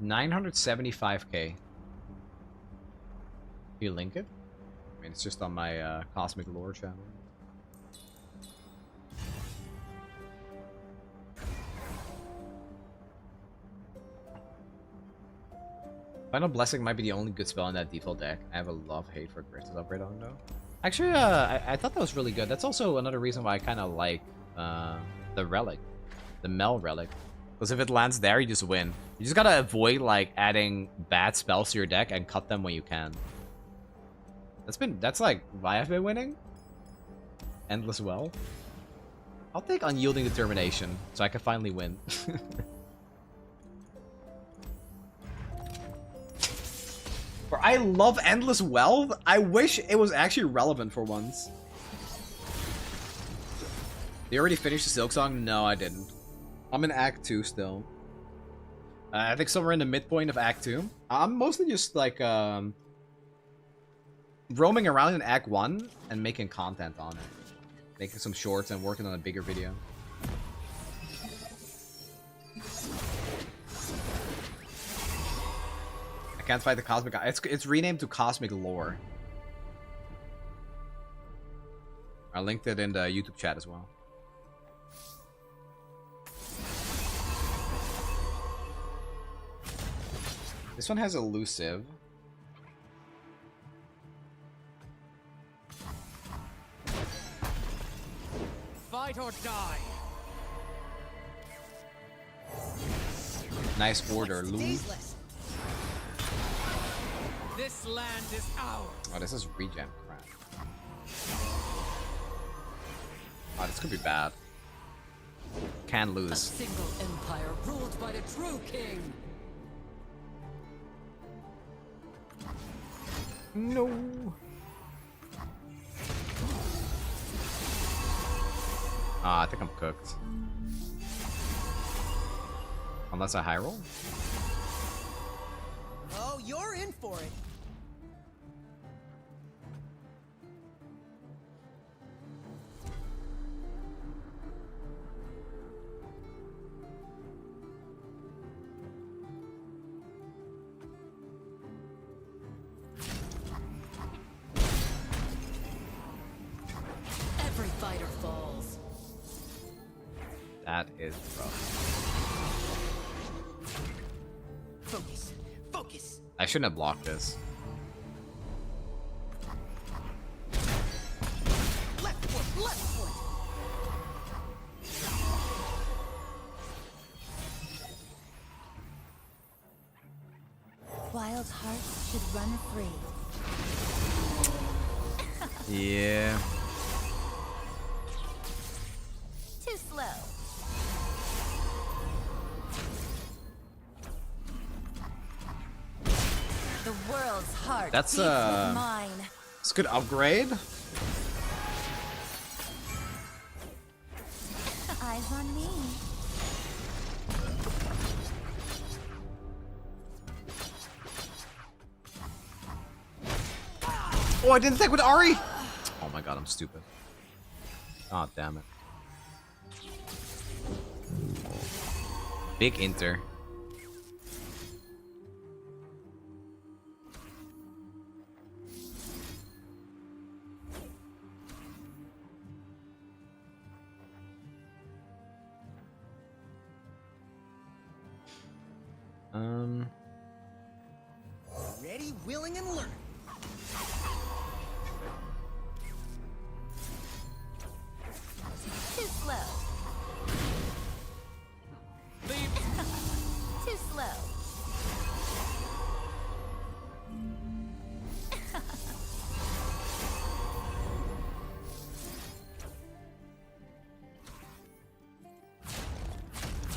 [SPEAKER 2] 975k. You link it? I mean, it's just on my Cosmic Lore channel. Final Blessing might be the only good spell in that default deck. I have a love-hate for Grixis upgrade on though. Actually, I thought that was really good. That's also another reason why I kind of like the Relic. The Mel Relic. Because if it lands there, you just win. You just gotta avoid, like, adding bad spells to your deck and cut them when you can. That's like why I've been winning. Endless Well. I'll take Unyielding Determination, so I can finally win. Bro, I love Endless Wealth. I wish it was actually relevant for once. You already finished the Silk Song? No, I didn't. I'm in Act 2 still. I think somewhere in the midpoint of Act 2. I'm mostly just like roaming around in Act 1 and making content on it. Making some shorts and working on a bigger video. I can't fight the Cosmic... It's renamed to Cosmic Lore. I linked it in the YouTube chat as well. This one has Elusive.
[SPEAKER 1] Fight or die.
[SPEAKER 2] Nice order, Lou.
[SPEAKER 1] This land is ours.
[SPEAKER 2] Oh, this is regen crap. Oh, this could be bad. Can
[SPEAKER 5] A
[SPEAKER 2] lose.
[SPEAKER 5] single empire ruled by the true king.
[SPEAKER 2] No. Ah, I think I'm cooked. Unless I high roll.
[SPEAKER 1] Oh, you're in for it.
[SPEAKER 5] Every fighter falls.
[SPEAKER 2] That is rough.
[SPEAKER 1] Focus. Focus.
[SPEAKER 2] I shouldn't have blocked this.
[SPEAKER 1] Left foot. Left foot.
[SPEAKER 6] Wild hearts should run free.
[SPEAKER 2] Yeah.
[SPEAKER 6] Too slow. The world's heart
[SPEAKER 2] That's,
[SPEAKER 6] beats with mine.
[SPEAKER 2] It's a good upgrade.
[SPEAKER 6] Eyes on me.
[SPEAKER 2] Oh, I didn't think with Ari. Oh my god, I'm stupid. Oh, damn it. Big Inter.
[SPEAKER 1] Ready, willing, and learning.
[SPEAKER 6] Too slow. Too slow.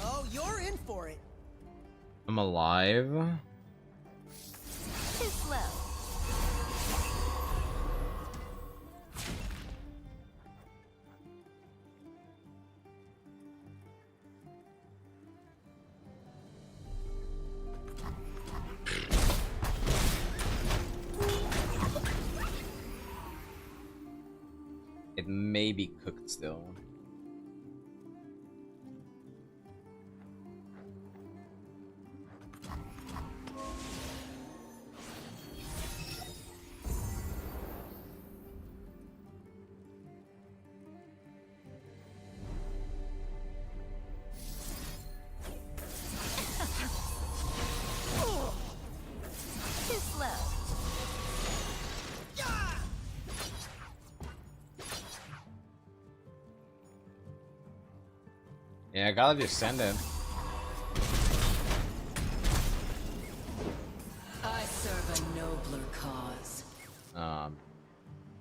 [SPEAKER 1] Oh, you're in for it.
[SPEAKER 2] I'm alive.
[SPEAKER 6] Too slow.
[SPEAKER 2] It may be cooked still.
[SPEAKER 6] Too slow.
[SPEAKER 2] Yeah, I gotta just send it.
[SPEAKER 5] I serve a nobler cause.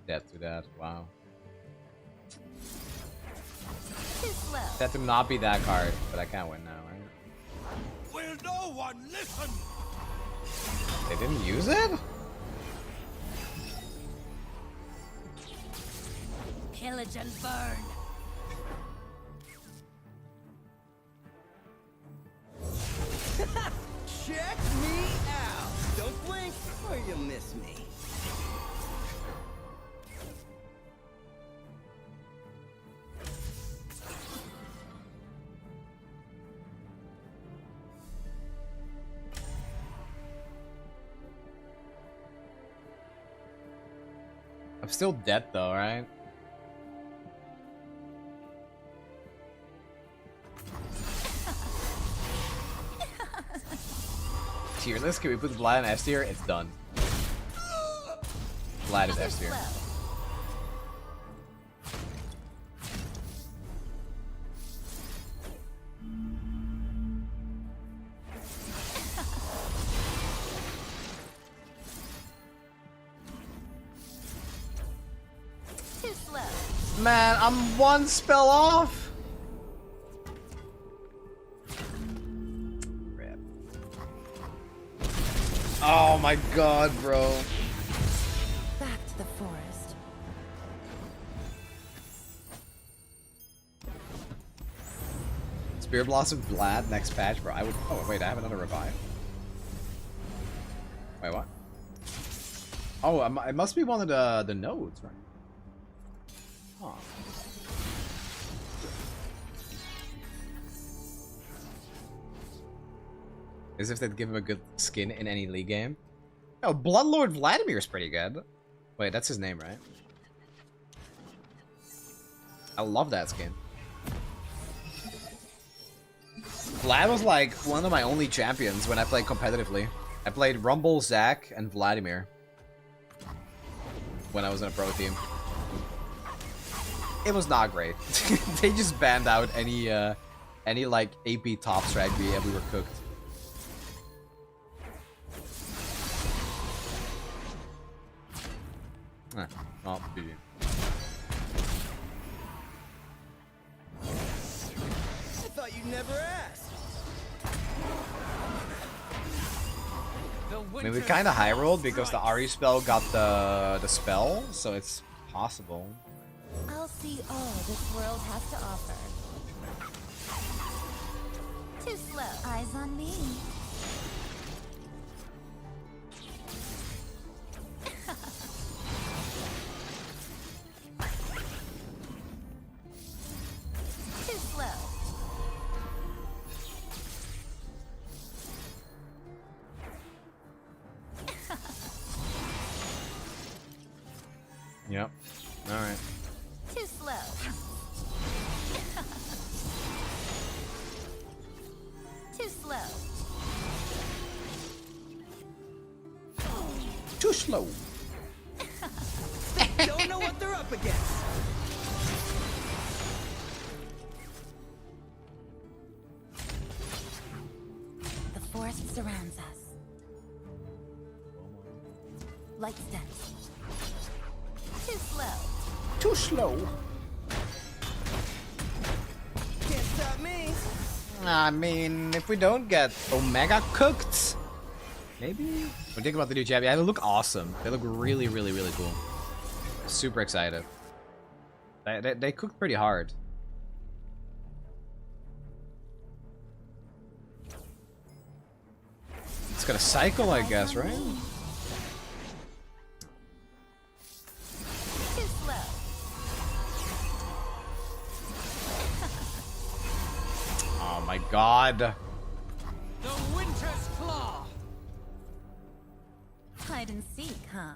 [SPEAKER 2] Dead to that. Wow.
[SPEAKER 6] Too slow.
[SPEAKER 2] That to not be that card, but I can't win now, right?
[SPEAKER 7] Will no one listen?
[SPEAKER 2] They didn't use it?
[SPEAKER 6] Pillage and burn.
[SPEAKER 1] Check me out. Don't blink or you'll miss me.
[SPEAKER 2] I'm still dead though, right? Tier list? Can we put Vlad in S tier? It's done. Vlad is S tier.
[SPEAKER 6] Too slow.
[SPEAKER 2] Man, I'm one spell off. Rip. Oh my god, bro.
[SPEAKER 6] Back to the forest.
[SPEAKER 2] Spirit Blossom Vlad next patch, bro. I would. Oh wait, I have another revive. Wait, what? Oh, it must be one of the nodes, right? Huh. As if they'd give him a good skin in any league game. Oh, Bloodlord Vladimir is pretty good. Wait, that's his name, right? I love that skin. Vlad was like one of my only champions when I played competitively. I played Rumble, Zac, and Vladimir when I was in a pro team. It was not great. They just banned out any like AP top strategy and we were cooked. Well, GG.
[SPEAKER 1] I thought you'd never ask.
[SPEAKER 2] I mean, we kind of high rolled because the Ari spell got the spell, so it's possible.
[SPEAKER 6] I'll see all this world has to offer. Too slow. Eyes on me. Too slow.
[SPEAKER 2] Yep. All right.
[SPEAKER 6] Too slow. Too slow.
[SPEAKER 2] Too slow.
[SPEAKER 1] Don't know what they're up against.
[SPEAKER 6] The forest surrounds us. Light steps. Too slow.
[SPEAKER 2] Too slow.
[SPEAKER 1] Can't stop me.
[SPEAKER 2] I mean, if we don't get Omega cooked, maybe? We're thinking about the new champion. Yeah, they look awesome. They look really, really, really cool. Super excited. They cooked pretty hard. It's gonna cycle, I guess, right?
[SPEAKER 6] Too slow.
[SPEAKER 2] Oh my god.
[SPEAKER 7] The Winter's Claw.
[SPEAKER 6] Hide and seek, huh?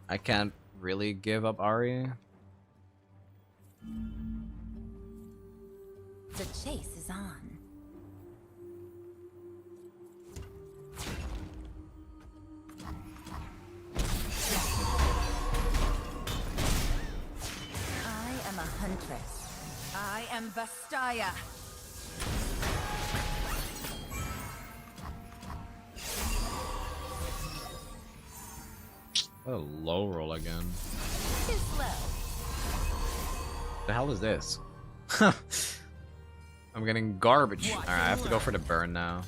[SPEAKER 2] I can't really give up Ari.
[SPEAKER 6] The chase is on. I am a huntress. I am Vastaya.
[SPEAKER 2] What a low roll again.
[SPEAKER 6] Too slow.
[SPEAKER 2] The hell is this? I'm getting garbage. Alright, I have to go for the burn now.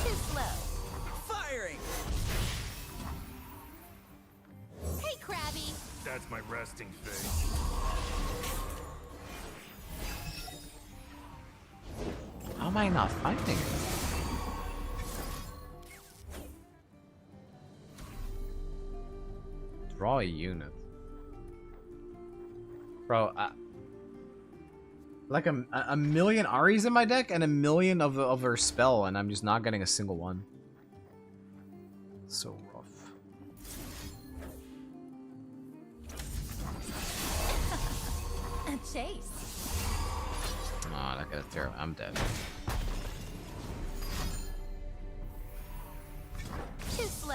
[SPEAKER 6] Too slow.
[SPEAKER 7] Firing.
[SPEAKER 6] Hey, Krabby.
[SPEAKER 7] That's my resting face.
[SPEAKER 2] How am I not finding it? Draw a unit. Bro, like a million Aries in my deck and a million of her spell, and I'm just not getting a single one. So rough.
[SPEAKER 6] A chase.
[SPEAKER 2] Oh, that guy's terrible. I'm dead.
[SPEAKER 6] Too slow.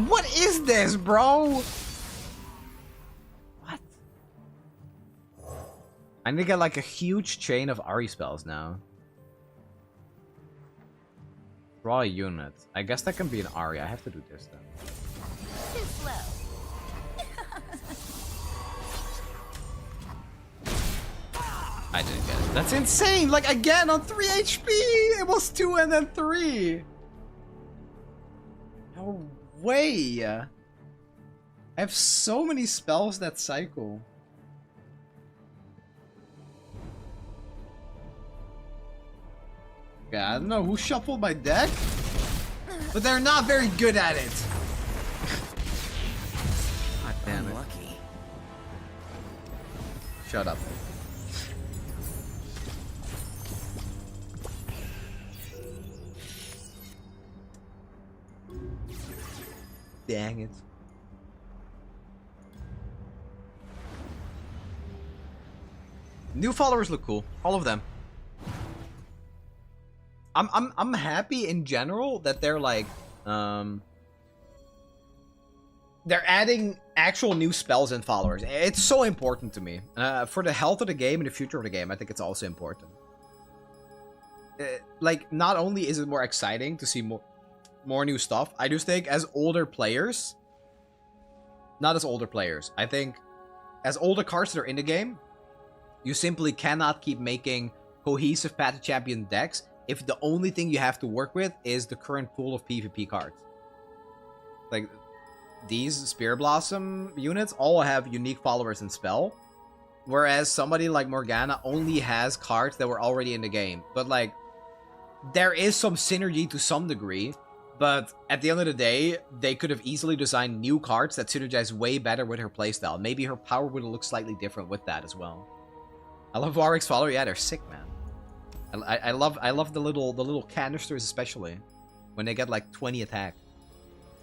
[SPEAKER 2] What is this, bro? What? I need to get like a huge chain of Ari spells now. Draw a unit. I guess that can be an Ari. I have to do this then.
[SPEAKER 6] Too slow.
[SPEAKER 2] I didn't get it. That's insane! Like again on 3 HP! It was 2 and then 3! No way! I have so many spells that cycle. Yeah, I don't know who shuffled my deck, but they're not very good at it. God damn it.
[SPEAKER 7] Lucky.
[SPEAKER 2] Shut up. Dang it. New followers look cool. All of them. I'm happy in general that they're like they're adding actual new spells and followers. It's so important to me. For the health of the game and the future of the game, I think it's also important. Like, not only is it more exciting to see more new stuff, I just think as older players, not as older players, I think as older cards that are in the game, you simply cannot keep making cohesive Path to Champion decks if the only thing you have to work with is the current pool of PvP cards. Like, these Spear Blossom units all have unique followers and spell, whereas somebody like Morgana only has cards that were already in the game. But, like, there is some synergy to some degree, but at the end of the day, they could have easily designed new cards that synergize way better with her playstyle. Maybe her power would have looked slightly different with that as well. I love Warwick's follower. Yeah, they're sick, man. I love the little canisters, especially when they get like 20 attack.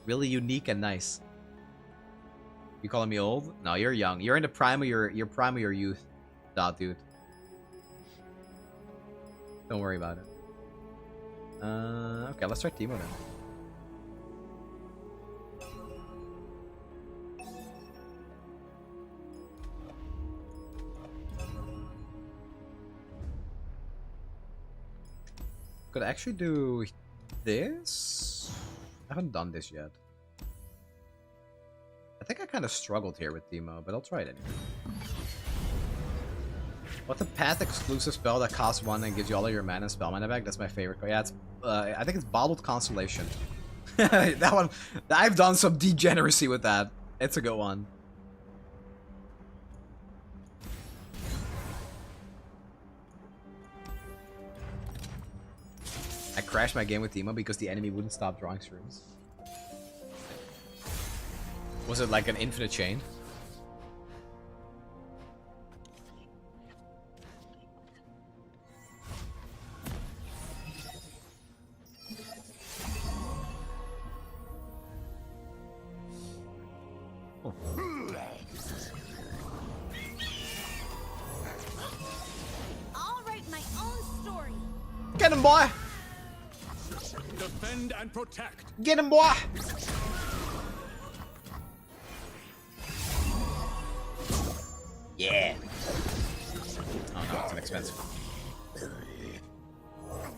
[SPEAKER 2] Really unique and nice. You calling me old? No, you're young. You're in the prime of your youth, dot dude. Don't worry about it. Okay, let's start Teemo then. Could I actually do this? I haven't done this yet. I think I kind of struggled here with Teemo, but I'll try it anyway. What's a path exclusive spell that costs 1 and gives you all of your mana spell mana back? That's my favorite. Yeah, it's I think it's Bottled Constellation. That one, I've done some degeneracy with that. It's a good one. I crashed my game with Teemo because the enemy wouldn't stop drawing shrooms. Was it like an infinite chain? Oh.
[SPEAKER 6] I'll write my own story.
[SPEAKER 2] Get him, boy!
[SPEAKER 7] Defend and protect.
[SPEAKER 2] Get him, boy! Yeah. Oh no, it's an expensive.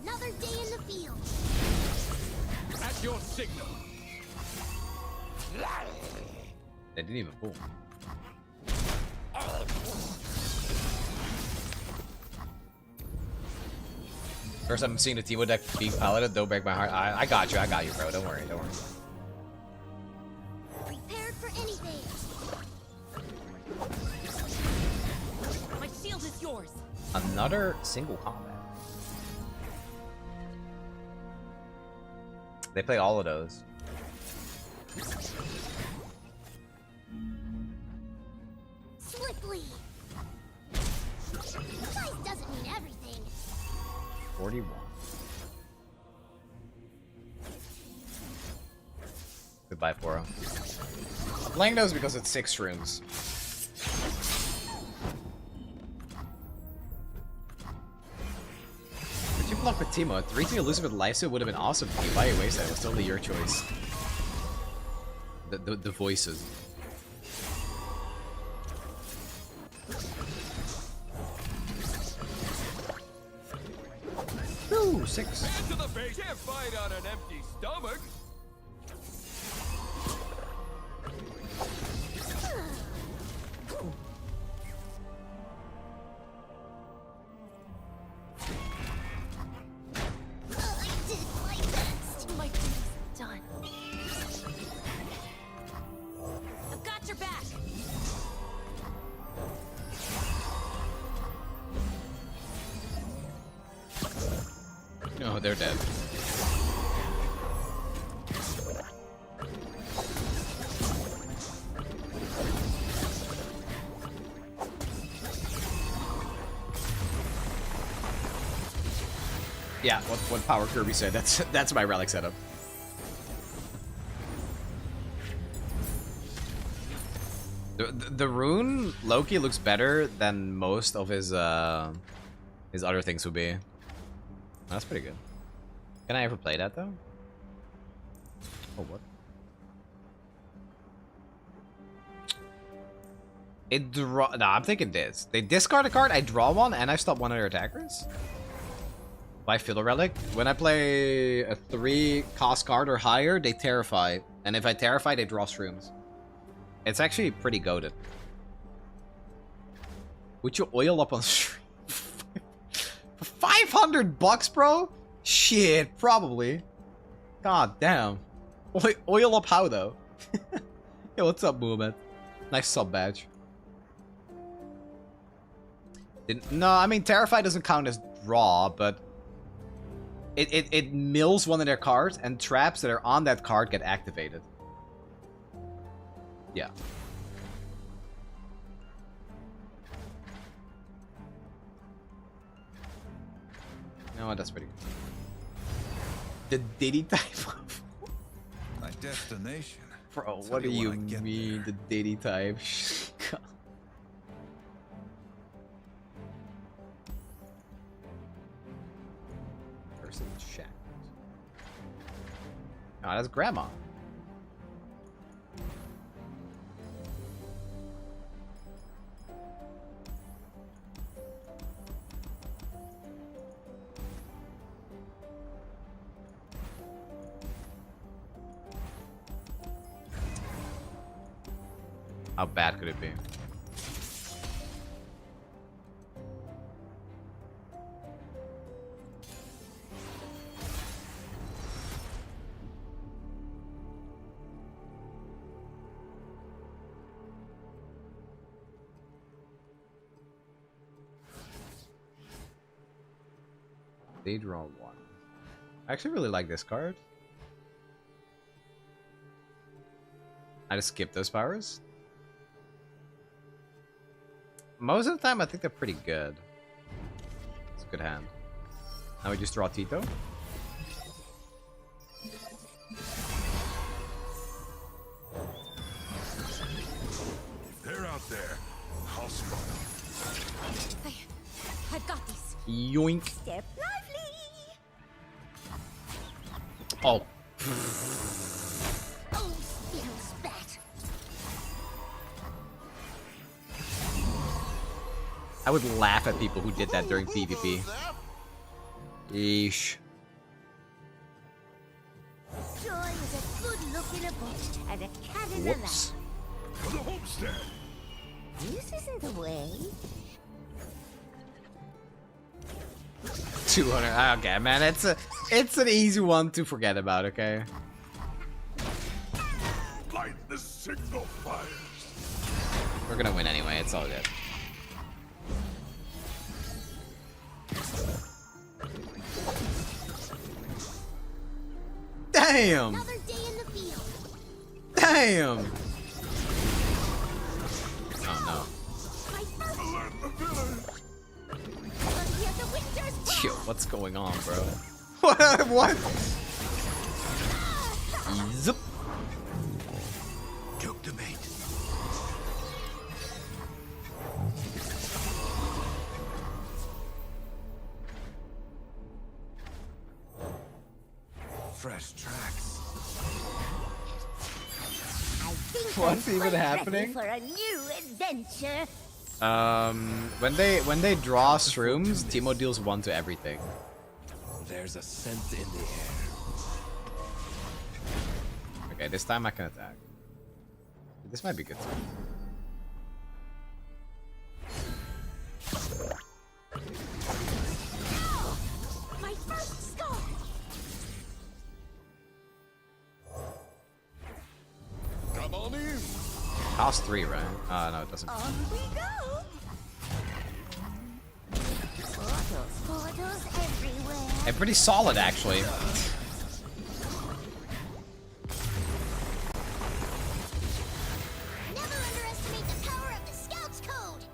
[SPEAKER 6] Another day in the field.
[SPEAKER 7] At your signal.
[SPEAKER 2] They didn't even pull. First time I'm seeing the Teemo deck being piloted, don't break my heart. I got you, bro. Don't worry, don't worry.
[SPEAKER 6] Prepared for anything. My shield is yours.
[SPEAKER 2] Another single combat. They play all of those.
[SPEAKER 6] Swiftly. Size doesn't mean everything.
[SPEAKER 2] 41. Goodbye, Poro. Playing those because it's 6 shrooms. Did you block with Teemo? 3-2 elusive with Lysa would have been awesome. Why you waste that? It was totally your choice. The voices. Ooh, 6.
[SPEAKER 7] To the base. Can't fight on an empty stomach.
[SPEAKER 6] I did my best. My duty's done. I've got your back.
[SPEAKER 2] No, they're dead. Yeah, what Power Kirby said. That's my relic setup. The rune Loki looks better than most of his other things would be. That's pretty good. Can I ever play that though? Oh, what? It draw. No, I'm thinking this. They discard a card, I draw one, and I stop one of their attackers. By Fiddle Relic. When I play a 3 cost card or higher, they Terrify. And if I Terrify, they draw shrooms. It's actually pretty goated. Would you oil up on stream? For 500 bucks, bro? Shit, probably. God damn. Oil up how, though? Yo, what's up, Muhammad? Nice sub badge. No, I mean, Terrify doesn't count as draw, but it mills one of their cards, and traps that are on that card get activated. Yeah. No, that's pretty good. The Diddy type.
[SPEAKER 9] My destination.
[SPEAKER 2] Bro, what do you mean, the Diddy type? Person shackles. Oh, that's Grandma. How bad could it be? They draw 1. I actually really like this card. I just skip those powers. Most of the time, I think they're pretty good. It's a good hand. Now we just draw Tito.
[SPEAKER 9] If they're out there, I'll spot them.
[SPEAKER 6] I've got this.
[SPEAKER 2] Yoink.
[SPEAKER 6] Step lively.
[SPEAKER 2] Oh.
[SPEAKER 6] Oh, spittle spat.
[SPEAKER 2] I would laugh at people who did that during PvP. Yeesh.
[SPEAKER 6] Joy is a good look in a book and a cat in the lap.
[SPEAKER 2] Whoops.
[SPEAKER 9] For the homestead.
[SPEAKER 6] This isn't the way.
[SPEAKER 2] 200. Okay, man, it's an easy one to forget about. Okay.
[SPEAKER 9] Light the signal fires.
[SPEAKER 2] We're gonna win anyway. It's all good. Damn!
[SPEAKER 6] Another day in the field.
[SPEAKER 2] Damn! Oh no.
[SPEAKER 6] My first
[SPEAKER 9] Alert the village.
[SPEAKER 6] hear the winter's
[SPEAKER 2] Yo, what's going on, bro? What? Zip.
[SPEAKER 9] Took the bait. Fresh tracks.
[SPEAKER 6] I think
[SPEAKER 2] What's
[SPEAKER 6] I'm
[SPEAKER 2] even
[SPEAKER 6] quite
[SPEAKER 2] happening?
[SPEAKER 6] ready for a new adventure.
[SPEAKER 2] When they draw shrooms, Timo deals 1 to everything.
[SPEAKER 7] There's a scent in the air.
[SPEAKER 2] Okay, this time I can attack. This might be good too.
[SPEAKER 6] My first scar.
[SPEAKER 9] Come on in.
[SPEAKER 2] Cost 3, right? No, it doesn't.
[SPEAKER 6] On we go. Portals everywhere.
[SPEAKER 2] And pretty solid, actually.
[SPEAKER 6] Never underestimate the power of the Scouts Code.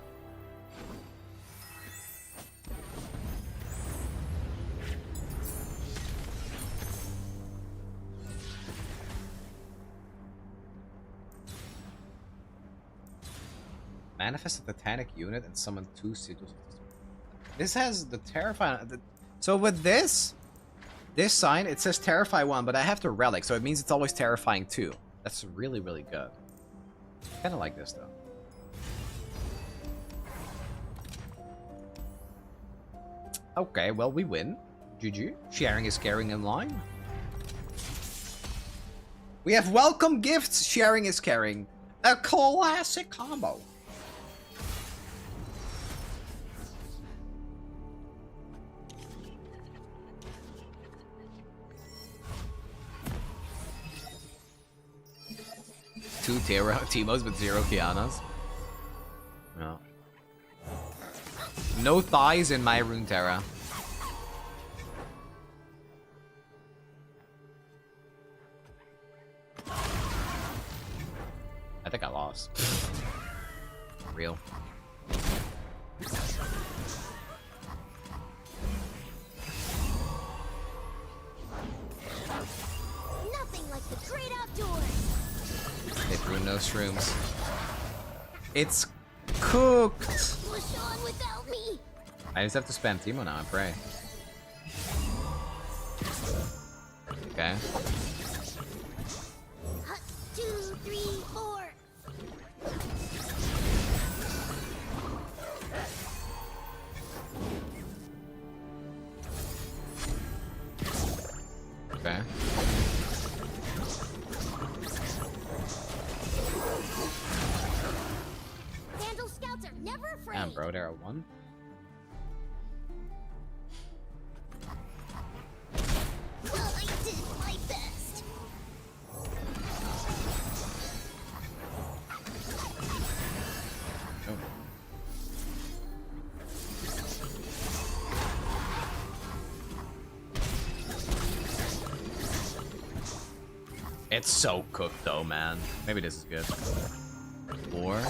[SPEAKER 2] Manifest a Titanic unit and summon 2 sigils. This has the Terrify. So with this sign, it says Terrify 1, but I have to Relic, so it means it's always Terrifying 2. That's really, really good. Kind of like this, though. Okay, well, we win. GG. Sharing is caring in line. We have welcome gifts. Sharing is caring. A classic combo. Two Timos with 0 Kianas. No. No thighs in my Runeterra. I think I lost. Real.
[SPEAKER 6] Nothing like the great outdoors.
[SPEAKER 2] They threw no shrooms. It's cooked.
[SPEAKER 6] Push on without me.
[SPEAKER 2] I just have to spam Timo now, I pray. Okay.
[SPEAKER 6] 2, 3, 4.
[SPEAKER 2] Okay.
[SPEAKER 6] Never afraid.
[SPEAKER 2] Damn, bro, there are one.
[SPEAKER 6] Well, I did my best.
[SPEAKER 2] Oh. It's so cooked though, man. Maybe this is good. 4.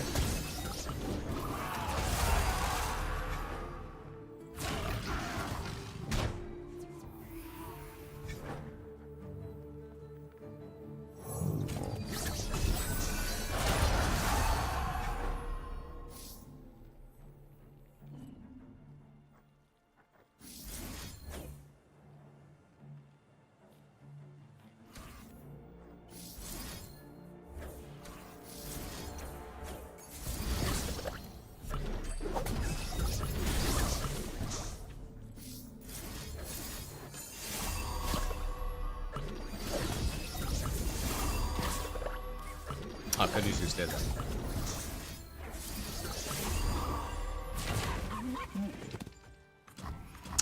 [SPEAKER 2] Oh, could you just did.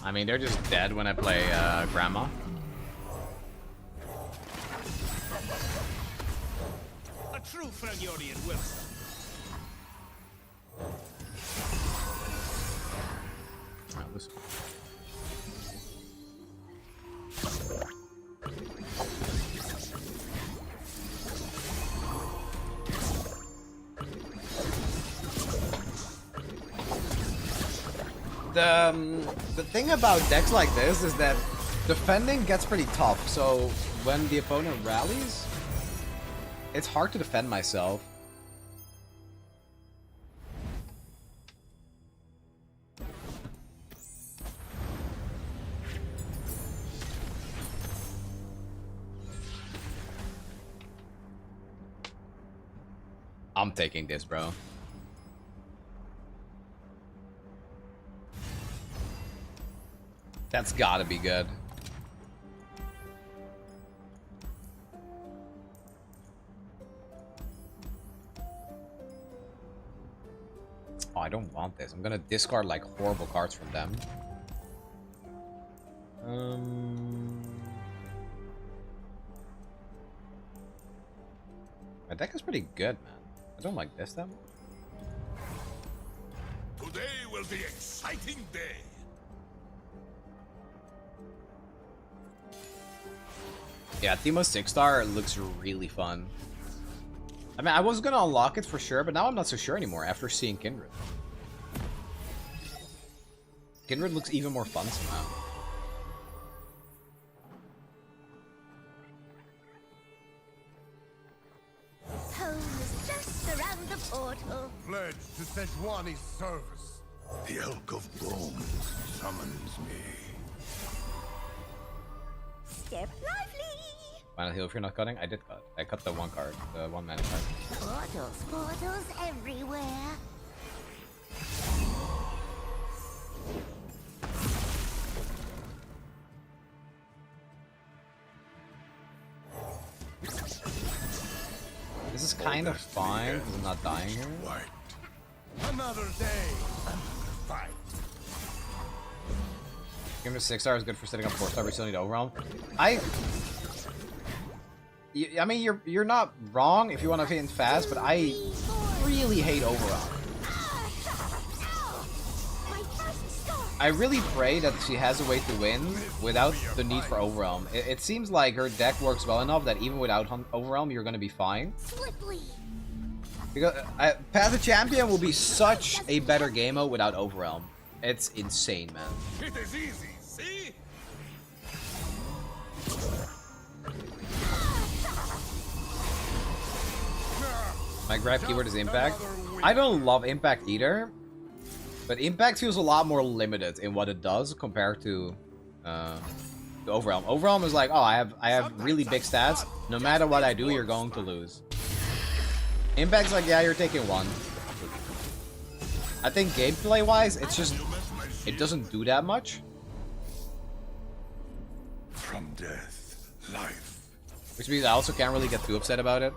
[SPEAKER 2] I mean, they're just dead when I play Grandma.
[SPEAKER 9] A true Fragorian will.
[SPEAKER 2] Oh, this. The thing about decks like this is that defending gets pretty tough, so when the opponent rallies, it's hard to defend myself. I'm taking this, bro. That's gotta be good. Oh, I don't want this. I'm gonna discard like horrible cards from them. My deck is pretty good, man. I don't like this then.
[SPEAKER 9] Today will be exciting day.
[SPEAKER 2] Yeah, Teemo 6-star looks really fun. I mean, I was gonna unlock it for sure, but now I'm not so sure anymore after seeing Kindred. Kindred looks even more fun somehow.
[SPEAKER 6] Home is just around the portal.
[SPEAKER 9] Pledge to Sejuani's service. The Elk of Bones summons me.
[SPEAKER 6] Step lively.
[SPEAKER 2] Final heal if you're not cutting? I did cut. I cut the one card, the 1 mana card.
[SPEAKER 6] Portals, portals everywhere.
[SPEAKER 2] This is kind of fine because I'm not dying here.
[SPEAKER 9] White. Another day, another fight.
[SPEAKER 2] Give him 6-star is good for setting up 4-star, but you still need Overwhelm. I mean, you're not wrong if you want to hit fast, but I really hate Overwhelm. I really pray that she has a way to win without the need for Overwhelm. It seems like her deck works well enough that even without Overwhelm, you're going to be fine. Because Path of Champion will be such a better game mode without Overwhelm. It's insane, man.
[SPEAKER 9] It is easy, see?
[SPEAKER 2] My grab keyword is Impact. I don't love Impact either, but Impact feels a lot more limited in what it does compared to Overwhelm. Overwhelm is like, oh, I have really big stats. No matter what I do, you're going to lose. Impact's like, yeah, you're taking 1. I think gameplay-wise, it's just it doesn't do that much.
[SPEAKER 9] From death, life.
[SPEAKER 2] Which means I also can't really get too upset about it.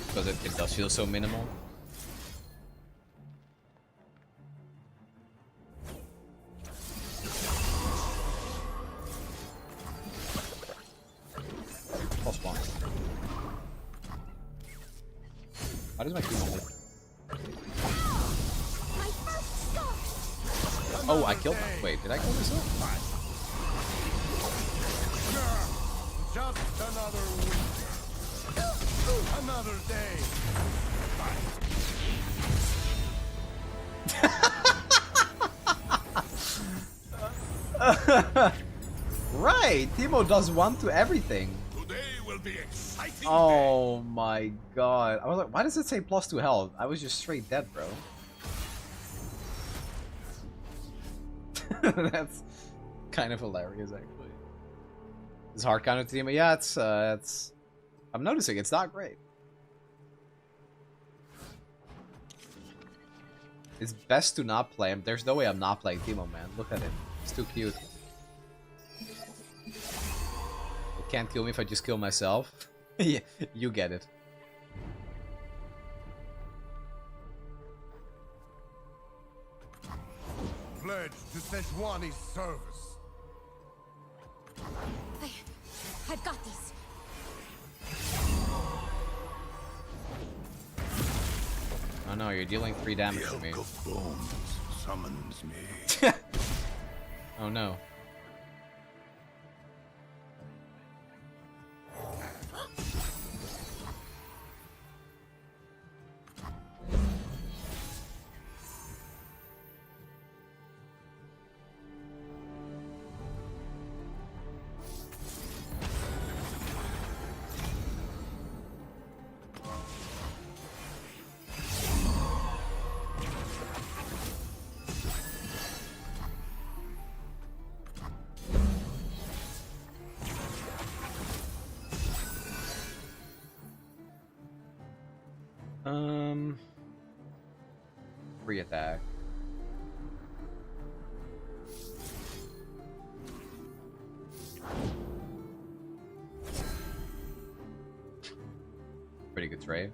[SPEAKER 2] Because it does feel so minimal. does my Timo live?
[SPEAKER 6] My first star.
[SPEAKER 2] Oh, I killed him. Wait, did I kill myself?
[SPEAKER 9] Just another winter. Another day.
[SPEAKER 2] Right, Timo does one to everything.
[SPEAKER 9] Today will be exciting.
[SPEAKER 2] Oh my god. I was like, why does it say +2 health? I was just straight dead, bro. That's kind of hilarious, actually. This hard counter to Timo, yeah, it's... I'm noticing it's not great. It's best to not play him. There's no way I'm not playing Timo, man. Look at him. It's too cute. It can't kill me if I just kill myself. Yeah, you get it.
[SPEAKER 9] Pledge to Sejuani's service.
[SPEAKER 6] I've got this.
[SPEAKER 2] Oh no, you're dealing 3 damage
[SPEAKER 9] The
[SPEAKER 2] to me.
[SPEAKER 9] Elk of Bones summons me.
[SPEAKER 2] Oh no. Free attack. Pretty good trade.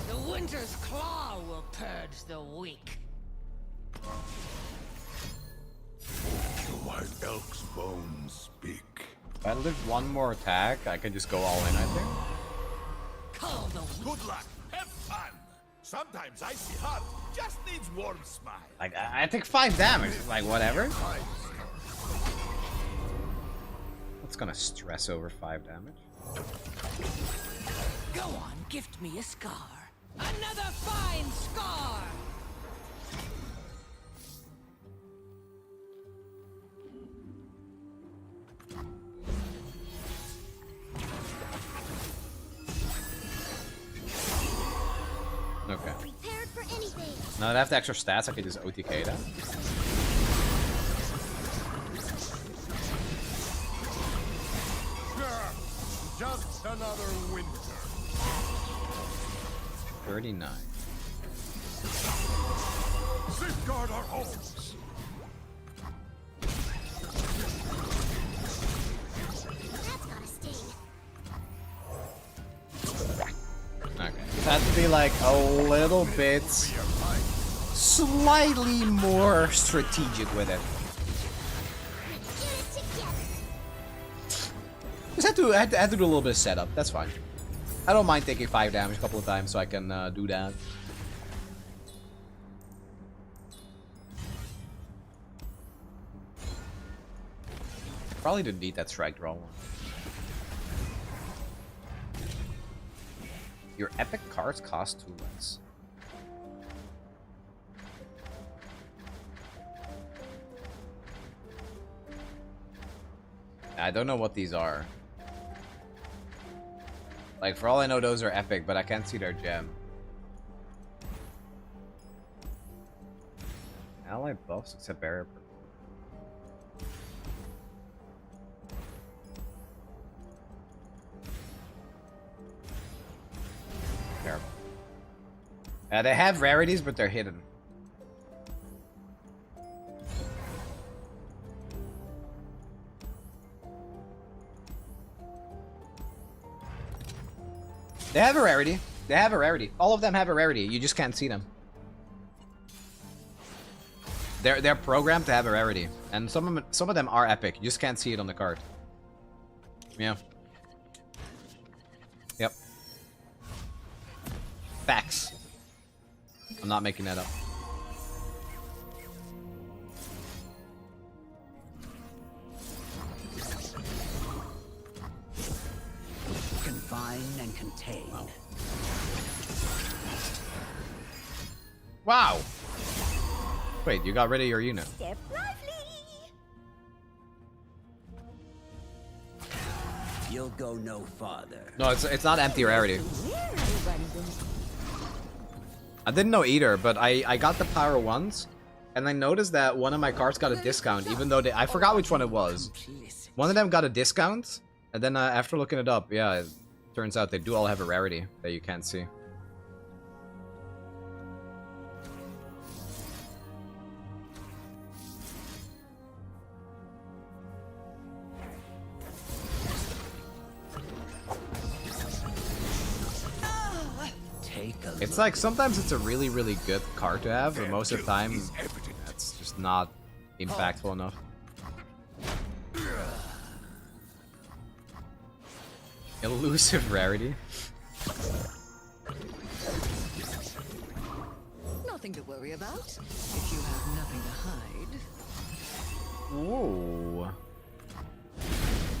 [SPEAKER 5] The winter's claw will purge the weak.
[SPEAKER 9] The white elk's bones speak.
[SPEAKER 2] If I live one more attack, I can just go all in, I think.
[SPEAKER 5] Call the
[SPEAKER 9] Good luck. Have fun. Sometimes icy hot just needs warm smile.
[SPEAKER 2] Like, I take 5 damage. Like, whatever. That's gonna stress over 5 damage.
[SPEAKER 5] Go on, gift me a scar. Another fine scar!
[SPEAKER 2] Okay.
[SPEAKER 6] Prepared for anything.
[SPEAKER 2] Now that I have the extra stats, I can just OTK that.
[SPEAKER 9] Just another winter.
[SPEAKER 2] 39.
[SPEAKER 9] Safeguard our homes.
[SPEAKER 6] That's gotta sting.
[SPEAKER 2] Okay. It has to be like a little bit slightly more strategic with it.
[SPEAKER 6] Get it together.
[SPEAKER 2] Just had to do a little bit of setup. That's fine. I don't mind taking 5 damage a couple of times, so I can do that. Probably didn't need that strike draw one. Your epic cards cost 2 less. I don't know what these are. Like, for all I know, those are epic, but I can't see their gem. Ally buffs except barrier. Terrible. They have rarities, but they're hidden. They have a rarity. They have a rarity. All of them have a rarity. You just can't see them. They're programmed to have a rarity, and some of them are epic. You just can't see it on the card. Yeah. Yep. Facts. I'm not making that up.
[SPEAKER 5] Confine and contain.
[SPEAKER 2] Wow. Wait, you got rid of your unit.
[SPEAKER 6] Step lively.
[SPEAKER 5] You'll go no farther.
[SPEAKER 2] No, it's not empty rarity.
[SPEAKER 6] Where are you running?
[SPEAKER 2] I didn't know either, but I got the power once, and I noticed that one of my cards got a discount, even though I forgot which one it was. One of them got a discount, and then after looking it up, yeah, it turns out they do all have a rarity that you can't see. It's like, sometimes it's a really, really good card to have, but most of the time, it's just not impactful enough. Elusive rarity.
[SPEAKER 5] Nothing to worry about if you have nothing to hide.
[SPEAKER 2] Whoa.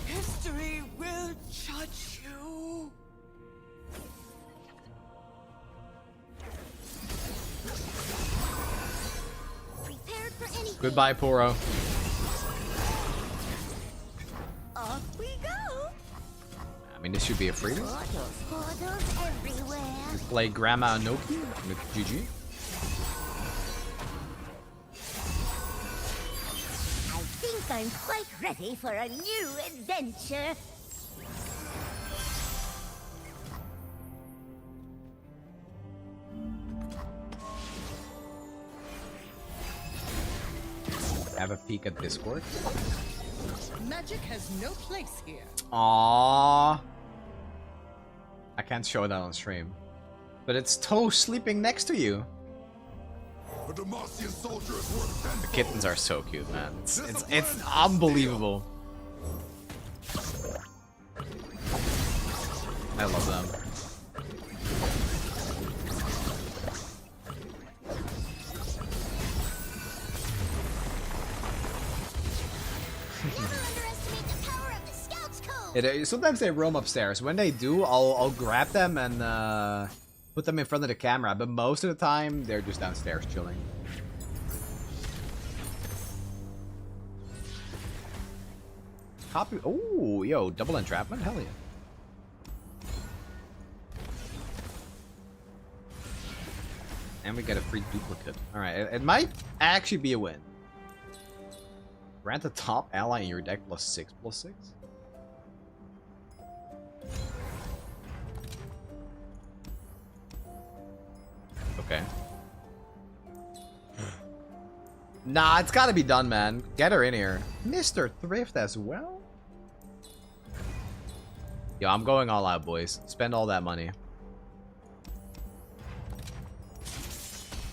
[SPEAKER 5] History will judge you.
[SPEAKER 6] Prepared for anything.
[SPEAKER 2] Goodbye, Poro.
[SPEAKER 6] Off we go.
[SPEAKER 2] I mean, this should be a freebie.
[SPEAKER 6] Portals everywhere.
[SPEAKER 2] Play Grandma Anoki with GG.
[SPEAKER 6] I think I'm quite ready for a new adventure.
[SPEAKER 2] Have a peek at Discord.
[SPEAKER 5] Magic has no place here.
[SPEAKER 2] Aww. I can't show that on stream. But it's Toe sleeping next to you.
[SPEAKER 9] A Demacian soldier is worth 10
[SPEAKER 2] The kittens are so cute, man. It's unbelievable. I love them.
[SPEAKER 6] Never underestimate the power of the Scouts Code.
[SPEAKER 2] Sometimes they roam upstairs. When they do, I'll grab them and put them in front of the camera. But most of the time, they're just downstairs chilling. Copy. Oh, yo, double entrapment? Hell yeah. And we get a free duplicate. Alright, it might actually be a win. Grant the top ally in your deck +6/+6. Okay. Nah, it's gotta be done, man. Get her in here. Mr. Thrift as well? Yo, I'm going all out, boys. Spend all that money.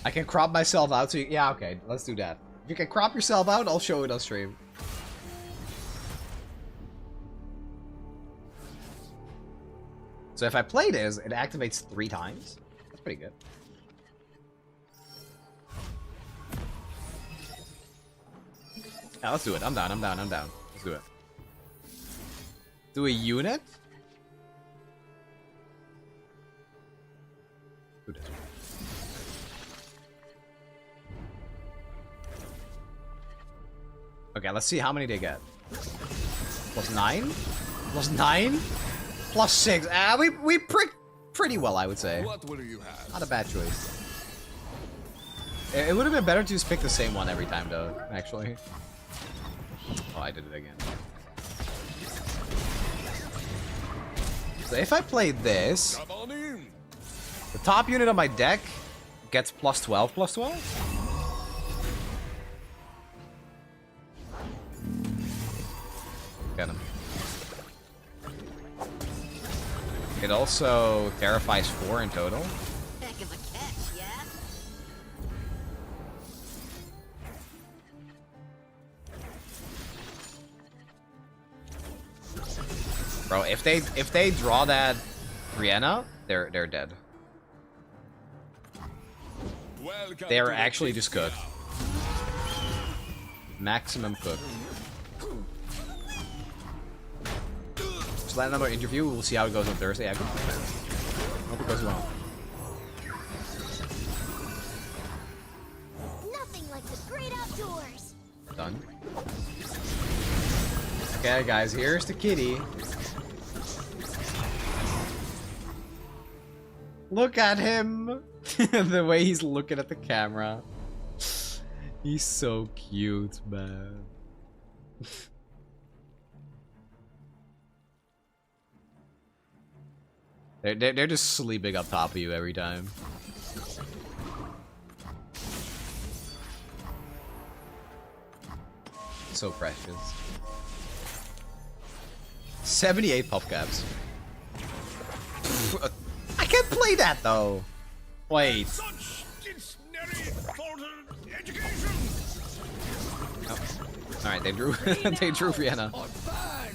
[SPEAKER 2] I can crop myself out, so yeah, okay, let's do that. If you can crop yourself out, I'll show it on stream. So if I play this, it activates 3 times. That's pretty good. Yeah, let's do it. I'm down. Let's do it. Do a unit? Do this. Okay, let's see how many they get. +9? +9? +6. Ah, we pricked pretty well, I would say.
[SPEAKER 9] What will you have?
[SPEAKER 2] Not a bad choice. It would have been better to just pick the same one every time, though, actually. Oh, I did it again. So if I play this, the top unit of my deck gets plus 12, plus 12? Get him. It also terrifies 4 in total.
[SPEAKER 6] Heck of a catch, yeah?
[SPEAKER 2] Bro, if they draw that Brianna, they're dead.
[SPEAKER 9] Welcome
[SPEAKER 2] They're
[SPEAKER 9] to the
[SPEAKER 2] actually
[SPEAKER 9] King
[SPEAKER 2] just cooked. Maximum cooked. Just let another interview. We'll see how it goes on Thursday. I hope it goes well.
[SPEAKER 6] Nothing like the great outdoors.
[SPEAKER 2] Done. Okay, guys, here's the kitty. Look at him! The way he's looking at the camera. He's so cute, man. They're just sleeping up top of you every time. So precious. 78 pop caps. I can't play that though. Wait. Oh. All right, they drew. They drew Vienna.
[SPEAKER 5] Or burn.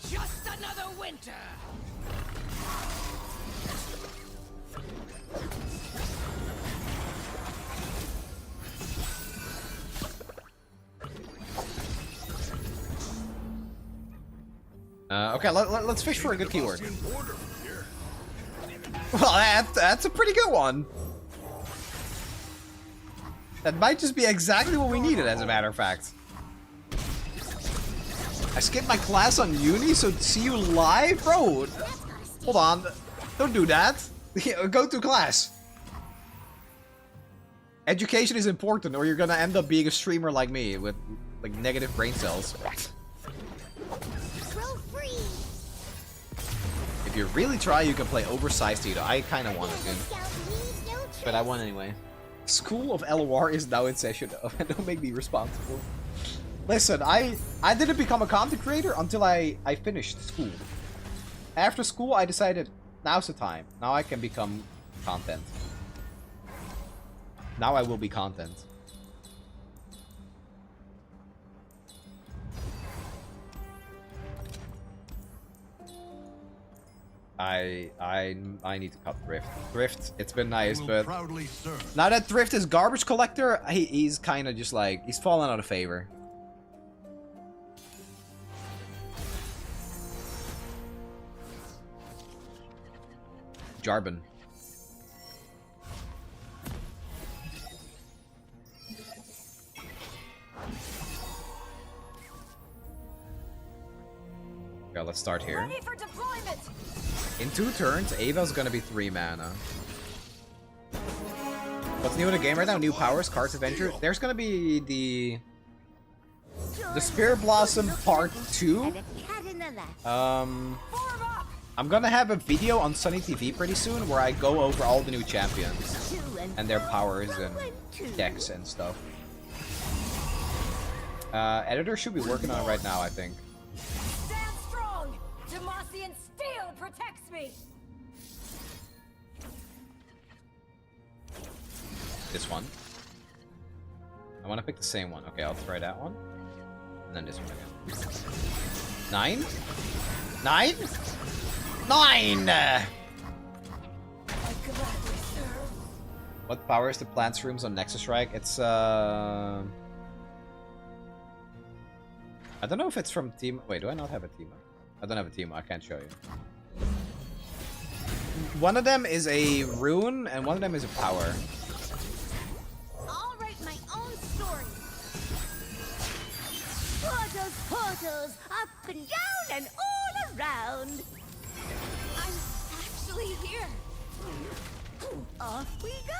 [SPEAKER 5] Just another winter.
[SPEAKER 2] Okay, let's fish for a good keyword. Well, that's a pretty good one. That might just be exactly what we needed, as a matter of fact. I skipped my class on uni, so see you live? Bro, hold on. Don't do that. Go to class. Education is important, or you're gonna end up being a streamer like me, with like negative brain cells. If you really try, you can play oversized Tito. I kind of wanted to, but I won anyway. School of LOR is now in session. Don't make me responsible. Listen, I didn't become a content creator until I finished school. After school, I decided now's the time. Now I can become content. Now I will be content. I need to cut Thrift. Thrift, it's been nice, but now that Thrift is garbage collector, he's kind of just like, he's fallen out of favor. Jarbin. Yeah, let's start here.
[SPEAKER 6] Ready for deployment.
[SPEAKER 2] In 2 turns, Ava's gonna be 3 mana. What's new in the game right now? New powers, cards, adventure. There's gonna be the Spirit Blossom Part 2. I'm gonna have a video on Sunny TV pretty soon where I go over all the new champions and their powers and decks and stuff. Editor should be working on it right now, I think.
[SPEAKER 6] Stand strong. Demacian steel protects me.
[SPEAKER 2] This one. I want to pick the same one. Okay, I'll try that one. And then this one again. 9? 9? 9! What powers the plants rooms on Nexus Strike? It's I don't know if it's from team. Wait, do I not have a team? I don't have a team. I can't show you. One of them is a rune, and one of them is a power.
[SPEAKER 6] I'll write my own story. Portals, portals, up and down and all around. I'm actually here. Off we go.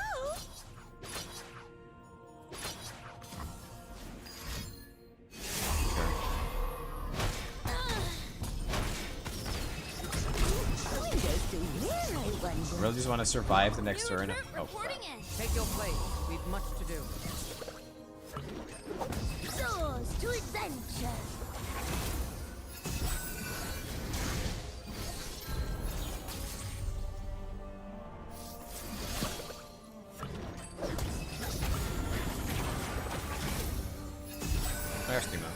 [SPEAKER 2] I really just want to survive the next turn. Oh crap.
[SPEAKER 5] Take your place. We've much to do.
[SPEAKER 6] Soars to adventure.
[SPEAKER 2] There's Timo.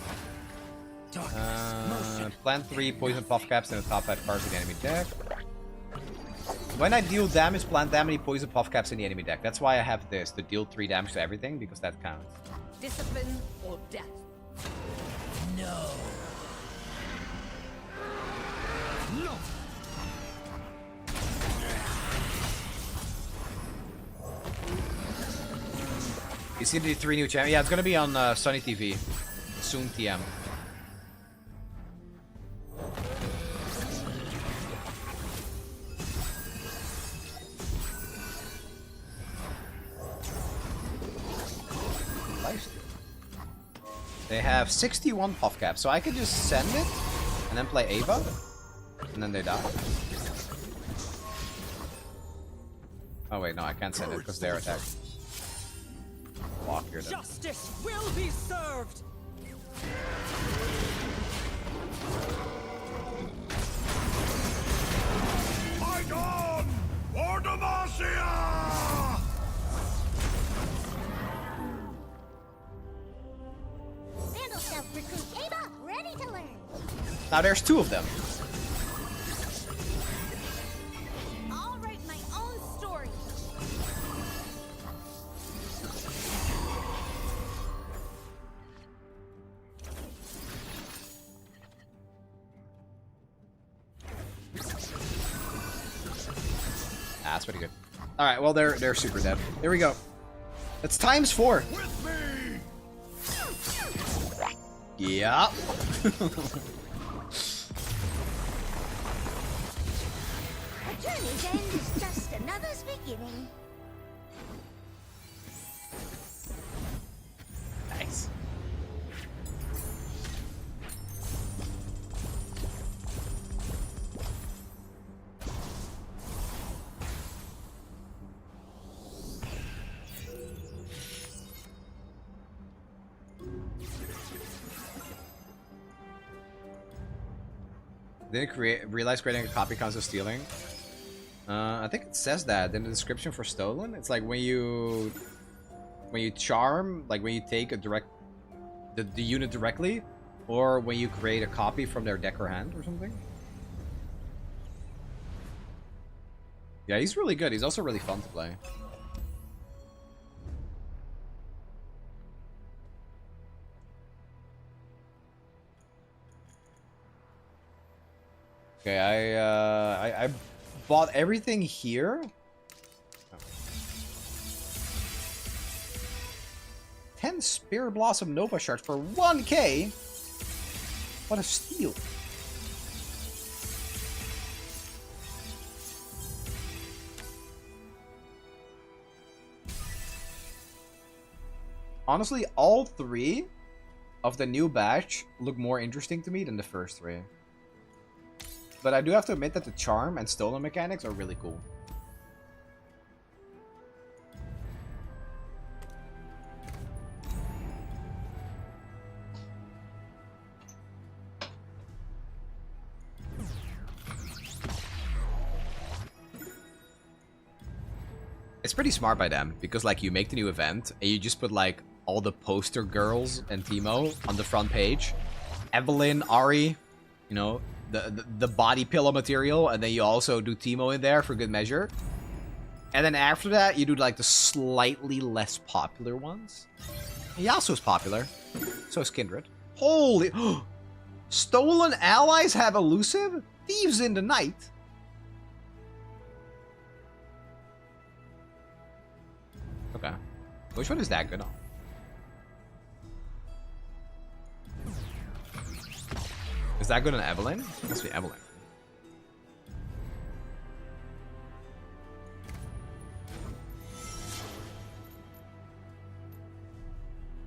[SPEAKER 2] Plant 3 poison puff caps in the top 5 cards of the enemy deck. When I deal damage, plant that many poison puff caps in the enemy deck. That's why I have this, to deal 3 damage to everything, because that counts.
[SPEAKER 5] Discipline or death.
[SPEAKER 1] No. No.
[SPEAKER 2] You see the 3 new champions? Yeah, it's gonna be on Sunny TV. Soon TM. They have 61 puff caps, so I could just send it and then play Ava, and then they die. Oh wait, no, I can't send it because they're attacked. Block here then.
[SPEAKER 5] Justice will be served.
[SPEAKER 9] Fight on! For Demacia!
[SPEAKER 6] Vandal Self recruit Ava, ready to learn.
[SPEAKER 2] Now there's 2 of them.
[SPEAKER 6] I'll write my own story.
[SPEAKER 2] Ah, that's pretty good. All right, well they're super dead. Here we go. It's times 4.
[SPEAKER 9] With me!
[SPEAKER 2] Yeah.
[SPEAKER 6] A journey's end is just another's beginning.
[SPEAKER 2] Nice. Didn't realize creating a copy counts as stealing. I think it says that in the description for stolen. It's like when you charm, like when you take a the unit directly, or when you create a copy from their deck or hand or something. Yeah, he's really good. He's also really fun to play. Okay, I bought everything here. Oh. 10 Spirit Blossom Nova shards for 1k. What a steal. Honestly, all 3 of the new batch look more interesting to me than the first 3. But I do have to admit that the charm and stolen mechanics are really cool. It's pretty smart by them, because like you make the new event and you just put like all the poster girls and Teemo on the front page. Evelyn, Ari, you know, the body pillow material, and then you also do Teemo in there for good measure. And then after that, you do like the slightly less popular ones. Yasuo's popular. So is Kindred. Holy... Stolen allies have elusive? Thieves in the night? Okay. Which one is that good on? Is that good on Evelyn? It must be Evelyn.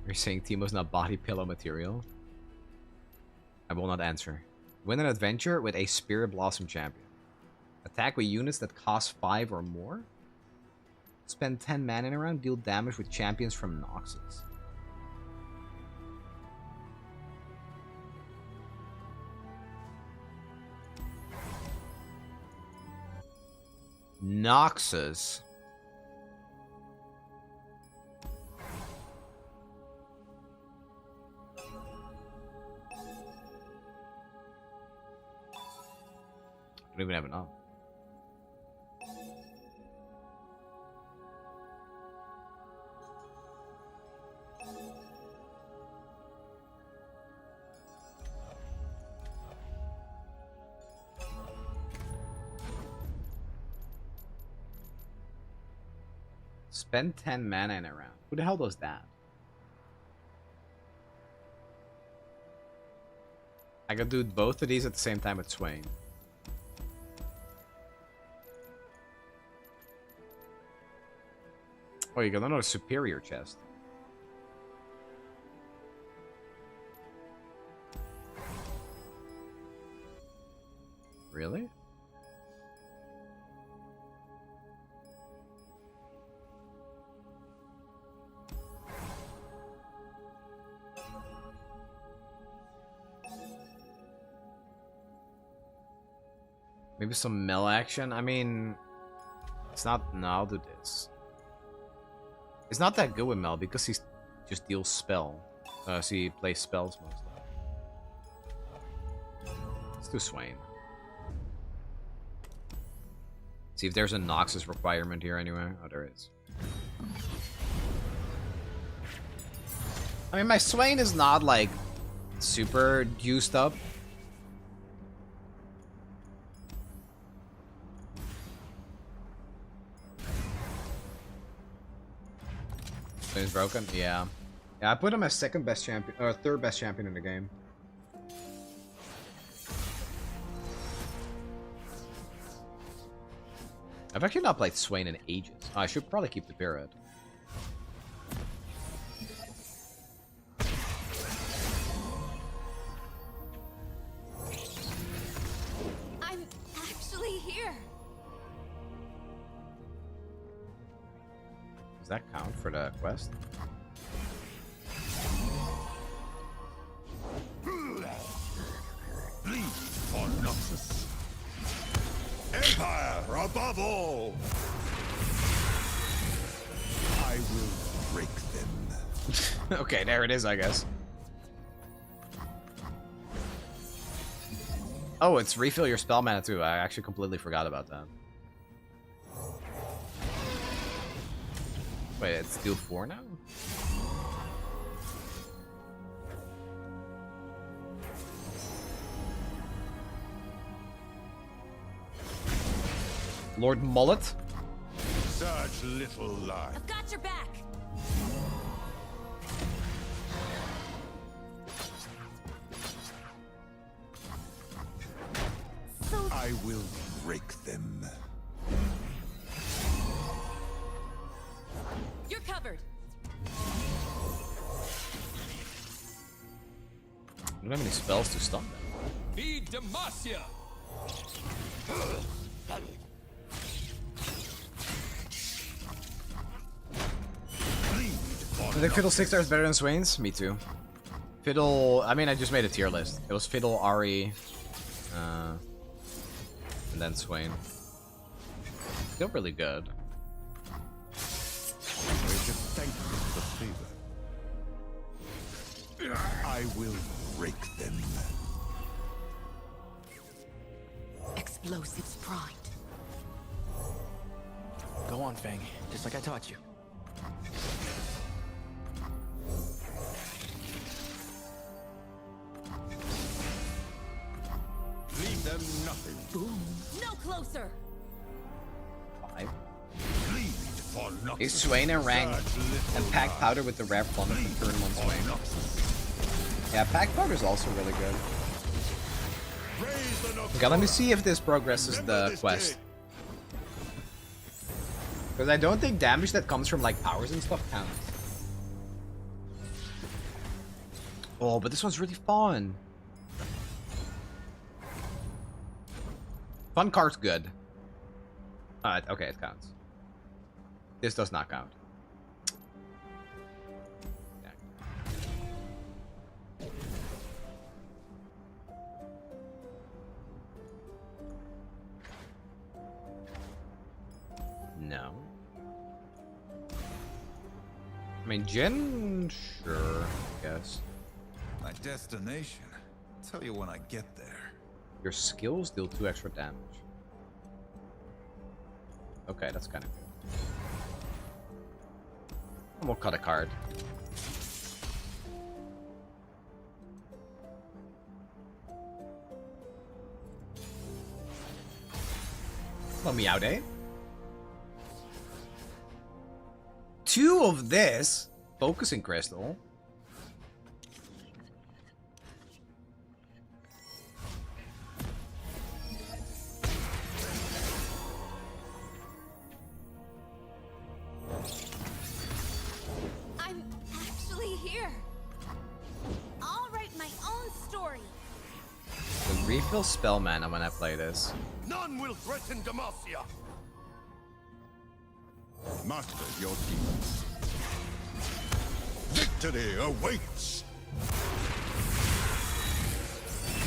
[SPEAKER 2] You're saying Teemo's not body pillow material? I will not answer. Win an adventure with a Spirit Blossom champion. Attack with units that cost 5 or more? Spend 10 mana in a round, deal damage with champions from Noxus. Noxus. I don't even have enough. Spend 10 mana in a round. Who the hell does that? I could do both of these at the same time with Swain. Oh, you got another superior chest. Really? Maybe some mill action? I mean, it's not... No, I'll do this. It's not that good with Mel because he just deals spell. So he plays spells mostly. Let's do Swain. See if there's a Noxus requirement here anyway. Oh, there is. I mean, my Swain is not like super juiced up. He's broken? Yeah. Yeah, I put him as second best champion, or third best champion in the game. I've actually not played Swain in ages. Oh, I should probably keep the Pyramid.
[SPEAKER 4] I'm actually here.
[SPEAKER 2] Does that count for the quest?
[SPEAKER 9] Bleed for Noxus. Empire above all. I will break them.
[SPEAKER 2] Okay, there it is, I guess. Oh, it's refill your spell mana too. I actually completely forgot about that. Wait, it's deal 4 now? Lord Mullet?
[SPEAKER 9] Such little life.
[SPEAKER 5] I've got your back.
[SPEAKER 9] I will break them.
[SPEAKER 5] You're covered.
[SPEAKER 2] I don't have any spells to stun them.
[SPEAKER 7] Feed Demacia!
[SPEAKER 2] I think Fiddle 6 stars better than Swain's? Me too. Fiddle... I mean, I just made a tier list. It was Fiddle, Ari, and then Swain. Still really good.
[SPEAKER 9] Thank you for the favor. I will break them.
[SPEAKER 5] Explosives primed.
[SPEAKER 7] Go on, Fang. Just like I taught you.
[SPEAKER 9] Leave them nothing.
[SPEAKER 5] Boom. No closer.
[SPEAKER 2] 5.
[SPEAKER 9] Bleed for Noxus.
[SPEAKER 2] Is Swain and rank
[SPEAKER 9] Such little
[SPEAKER 2] and Pack
[SPEAKER 9] life.
[SPEAKER 2] Powder with the rare plunder from turn 1 Swain?
[SPEAKER 9] Noxus.
[SPEAKER 2] Yeah, Pack Powder is also really good.
[SPEAKER 9] Raise the Noxus.
[SPEAKER 2] Okay, let me see if this progresses
[SPEAKER 9] Remember
[SPEAKER 2] the
[SPEAKER 9] this
[SPEAKER 2] quest.
[SPEAKER 9] day.
[SPEAKER 2] Because I don't think damage that comes from like powers and stuff counts. Oh, but this one's really fun. Fun card's good. Okay, it counts. This does not count. No. I mean, Jin, sure, I guess.
[SPEAKER 9] My destination. Tell you when I get there.
[SPEAKER 2] Your skills deal 2 extra damage. Okay, that's kind of good. And we'll cut a card. Well, Meowday. 2 of this. Focusing Crystal.
[SPEAKER 6] I'm actually here. I'll write my own story.
[SPEAKER 2] The refill spell mana when I play this.
[SPEAKER 9] None will threaten Demacia. Master your demons. Victory awaits.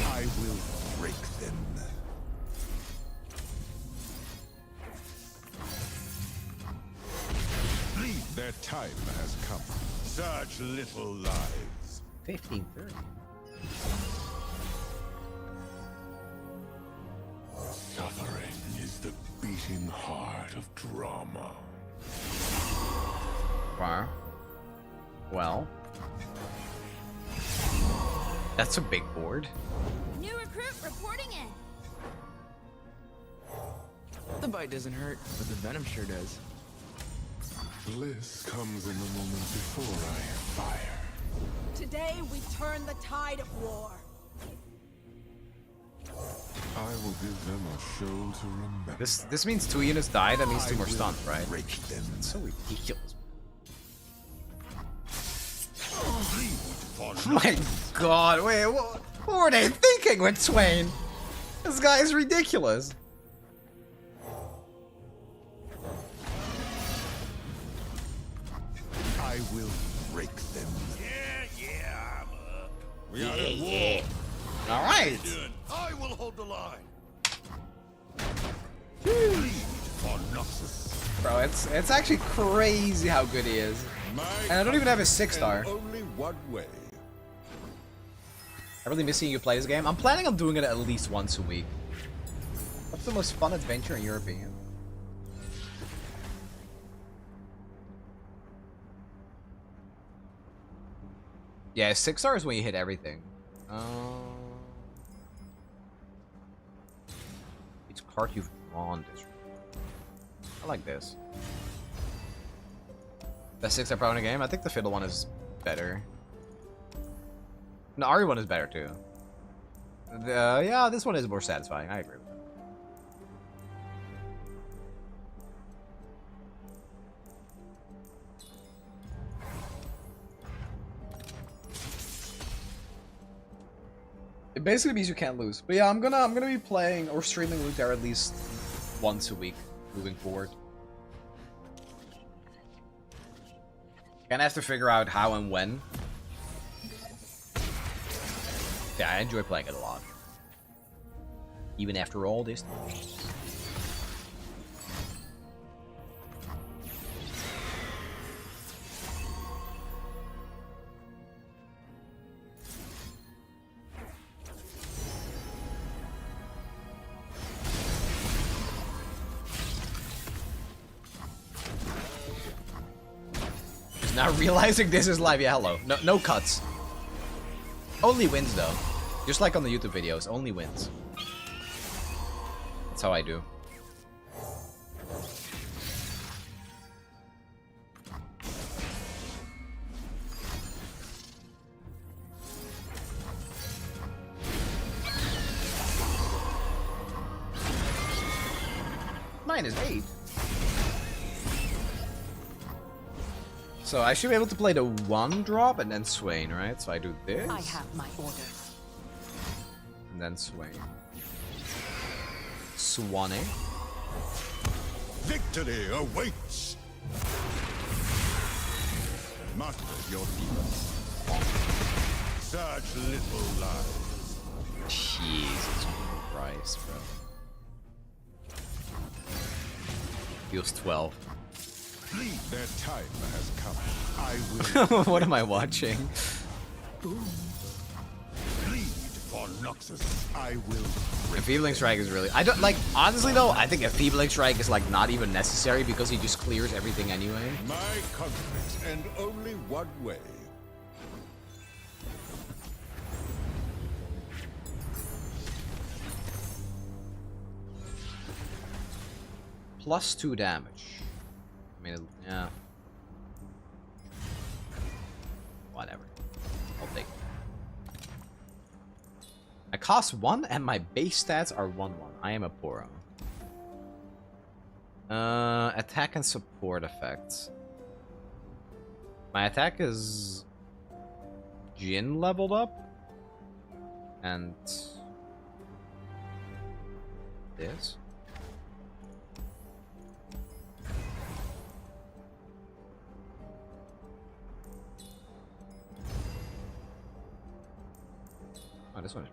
[SPEAKER 9] I will break them. Their time has come. Such little lives.
[SPEAKER 2] 1530.
[SPEAKER 9] Suffering is the beating heart of drama.
[SPEAKER 2] Wow. Well. That's a big board.
[SPEAKER 6] New recruit reporting in.
[SPEAKER 7] The bite doesn't hurt, but the venom sure does.
[SPEAKER 9] Bliss comes in the moment before I fire.
[SPEAKER 5] Today we turn the tide of war.
[SPEAKER 9] I will give them a show to remember.
[SPEAKER 2] This means 2 units die, that means 2 more stuns, right?
[SPEAKER 9] Break them.
[SPEAKER 2] It's so ridiculous.
[SPEAKER 9] For
[SPEAKER 2] Oh my god, wait, what were they thinking with Swain? This guy is ridiculous.
[SPEAKER 9] I will break them. Yeah, I'm up. We are at war.
[SPEAKER 2] Alright.
[SPEAKER 9] I will hold the line. Bleed for nothing.
[SPEAKER 2] Bro, it's actually crazy how good he is. And I don't even have a 6-star.
[SPEAKER 9] Only one way.
[SPEAKER 2] I'm really missing you play this game. I'm planning on doing it at least once a week. What's the most fun adventure in your opinion? Yeah, 6-star is when you hit everything. Each card you've drawn this. I like this. Best 6-star pro in the game? I think the Fiddle one is better. The Ari one is better too. Yeah, this one is more satisfying. I agree with that. It basically means you can't lose. But yeah, I'm gonna be playing or streaming Runeterra at least once a week moving forward. Gonna have to figure out how and when. Yeah, I enjoy playing it a lot. Even after all this time. Now realizing this is live, yeah, hello. No cuts. Only wins though. Just like on the YouTube videos, only wins. That's how I do. Mine is 8. So I should be able to play the 1-drop and then Swain, right? So I do this.
[SPEAKER 5] I have my orders.
[SPEAKER 2] And then Swain. Swanee.
[SPEAKER 9] Victory awaits. Master your demons. Such little lies.
[SPEAKER 2] Jesus Christ, bro. Feels 12.
[SPEAKER 9] Their time has come. I will
[SPEAKER 2] What am I watching?
[SPEAKER 9] bleed for Noxus. I will
[SPEAKER 2] Enfeebling Strike is really... I don't, like, honestly though, I think Enfeebling Strike is, like, not even necessary because he just clears everything anyway.
[SPEAKER 9] my conflict, and only one way.
[SPEAKER 2] +2 damage. I mean, yeah. Whatever. I'll take it. I cost 1 and my base stats are 1-1. I am a Poro. Attack and support effects. My attack is Jin leveled up. And this. Oh, this one is...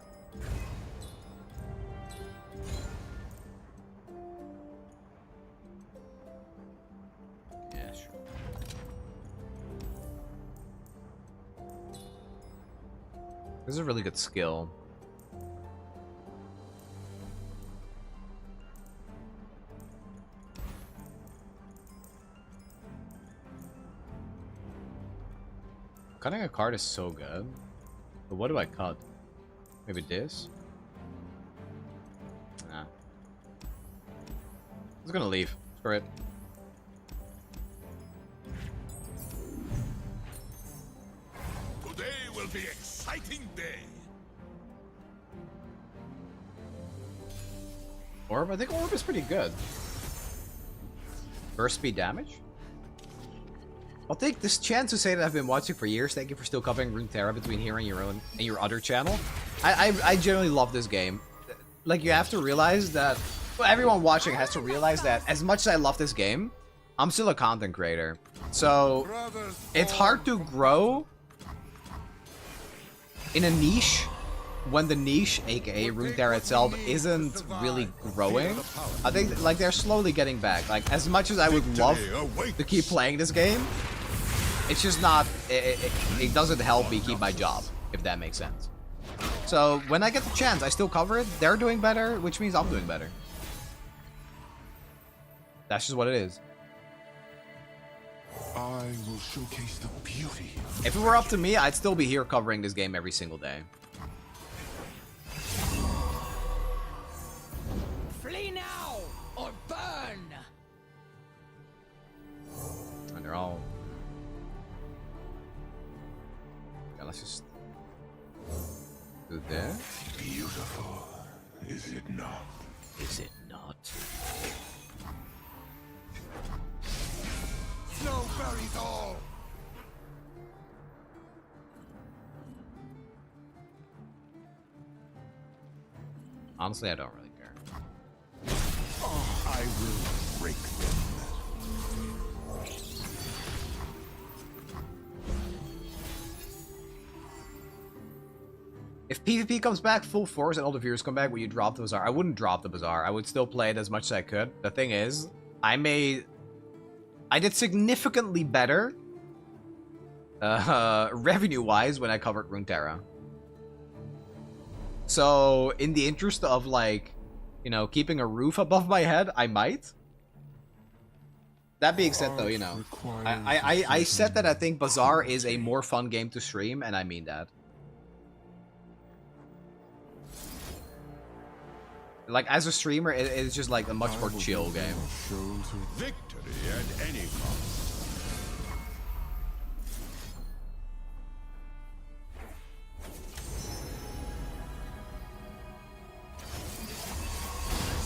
[SPEAKER 2] Yeah, sure. This is a really good skill. Cutting a card is so good. But what do I cut? Maybe this? Nah. I'm just gonna leave. Screw it.
[SPEAKER 9] Today will be exciting day.
[SPEAKER 2] Orb? I think Orb is pretty good. Burst speed damage? I'll take this chance to say that I've been watching for years. Thank you for still covering Runeterra between here and your own and your other channel. I generally love this game. Like, you have to realize that... Well, everyone watching has to realize that as much as I love this game, I'm still a content creator. So, it's hard to grow in a niche when the niche, aka Runeterra itself, isn't really growing. I think, like, they're slowly getting back. Like, as much as I would love to keep playing this game, it's just not... It doesn't help me keep my job, if that makes sense. So, when I get the chance, I still cover it. They're doing better, which means I'm doing better. That's just what it is.
[SPEAKER 9] I will showcase the beauty.
[SPEAKER 2] If it were up to me, I'd still be here covering this game every single day.
[SPEAKER 5] Flee now or burn!
[SPEAKER 2] And they're all... Yeah, let's just... do that.
[SPEAKER 9] Beautiful, is it not?
[SPEAKER 2] Is it not?
[SPEAKER 9] Snow buries all.
[SPEAKER 2] Honestly, I don't really care.
[SPEAKER 9] I will break them.
[SPEAKER 2] If PvP comes back full force and all the viewers come back, will you drop the bazaar? I wouldn't drop the bazaar. I would still play it as much as I could. The thing is, I did significantly better revenue-wise when I covered Runeterra. So, in the interest of, like, you know, keeping a roof above my head, I might. That being said, though, you know, I said that I think Bazaar is a more fun game to stream, and I mean that. Like, as a streamer, it's just, like, a much more chill game.
[SPEAKER 9] Victory at any cost.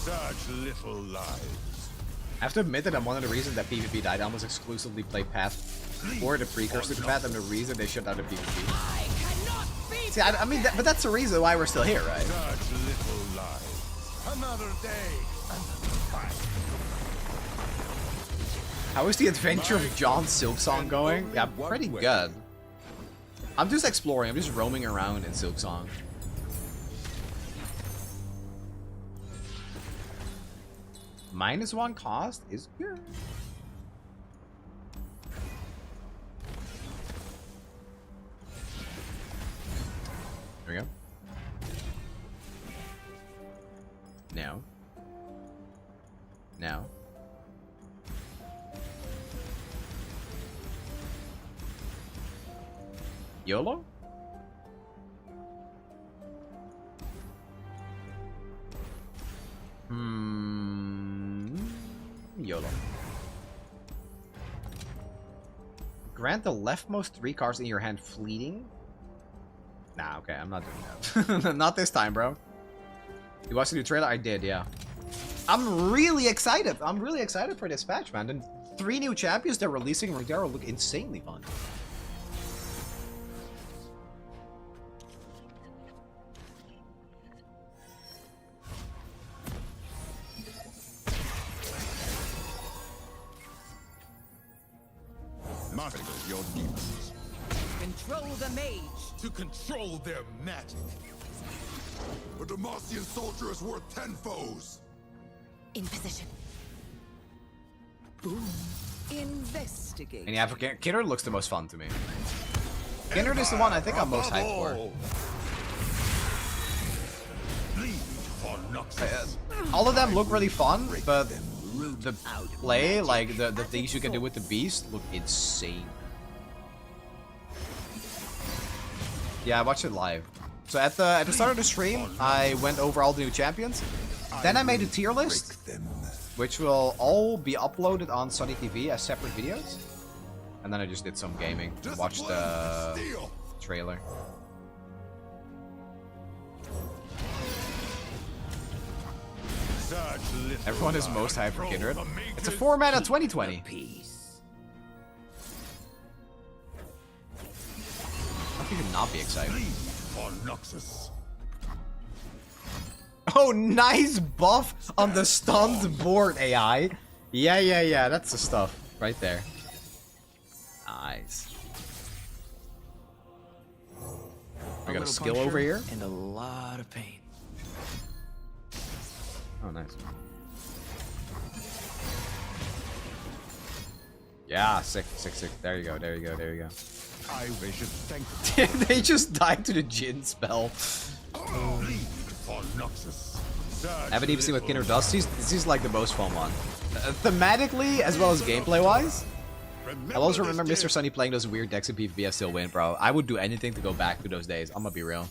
[SPEAKER 9] Such little lies.
[SPEAKER 2] I have to admit that I'm one of the reasons that PvP died. I almost exclusively play Path or the precursor to Path, and the reason they shut down the PvP.
[SPEAKER 5] I cannot beat
[SPEAKER 2] See, I mean, but that's the reason why we're still here, right?
[SPEAKER 9] Such little lies. Another day. Another fight.
[SPEAKER 2] How is the adventure of John Silksong going? Yeah, pretty good. I'm just exploring. I'm just roaming around in Silksong. -1 cost is good. There we go. No. No. YOLO? YOLO. Grant the leftmost 3 cards in your hand fleeting? Nah, okay, I'm not doing that. Not this time, bro. You watched the new trailer? I did, yeah. I'm really excited. I'm really excited for this patch, man. And 3 new champions they're releasing Runeterra look insanely fun.
[SPEAKER 9] Master your demons.
[SPEAKER 5] Control the mage.
[SPEAKER 9] To control their magic. A Demacian soldier is worth 10 foes.
[SPEAKER 5] In position. Boom. Investigate.
[SPEAKER 2] And yeah, for Kindred looks the most fun to me. Kindred is the one I think I'm most hyped for.
[SPEAKER 9] Bleed for Noxus.
[SPEAKER 2] All of them look really fun, but the play, like the things you can do with the beast, look insane. Yeah, I watched it live. So at the start of the stream, I went over all the new champions. Then I made a tier list, which will all be uploaded on Sunny TV as separate videos. And then I just did some gaming, watched the trailer. Everyone is most hyped for Kindred. It's a 4-mana 2020. How can you not be excited? Oh, nice buff on the stunned board AI. Yeah. That's the stuff right there. Nice. I got a skill over here.
[SPEAKER 7] And a lot of pain.
[SPEAKER 2] Oh, nice. Yeah, sick. There you go.
[SPEAKER 9] I wish to thank
[SPEAKER 2] They just died to the Jin spell.
[SPEAKER 9] for Noxus.
[SPEAKER 2] I haven't even seen what Kindred does. This is like the most fun one. Thematically, as well as gameplay-wise. I'll also remember Mr. Sunny playing those weird decks in PvP. I still win, bro. I would do anything to go back to those days. I'm gonna be real.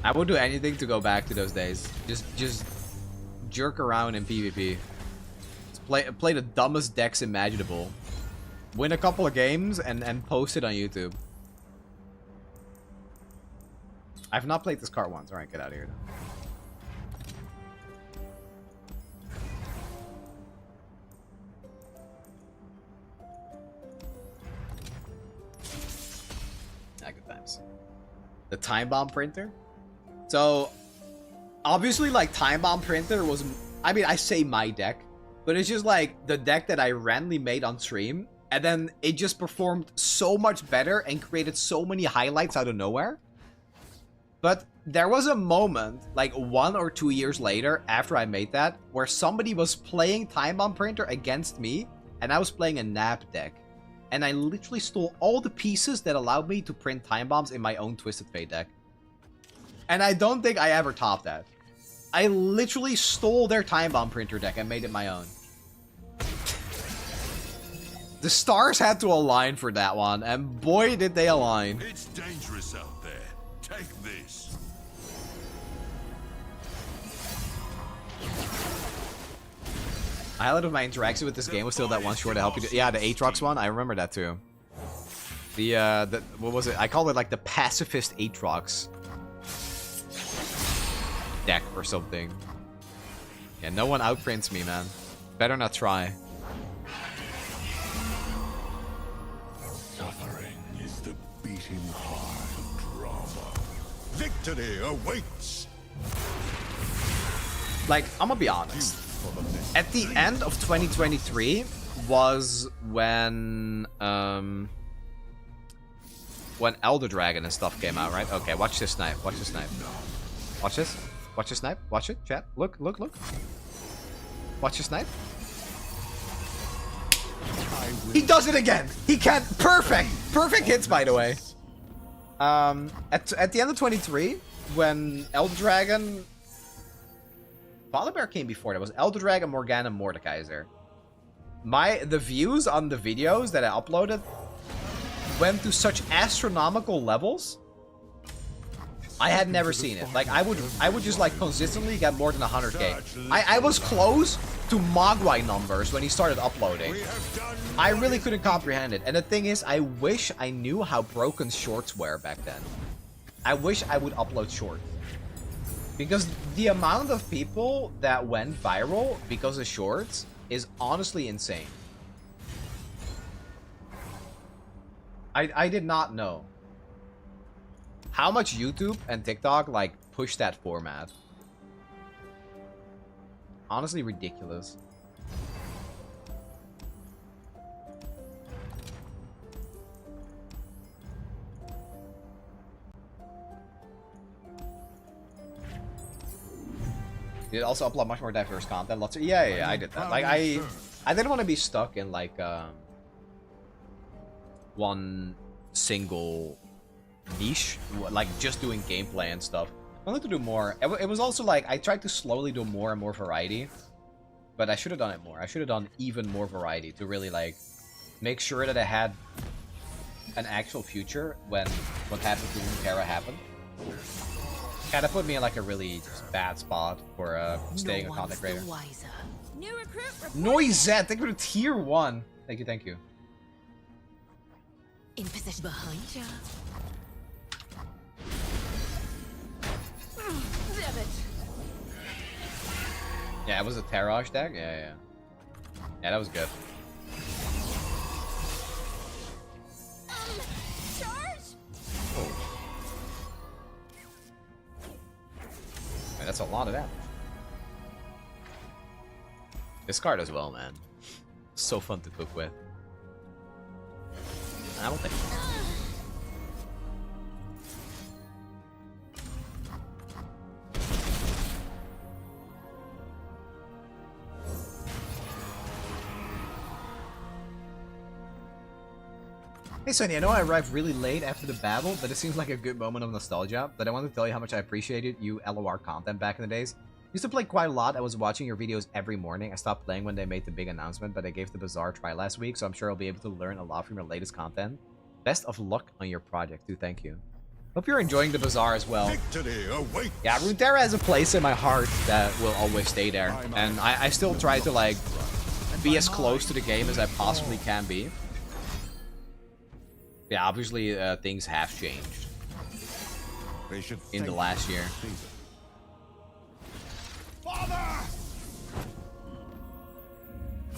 [SPEAKER 2] I would do anything to go back to those days. Just jerk around in PvP. Just play the dumbest decks imaginable. Win a couple of games and post it on YouTube. I've not played this card once. Alright, get out of here. Good times. The Time Bomb printer. So, obviously, like, Time Bomb printer was... I mean, I say my deck. But it's just, like, the deck that I randomly made on stream. And then it just performed so much better and created so many highlights out of nowhere. But there was a moment, like 1 or 2 years later, after I made that, where somebody was playing Time Bomb Printer against me, and I was playing a nap deck. And I literally stole all the pieces that allowed me to print Time Bombs in my own Twisted Fate deck. And I don't think I ever topped that. I literally stole their Time Bomb Printer deck and made it my own. The stars had to align for that one, and boy did they align.
[SPEAKER 9] It's dangerous out there. Take this.
[SPEAKER 2] The highlight of my interaction with this game was still that one short to help you. Yeah, the Aatrox one. I remember that too. The what was it? I called it like the pacifist Aatrox deck or something. Yeah, no one outprints me, man. Better not try.
[SPEAKER 9] Suffering is the beating heart of drama. Victory awaits.
[SPEAKER 2] Like, I'm gonna be honest. At the end of 2023 was when Elder Dragon and stuff came out, right? Okay, watch this snipe. Watch this snipe. Watch this. Watch this snipe. Watch it, chat. Look, look, look. Watch this snipe. He does it again. He can't. Perfect. Perfect hits, by the way. At the end of 23, when Elder Dragon, Father Bear came before. That was Elder Dragon, Morgana, Mordekaiser. The views on the videos that I uploaded went to such astronomical levels. I had never seen it. Like I would just like consistently get more than 100k. I was close to Mogwai numbers when he started uploading. I really couldn't comprehend it. And the thing is, I wish I knew how broken shorts were back then. I wish I would upload shorts. Because the amount of people that went viral because of shorts is honestly insane. I did not know how much YouTube and TikTok like push that format. Honestly ridiculous. You did also upload much more diverse content. Lots of yeah, I did that. Like I didn't want to be stuck in like one single niche, like just doing gameplay and stuff. I wanted to do more. It was also like I tried to slowly do more and more variety, but I should have done it more. I should have done even more variety to really like make sure that I had an actual future when what happened to Runeterra happened. Kind of put me in like a really just bad spot for staying a content creator. Noisette, thank you for the tier 1. Thank you, thank you.
[SPEAKER 5] In position behind you.
[SPEAKER 2] Yeah, it was a Terrage deck? Yeah. Yeah, that was good.
[SPEAKER 6] Charge?
[SPEAKER 2] Oh. Man, that's a lot of damage. This card as well, man. So fun to cook with. I don't think. Hey Sonny, I know I arrived really late after the battle, but it seems like a good moment of nostalgia. But I want to tell you how much I appreciated you LOR content back in the days. Used to play quite a lot. I was watching your videos every morning. I stopped playing when they made the big announcement, but I gave the Bazaar a try last week, so I'm sure I'll be able to learn a lot from your latest content. Best of luck on your project, too. Thank you. Hope you're enjoying the Bazaar as well. Yeah, Runeterra has a place in my heart that will always stay there. And I still try to, like, be as close to the game as I possibly can be. Yeah, obviously, things have changed in the last year.
[SPEAKER 9] Father!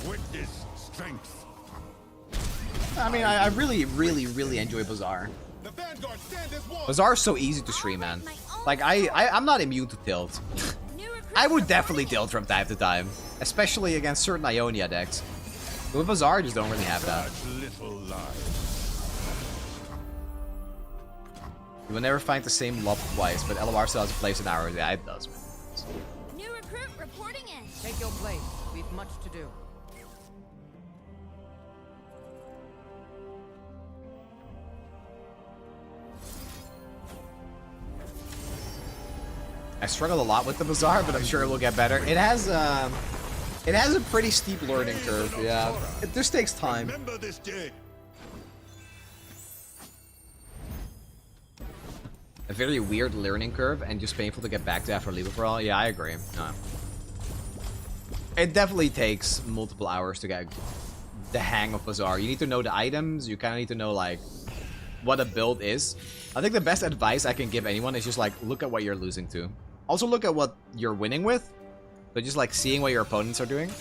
[SPEAKER 9] Witness strength.
[SPEAKER 2] I mean, I really enjoy Bazaar. Bazaar is so easy to stream, man. Like, I'm not immune to tilt. I would definitely tilt from time to time, especially against certain Ionia decks. But with Bazaar, I just don't really have that. You will never find the same lob twice, but LOR still has a place in ours. Yeah, it does, man.
[SPEAKER 6] New recruit reporting in.
[SPEAKER 5] Take your place. We've much to do.
[SPEAKER 2] I struggle a lot with the Bazaar, but I'm sure it will get better. It has a pretty steep learning curve. Yeah, it just takes time.
[SPEAKER 9] Remember this day.
[SPEAKER 2] A very weird learning curve and just painful to get back to after Leave for All. Yeah, I agree. No. It definitely takes multiple hours to get the hang of Bazaar. You need to know the items. You kind of need to know like what a build is. I think the best advice I can give anyone is just like look at what you're losing to. Also look at what you're winning with. So just like seeing what your opponents are doing.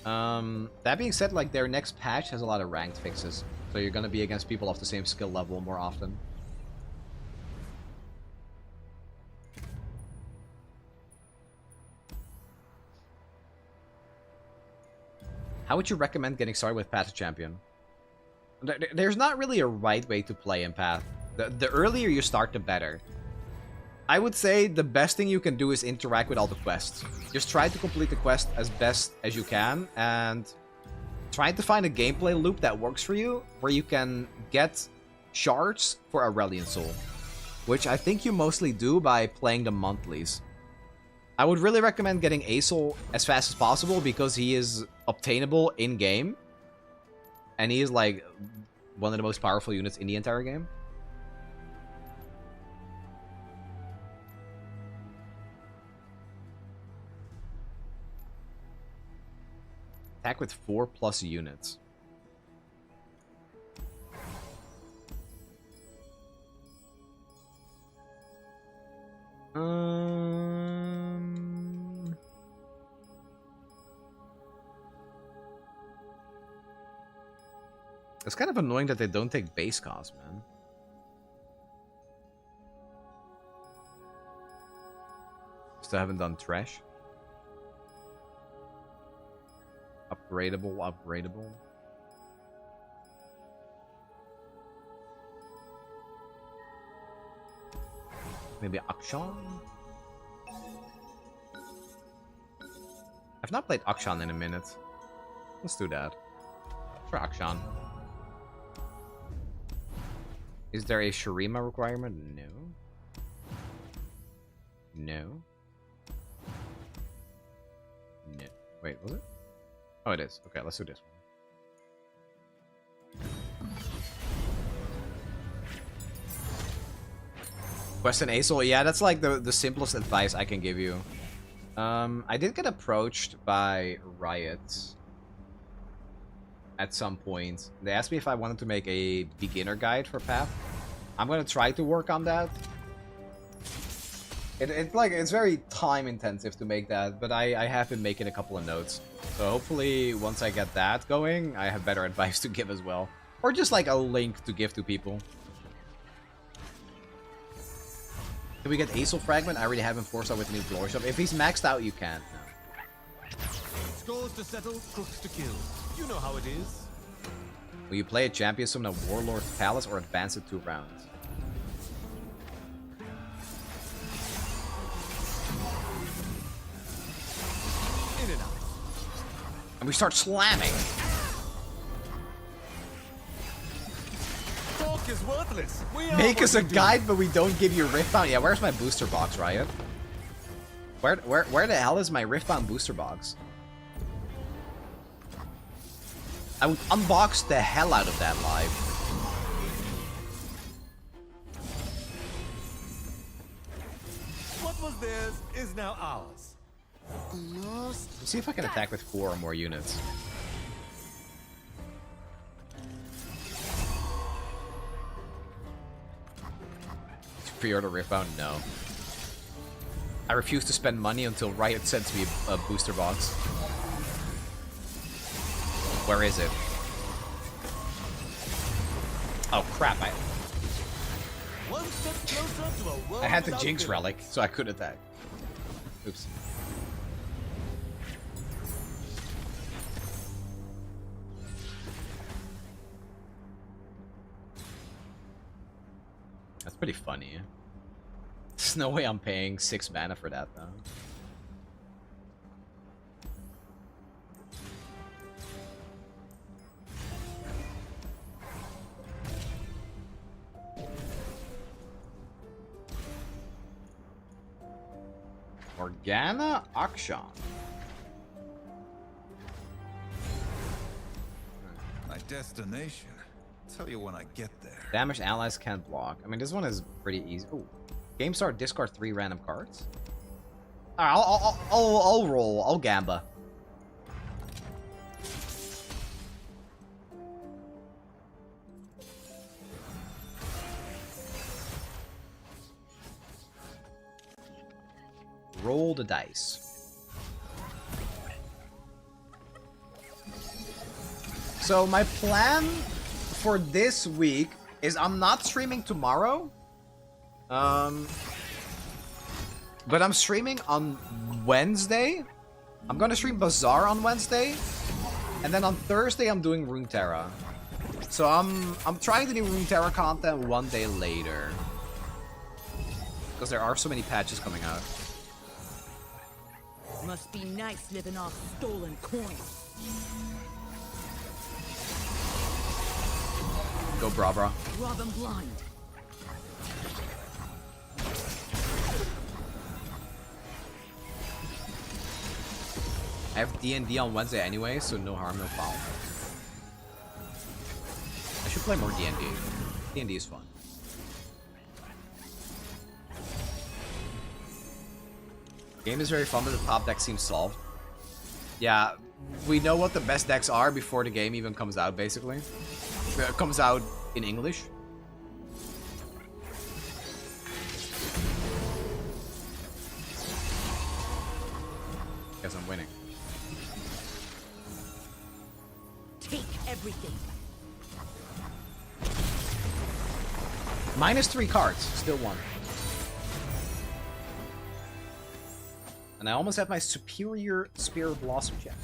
[SPEAKER 2] That being said, like their next patch has a lot of ranked fixes. So you're gonna be against people of the same skill level more often. How would you recommend getting started with Path to Champion? There's not really a right way to play in Path. The earlier you start, the better. I would say the best thing you can do is interact with all the quests. Just try to complete the quest as best as you can, and try to find a gameplay loop that works for you, where you can get shards for Aurelion Soul, which I think you mostly do by playing the monthlies. I would really recommend getting Aesol as fast as possible because he is obtainable in-game, and he is like one of the most powerful units in the entire game. Attack with 4+ units. It's kind of annoying that they don't take base cost, man. Still haven't done trash. Upgradable. Maybe Akshan? I've not played Akshan in a minute. Let's do that. For Akshan. Is there a Shurima requirement? No. No. No. Wait, was it? Oh, it is. Okay, let's do this one. Quest and Aesol. Yeah, that's like the simplest advice I can give you. I did get approached by Riot at some point. They asked me if I wanted to make a beginner guide for Path. I'm gonna try to work on that. It's very time intensive to make that, but I have been making a couple of notes. So hopefully once I get that going, I have better advice to give as well. Or just like a link to give to people. Can we get Aesol Fragment? I already have him 4-star with the new Glory Shop. If he's maxed out, you can't. No.
[SPEAKER 10] Scores to settle, crooks to kill. You know how it is.
[SPEAKER 2] Will you play a champion summon a Warlord Palace or advance it 2 rounds?
[SPEAKER 10] In and out.
[SPEAKER 2] And we start slamming.
[SPEAKER 10] Talk is worthless.
[SPEAKER 2] Make us a guide, but we don't give you Riftbound. Yeah, where's my booster box, Riot? Where the hell is my Riftbound booster box? I would unbox the hell out of that live.
[SPEAKER 10] What was theirs is now ours.
[SPEAKER 2] Let's see if I can attack with 4 or more units. Pre-order Riftbound? No. I refuse to spend money until Riot sends me a booster box. Where is it? Oh crap,
[SPEAKER 10] One step closer to a world
[SPEAKER 2] I had the
[SPEAKER 10] without
[SPEAKER 2] Jinx
[SPEAKER 10] villains.
[SPEAKER 2] relic, so I could attack. Oops. That's pretty funny. There's no way I'm paying 6 mana for that, though. Organa Akshan.
[SPEAKER 9] My destination. Tell you when I get there.
[SPEAKER 2] Damaged allies can't block. I mean, this one is pretty easy. Oh, game start. Discard 3 random cards. All right, I'll roll. I'll gamba. Roll the dice. So my plan for this week is I'm not streaming tomorrow. But I'm streaming on Wednesday. I'm gonna stream Bazaar on Wednesday. And then on Thursday, I'm doing Runeterra. So I'm trying to do Runeterra content one day later. Because there are so many patches coming out.
[SPEAKER 5] Must be nice living off stolen coins.
[SPEAKER 2] Go Bra.
[SPEAKER 5] Rob 'em blind.
[SPEAKER 2] I have D&D on Wednesday anyway, so no harm, no foul. I should play more D&D. D&D is fun. Game is very fun, but the top deck seems solved. Yeah, we know what the best decks are before the game even comes out, basically. It comes out in English. Guess I'm winning.
[SPEAKER 5] Take everything.
[SPEAKER 2] -3 cards, still one. And I almost have my superior Spear of Blossom chest.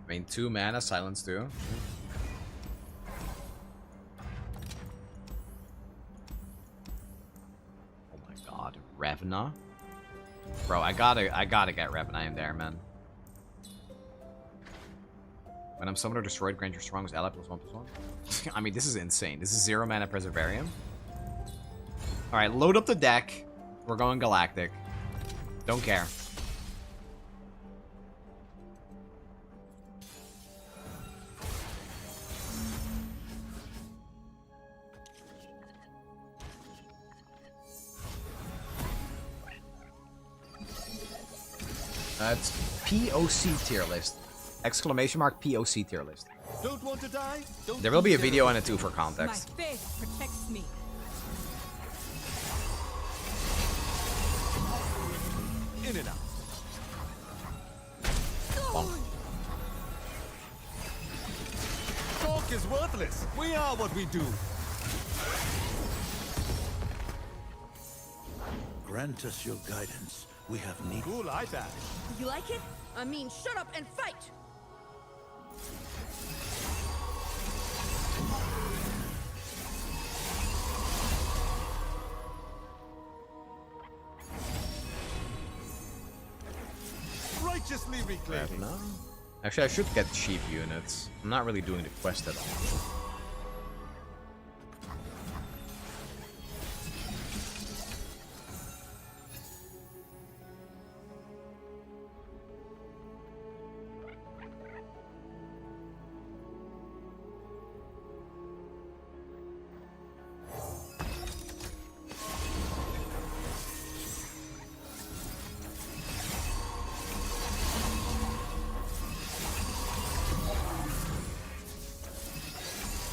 [SPEAKER 2] I mean, 2 mana, silence 2. Oh my god, Revna? Bro, I gotta get Revna in there, man. When I'm summoned or destroyed, grant your strongest ally +1/+1. I mean, this is insane. This is 0 mana Preservarium. Alright, load up the deck. We're going Galactic. Don't care. That's POC tier list. Exclamation mark POC tier list.
[SPEAKER 10] Don't want to die? Don't
[SPEAKER 2] There will be a
[SPEAKER 10] do
[SPEAKER 2] video
[SPEAKER 10] that.
[SPEAKER 2] on it too for context.
[SPEAKER 5] My faith protects me.
[SPEAKER 10] In and out.
[SPEAKER 2] Bonk.
[SPEAKER 10] Talk is worthless. We are what we do.
[SPEAKER 9] Grant us your guidance. We have need.
[SPEAKER 10] Cool eye patch.
[SPEAKER 5] You like it? I mean, shut up and fight!
[SPEAKER 10] Righteously reclaiming.
[SPEAKER 2] Actually, I should get cheap units. I'm not really doing the quest at all.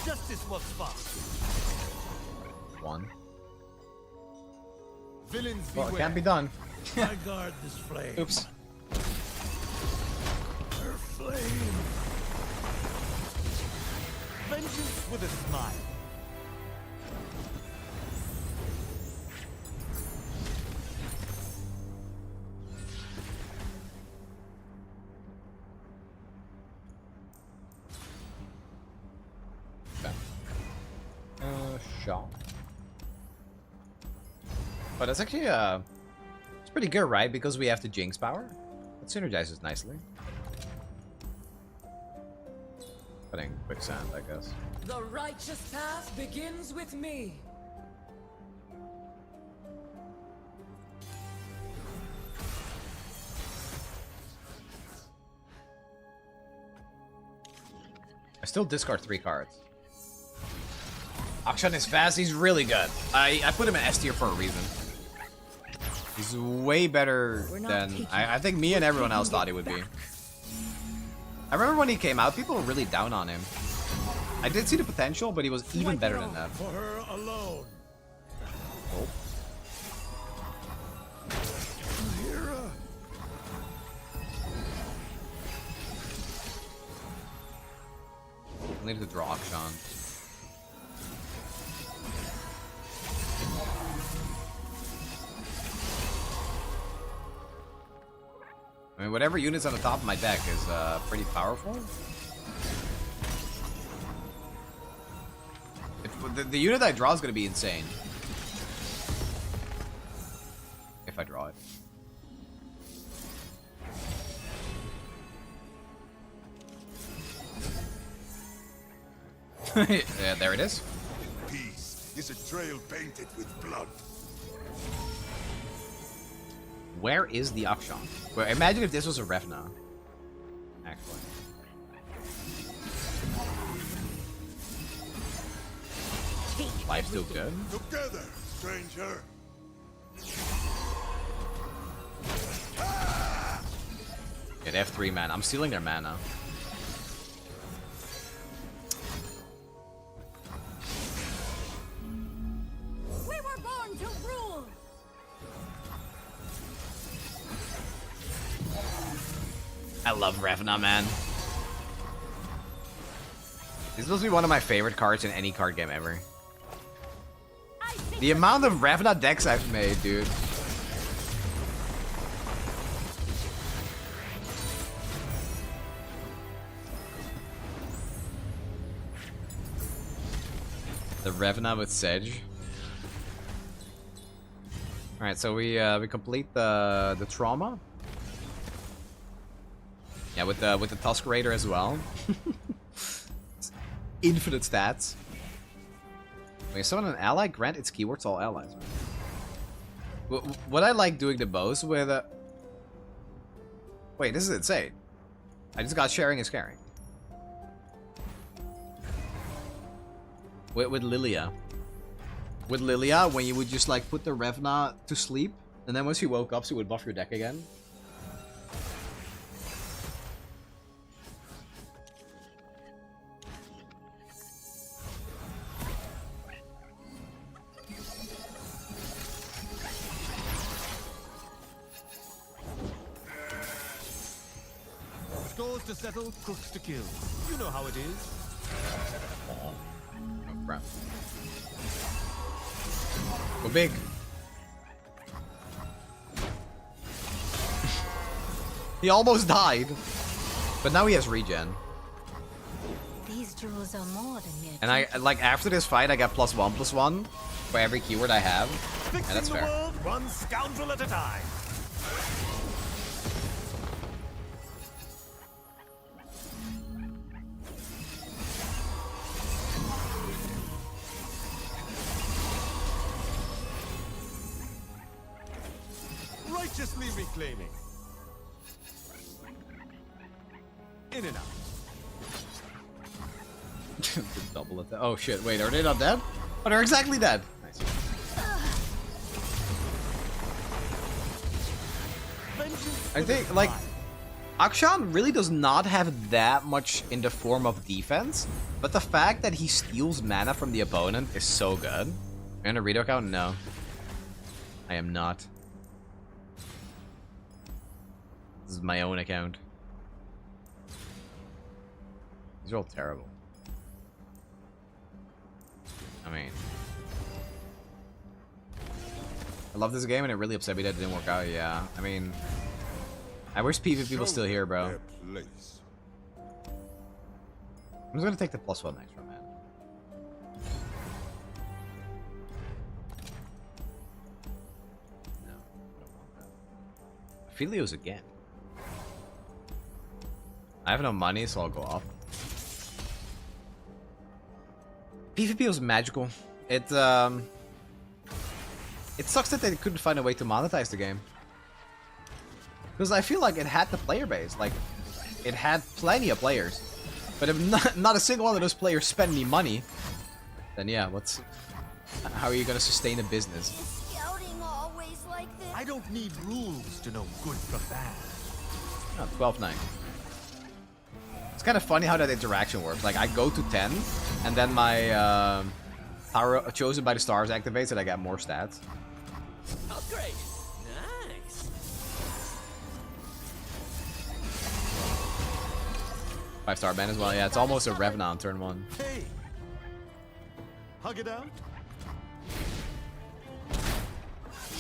[SPEAKER 10] Justice works fast.
[SPEAKER 2] 1.
[SPEAKER 10] Villains
[SPEAKER 2] Well, it
[SPEAKER 10] beware.
[SPEAKER 2] can't be done.
[SPEAKER 9] I guard this flame.
[SPEAKER 2] Oops.
[SPEAKER 9] Her flame.
[SPEAKER 10] Vengeance with a smile.
[SPEAKER 2] Shot. But that's actually it's pretty good, right? Because we have the Jinx power. It synergizes nicely. Putting quicksand, I guess.
[SPEAKER 5] The righteous path begins with me.
[SPEAKER 2] I still discard 3 cards. Akshan is fast, he's really good. I put him in S tier for a reason. He's way better than I think me and everyone else thought he would be. I remember when he came out, people were really down on him. I did see the potential, but he was even better than that.
[SPEAKER 9] For her alone.
[SPEAKER 2] Oh.
[SPEAKER 9] Hera.
[SPEAKER 2] I needed to draw Akshan. I mean, whatever unit's on the top of my deck is pretty powerful. The unit I draw is going to be insane. If I draw it. Yeah, there it is.
[SPEAKER 9] Peace is a trail painted with blood.
[SPEAKER 2] Where is the Akshan? Well, imagine if this was a Revna. Actually. Life's still good.
[SPEAKER 9] Together, stranger.
[SPEAKER 2] Yeah, they have 3 mana. I'm stealing their mana.
[SPEAKER 6] We were born to rule.
[SPEAKER 2] I love Revna, man. This must be one of my favorite cards in any card game ever. The amount of Revna decks I've made, dude. The Revna with Sedge. Alright, so we complete the trauma. Yeah, with the Tusk Raider as well. Infinite stats. When you summon an ally, grant its keywords to all allies. What I like doing the most with... Wait, this is insane. I just got sharing is caring. With Lilia. With Lilia, when you would just like put the Revna to sleep, and then once you woke up, she would buff your deck again.
[SPEAKER 10] Scores to settle, crooks to kill. You know how it is.
[SPEAKER 2] Oh crap. Go big. He almost died. But now he has regen.
[SPEAKER 6] These jewels are more than mere.
[SPEAKER 2] And I like after this fight I got +1/+1 for every keyword I have. And that's fair.
[SPEAKER 10] The world, one scoundrel at a time. Righteously reclaiming. In and out.
[SPEAKER 2] Double attack. Oh shit, wait, are they not dead? Oh, they're exactly dead. Nice. I think, like, Akshan really does not have that much in the form of defense, but the fact that he steals mana from the opponent is so good. Am I gonna redo account? No. I am not. This is my own account. These are all terrible. I mean... I love this game and it really upset me that it didn't work out, yeah. I mean... I wish PvP was still here, bro. I'm just gonna take the +1 next round, man. No, I don't want that. Philios again. I have no money, so I'll go up. PvP was magical. It sucks that they couldn't find a way to monetize the game. Because I feel like it had the player base. Like, it had plenty of players. But if not a single one of those players spend any money, then yeah, how are you gonna sustain a business?
[SPEAKER 6] Is scouting always like this?
[SPEAKER 10] I don't need rules to know good from bad.
[SPEAKER 2] Oh, 12-9. It's kind of funny how that interaction works. Like, I go to 10, and then my power chosen by the stars activates, and I get more stats.
[SPEAKER 5] Upgrade. Nice.
[SPEAKER 2] 5-star ban as well. Yeah, it's almost a Revna on turn 1.
[SPEAKER 10] Hey! Hug it out.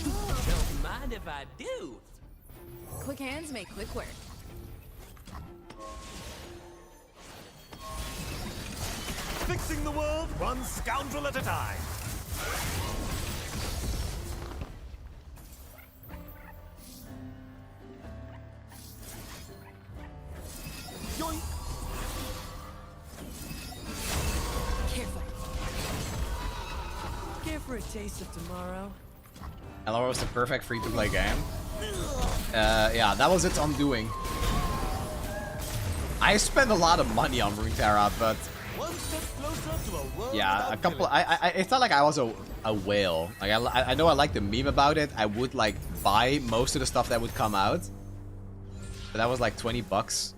[SPEAKER 5] Don't mind if I do. Quick hands make quick work.
[SPEAKER 10] Fixing the world one scoundrel at a time. Yoink.
[SPEAKER 5] Careful. Care for a taste of tomorrow?
[SPEAKER 2] LOL was the perfect free-to-play game. Yeah, that was its undoing. I spent a lot of money on Runeterra, but
[SPEAKER 10] One step closer to a world
[SPEAKER 2] yeah, a
[SPEAKER 10] without
[SPEAKER 2] couple.
[SPEAKER 10] villains.
[SPEAKER 2] It's not like I was a whale. Like I know I like the meme about it. I would like buy most of the stuff that would come out, but that was like $20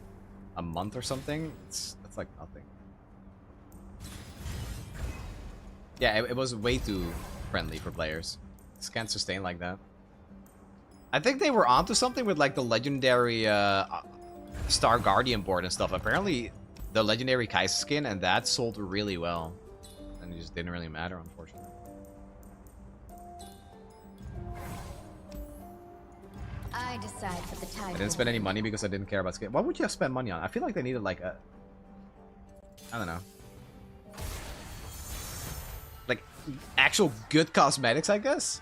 [SPEAKER 2] a month or something. That's like nothing. Yeah, it was way too friendly for players. This can't sustain like that. I think they were onto something with like the legendary Star Guardian board and stuff. Apparently, the legendary Kai'Sa skin and that sold really well, and it just didn't really matter, unfortunately.
[SPEAKER 6] I decide for the time.
[SPEAKER 2] I didn't spend any money because I didn't care about skin. What would you have spent money on? I feel like they needed like a, I don't know, like actual good cosmetics, I guess.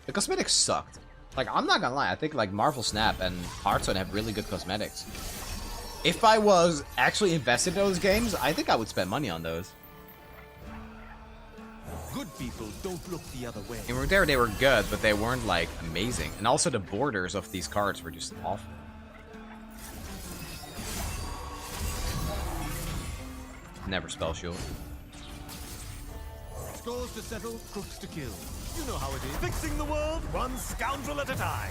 [SPEAKER 2] The cosmetics sucked. Like, I'm not gonna lie, I think like Marvel Snap and Hearthstone have really good cosmetics. If I was actually invested in those games, I think I would spend money on those.
[SPEAKER 10] Good people don't look the other way.
[SPEAKER 2] In Runeterra, they were good, but they weren't like amazing. And also the borders of these cards were just awful. Never spell shield.
[SPEAKER 10] Scores to settle, crooks to kill. You know how it is. Fixing the world one scoundrel at a time.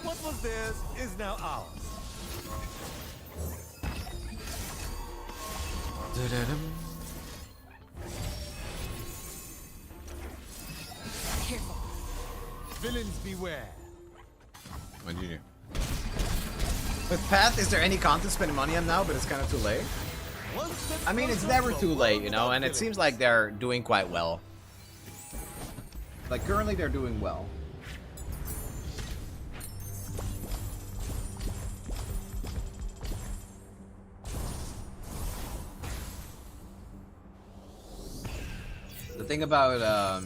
[SPEAKER 10] What was theirs is now ours.
[SPEAKER 5] Careful.
[SPEAKER 10] Villains beware.
[SPEAKER 2] What did you do? With Path, is there any content spending money on now, but it's kind of too late?
[SPEAKER 10] One step
[SPEAKER 2] I mean, it's
[SPEAKER 10] closer
[SPEAKER 2] never
[SPEAKER 10] to a
[SPEAKER 2] too late,
[SPEAKER 10] world
[SPEAKER 2] you know,
[SPEAKER 10] without
[SPEAKER 2] and it
[SPEAKER 10] villains.
[SPEAKER 2] seems like they're doing quite well. Like, currently they're doing well. The thing about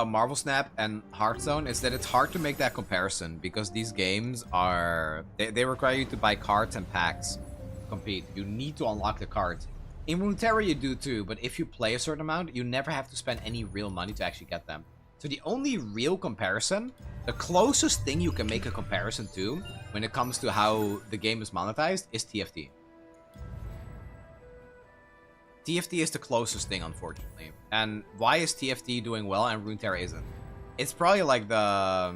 [SPEAKER 2] Marvel Snap and Hearthstone is that it's hard to make that comparison because these games are they require you to buy cards and packs to compete. You need to unlock the cards. In Runeterra you do too, but if you play a certain amount, you never have to spend any real money to actually get them. So the only real comparison, the closest thing you can make a comparison to when it comes to how the game is monetized is TFT. TFT is the closest thing, unfortunately. And why is TFT doing well and Runeterra isn't? It's probably like the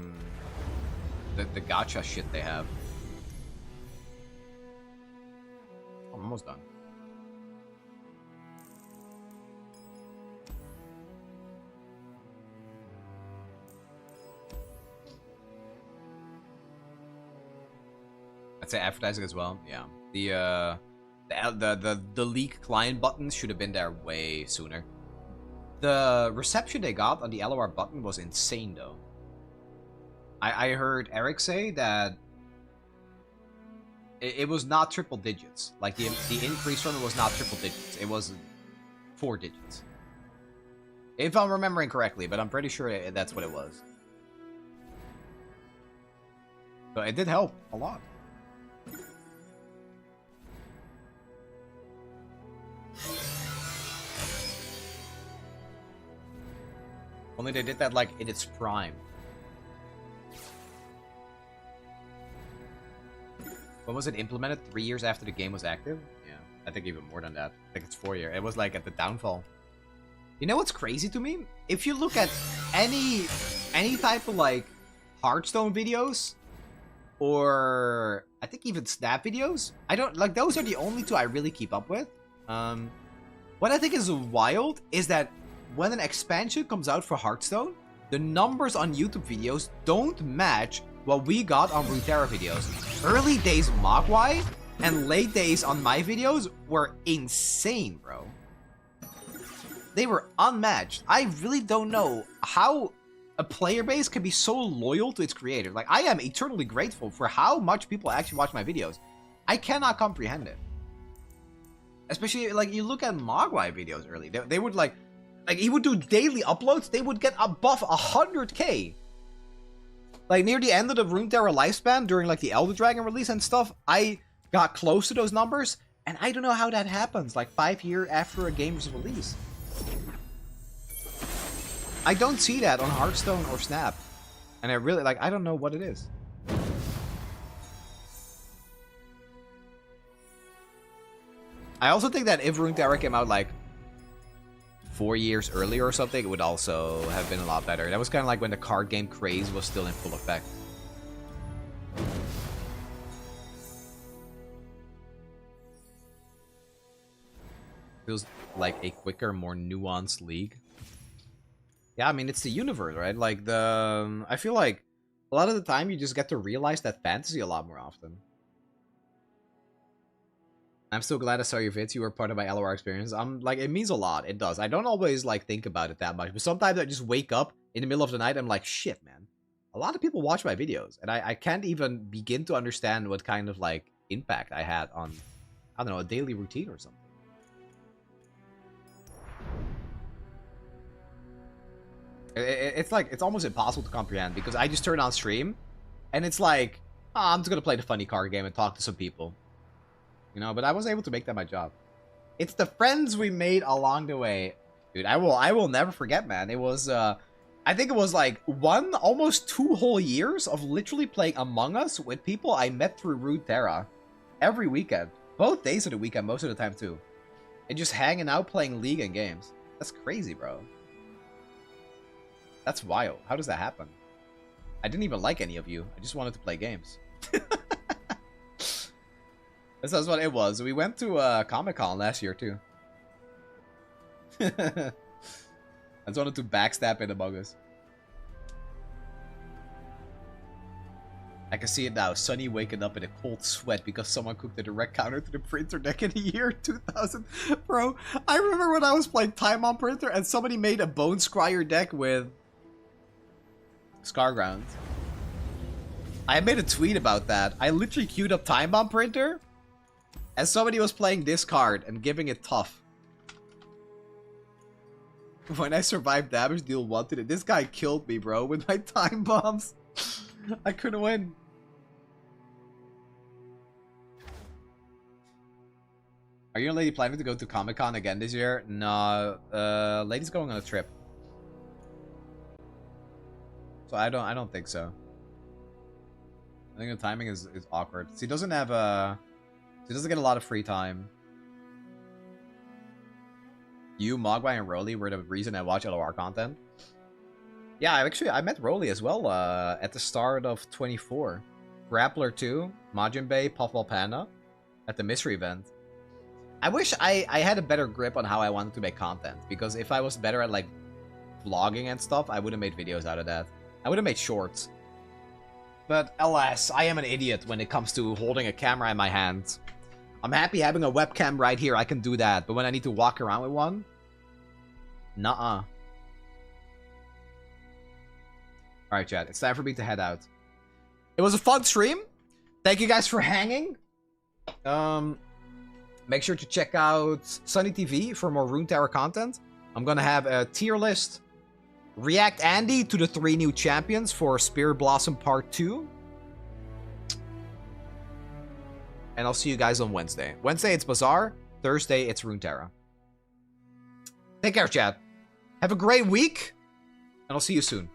[SPEAKER 2] gacha shit they have. I'm almost done. I'd say advertising as well. Yeah. The leak client buttons should have been there way sooner. The reception they got on the LOR button was insane, though. I heard Eric say that it was not triple digits. Like, the increase from it was not triple digits. It was 4 digits. If I'm remembering correctly, but I'm pretty sure that's what it was. So it did help a lot. Only they did that, like, in its prime. When was it implemented? 3 years after the game was active? Yeah, I think even more than that. I think it's 4 years. It was, like, at the downfall. You know what's crazy to me? If you look at any type of, like, Hearthstone videos, or I think even Snap videos, I don't, like, those are the only two I really keep up with. What I think is wild is that when an expansion comes out for Hearthstone, the numbers on YouTube videos don't match what we got on Runeterra videos. Early days Mogwai and late days on my videos were insane, bro. They were unmatched. I really don't know how a player base can be so loyal to its creator. Like, I am eternally grateful for how much people actually watch my videos. I cannot comprehend it. Especially, like, you look at Mogwai videos early. They would, like, he would do daily uploads. They would get above 100k. Like, near the end of the Runeterra lifespan, during, like, the Elder Dragon release and stuff, I got close to those numbers. And I don't know how that happens, like, 5 years after a game's release. I don't see that on Hearthstone or Snap. And I really, like, I don't know what it is. I also think that if Runeterra came out, like, 4 years earlier or something, it would also have been a lot better. That was kind of like when the card game craze was still in full effect. Feels like a quicker, more nuanced league. Yeah, I mean, it's the universe, right? Like, I feel like a lot of the time you just get to realize that fantasy a lot more often. I'm so glad I saw your vids. You were part of my LOR experience. Like, it means a lot. It does. I don't always, like, think about it that much. But sometimes I just wake up in the middle of the night. I'm like, shit, man. A lot of people watch my videos. And I can't even begin to understand what kind of, like, impact I had on, I don't know, a daily routine or something. It's like, it's almost impossible to comprehend. Because I just turn on stream. And it's like, oh, I'm just going to play the funny card game and talk to some people. You know, but I was able to make that my job. It's the friends we made along the way. Dude, I will never forget, man. It was, I think it was like almost 2 whole years of literally playing Among Us with people I met through Runeterra. Every weekend. Both days of the weekend, most of the time too. And just hanging out playing League and games. That's crazy, bro. That's wild. How does that happen? I didn't even like any of you. I just wanted to play games. That's what it was. We went to Comic-Con last year, too. I just wanted to backstab in Among Us. I can see it now. Sunny waking up in a cold sweat because someone cooked a direct counter to the printer deck in the year 2000. Bro, I remember when I was playing Time on Printer and somebody made a Bone Scryer deck with Scarground. I made a tweet about that. I literally queued up Time Bomb Printer and somebody was playing this card and giving it tough. When I survived damage deal 1 to it, this guy killed me, bro, with my time bombs. I couldn't win. Are you and Lady planning to go to Comic-Con again this year? No, Lady's going on a trip. So I don't think so. I think the timing is awkward. She doesn't have a... She doesn't get a lot of free time. You, Mogwai, and Rolly were the reason I watch LOR content. Yeah, I met Rolly as well at the start of 24. Grappler 2, Majin Puffball Panda at the Mystery event. I wish I had a better grip on how I wanted to make content. Because if I was better at, like, vlogging and stuff, I would have made videos out of that. I would have made shorts. But alas, I am an idiot when it comes to holding a camera in my hand. I'm happy having a webcam right here. I can do that. But when I need to walk around with one... Nuh-uh. Alright, chat. It's time for me to head out. It was a fun stream. Thank you guys for hanging. Make sure to check out Sunny TV for more Runeterra content. I'm gonna have a tier list. React Andy to the 3 new champions for Spirit Blossom Part 2. And I'll see you guys on Wednesday. Wednesday, it's Bazaar. Thursday, it's Runeterra. Take care, chat. Have a great week. And I'll see you soon.